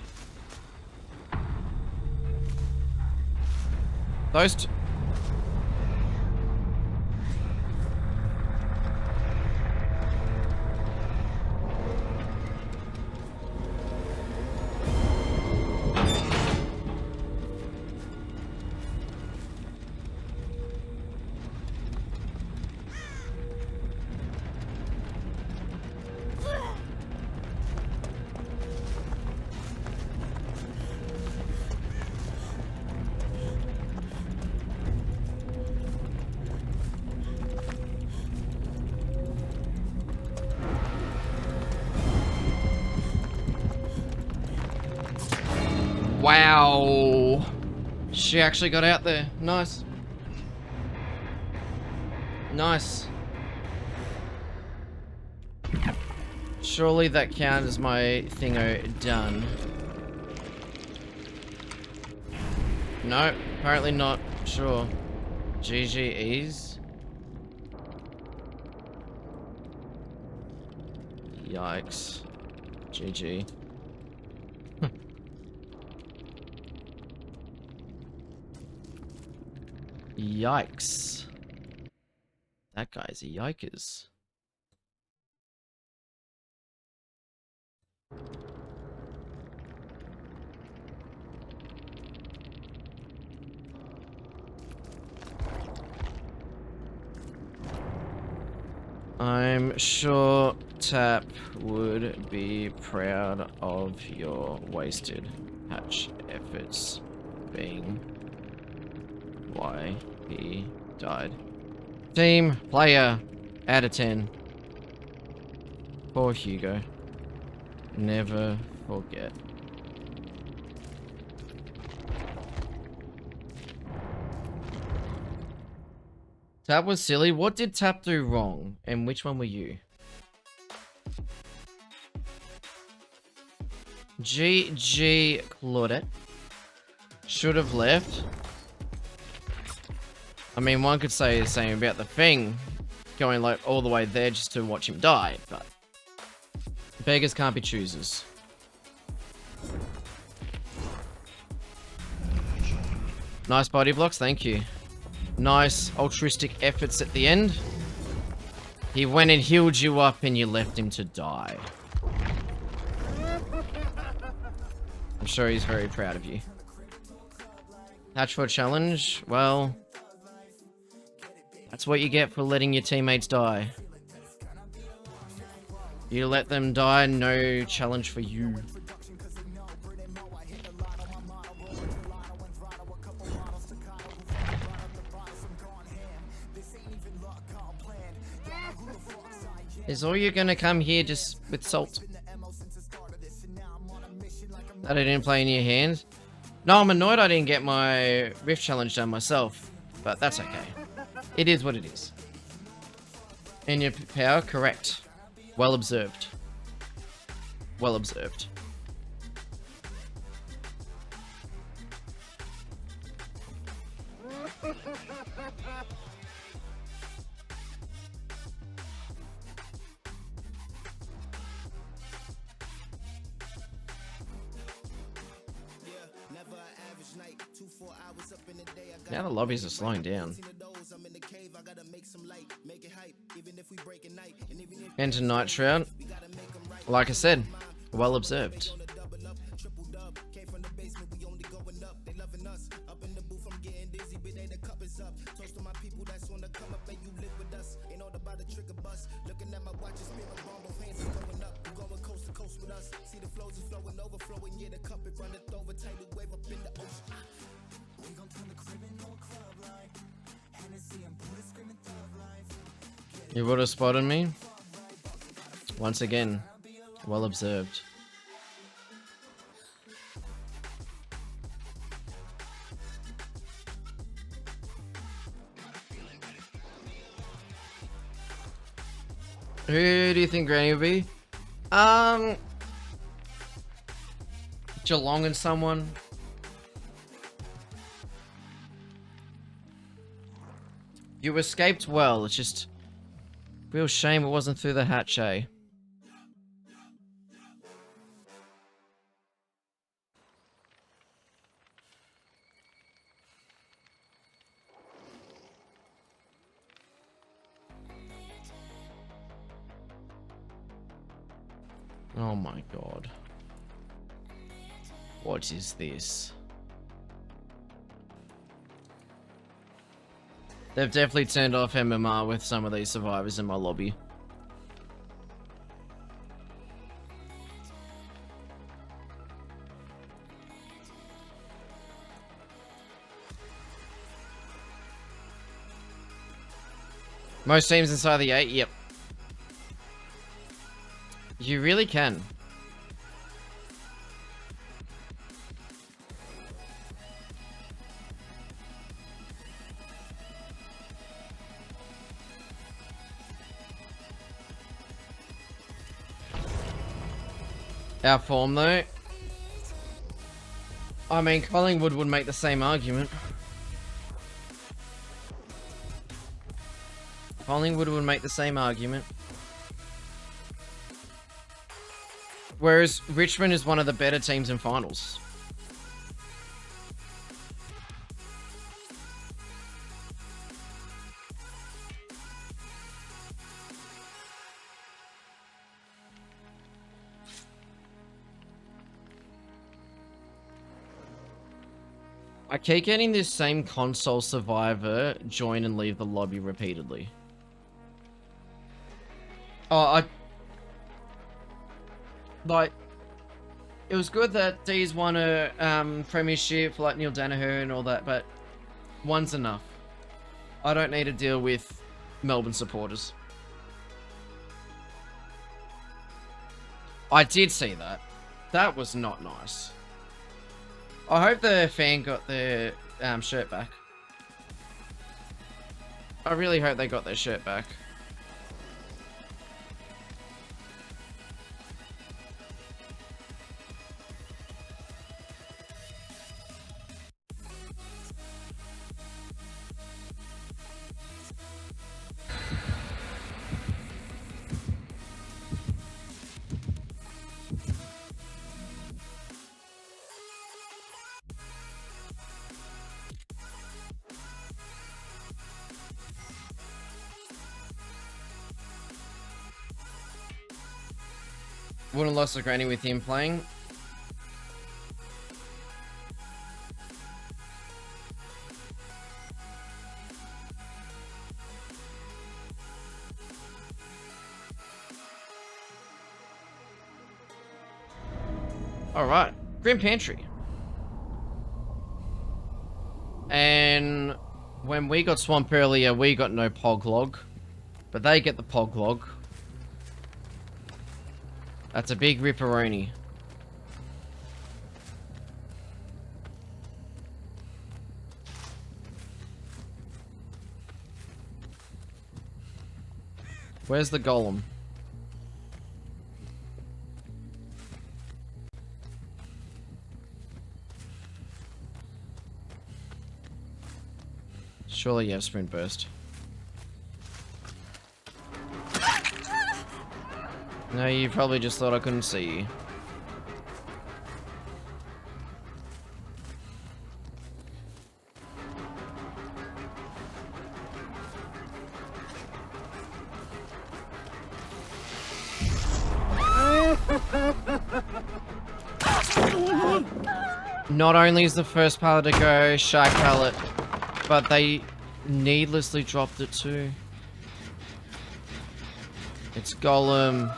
Those t- Wow. She actually got out there. Nice. Nice. Surely that counts as my thingo done. No, apparently not. Sure. GGEs. Yikes. GG. Yikes. That guy's a yikers. I'm sure Tap would be proud of your wasted hatch efforts being why he died. Team player out of 10. Poor Hugo. Never forget. Tap was silly. What did Tap do wrong? And which one were you? GG Claudette. Should have left. I mean, one could say the same about the thing. Going like all the way there just to watch him die, but beggars can't be choosers. Nice body blocks, thank you. Nice altruistic efforts at the end. He went and healed you up and you left him to die. I'm sure he's very proud of you. Hatch for a challenge? Well, that's what you get for letting your teammates die. You let them die, no challenge for you. Is all you're gonna come here just with salt? That I didn't play in your hand? No, I'm annoyed I didn't get my Rift challenge done myself, but that's okay. It is what it is. In your power, correct. Well observed. Well observed. Now the lobbies are slowing down. Enter Night Shroud. Like I said, well observed. You would have spotted me. Once again, well observed. Who do you think Granny would be? Geelong and someone. You escaped well, it's just real shame it wasn't through the hatch, eh? Oh my god. What is this? They've definitely turned off MMR with some of these survivors in my lobby. Most teams inside the 8? Yep. You really can. Our form though. I mean, Collingwood would make the same argument. Collingwood would make the same argument. Whereas Richmond is one of the better teams in finals. I keep getting this same console survivor join and leave the lobby repeatedly. Oh, like, it was good that D's won a premiership for like Neil Danaher and all that, but one's enough. I don't need to deal with Melbourne supporters. I did see that. That was not nice. I hope the fan got their shirt back. I really hope they got their shirt back. Wouldn't lost the granny with him playing. Alright, Grim Pantry. And when we got Swamp earlier, we got no Pog Log. But they get the Pog Log. That's a big ripperoni. Where's the golem? Surely you have sprint burst. No, you probably just thought I couldn't see you. Not only is the first pallet to go Shark Pallet, but they needlessly dropped it too. It's Golem.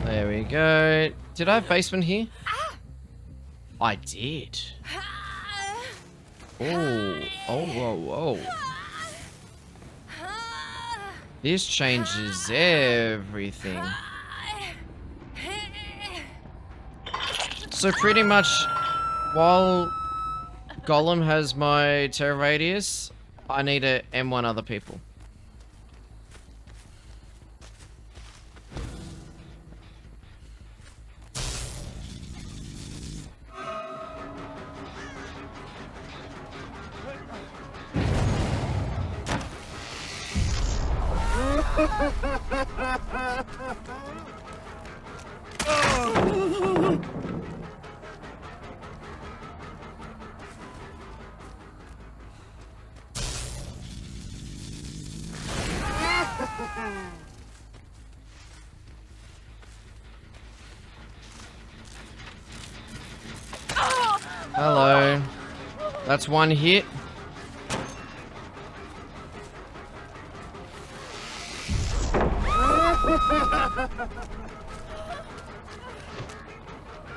There we go. Did I have basement here? I did. Oh, whoa, whoa. This changes everything. So pretty much, while Golem has my terror radius, I need to M1 other people. Hello. That's one hit.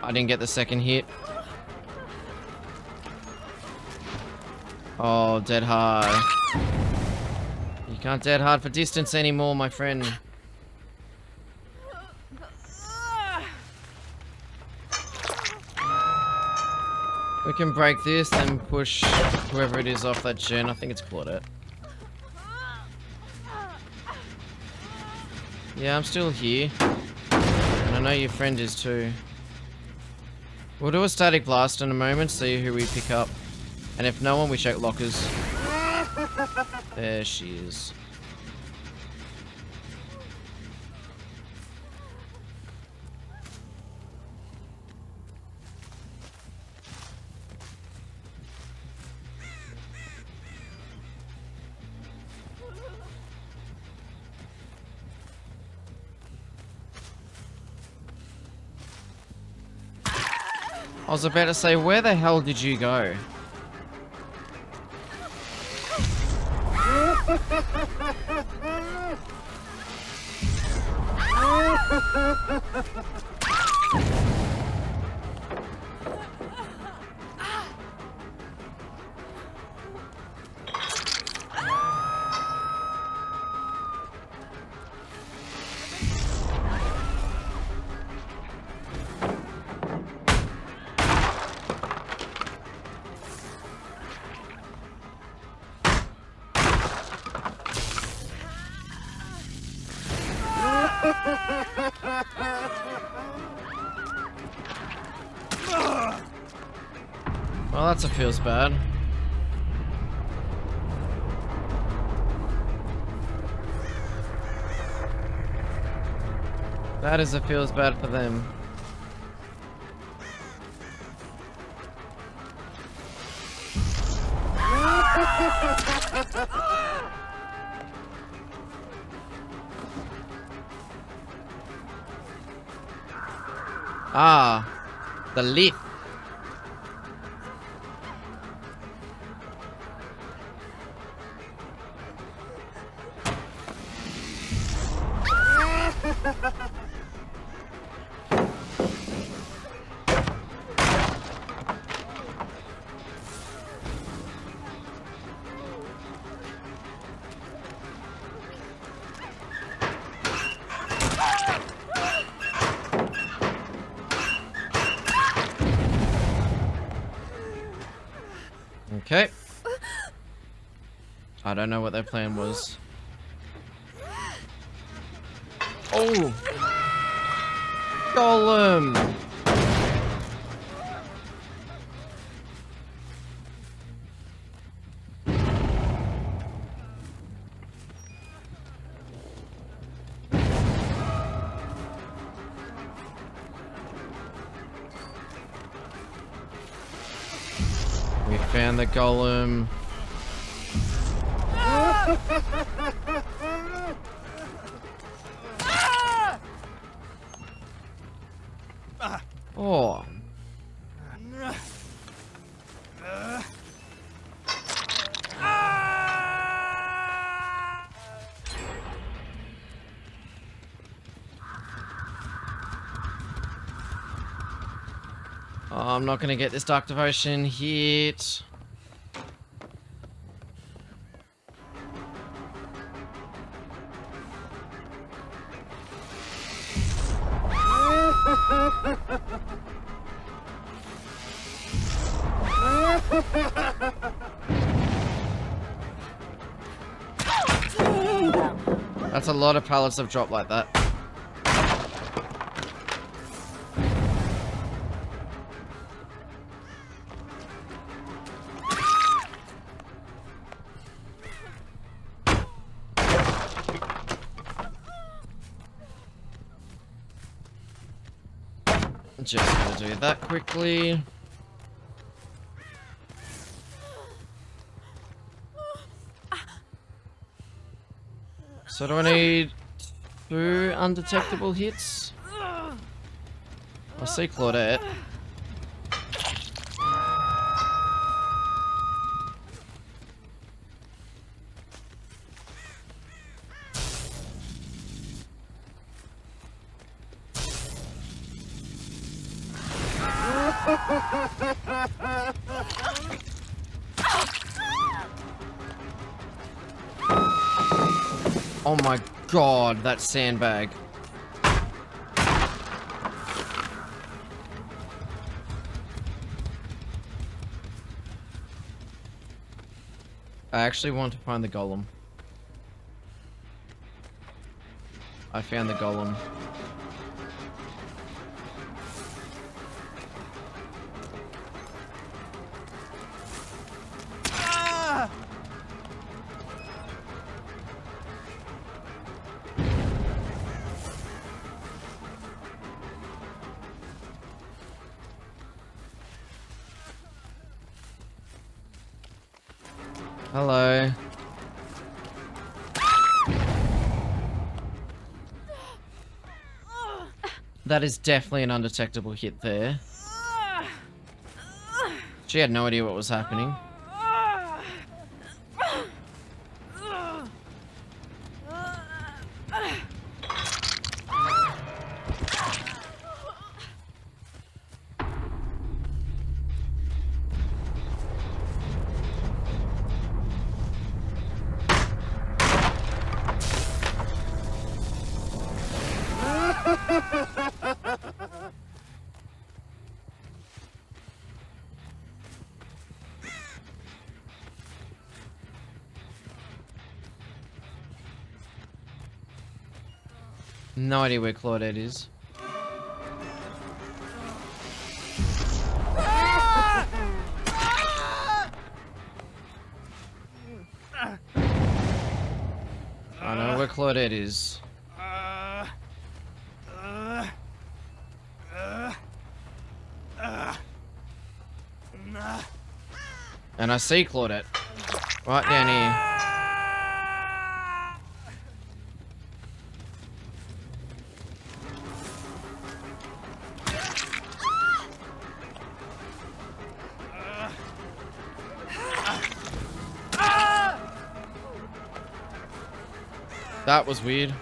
I didn't get the second hit. Oh, dead hard. You can't dead hard for distance anymore, my friend. We can break this, then push whoever it is off that gen. I think it's Claudette. Yeah, I'm still here. And I know your friend is too. We'll do a static blast in a moment, see who we pick up. And if no one, we check lockers. There she is. I was about to say, where the hell did you go? Well, that's a feels bad. That is a feels bad for them. Ah, the lift. Okay. I don't know what their plan was. Oh! Golem! We found the golem. Oh. Oh, I'm not gonna get this Dark Devotion hit. That's a lot of pallets have dropped like that. just gonna do that quickly. So do I need 2 undetectable hits? I see Claudette. Oh my god, that sandbag. I actually want to find the golem. I found the golem. Hello. That is definitely an undetectable hit there. She had no idea what was happening. No idea where Claudette is. I know where Claudette is. And I see Claudette. Right down here. That was weird.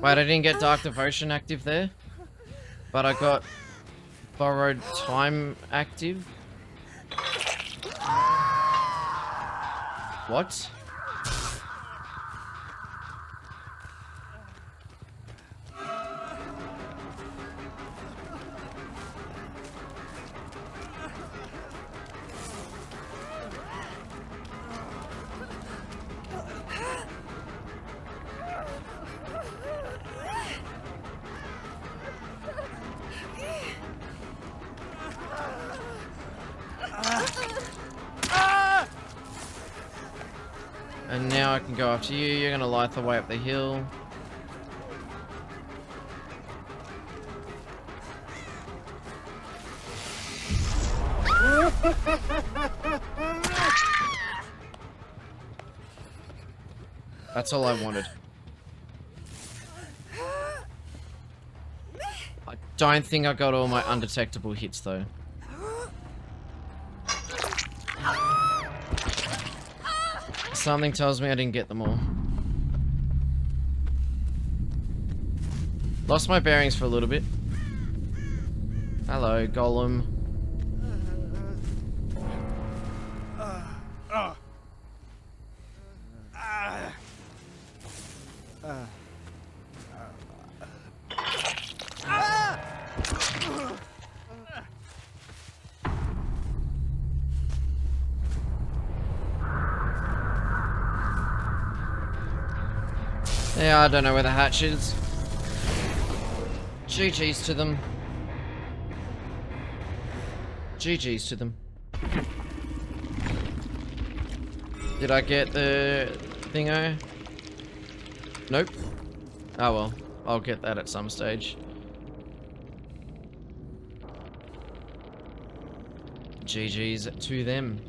Wait, I didn't get Dark Devotion active there, but I got Borrowed Time active. What? And now I can go after you. You're gonna light the way up the hill. That's all I wanted. I don't think I got all my undetectable hits though. Something tells me I didn't get them all. Lost my bearings for a little bit. Hello, Golem. Yeah, I don't know where the hatch is. GG's to them. GG's to them. Did I get the thingo? Nope. Oh well, I'll get that at some stage. GG's to them.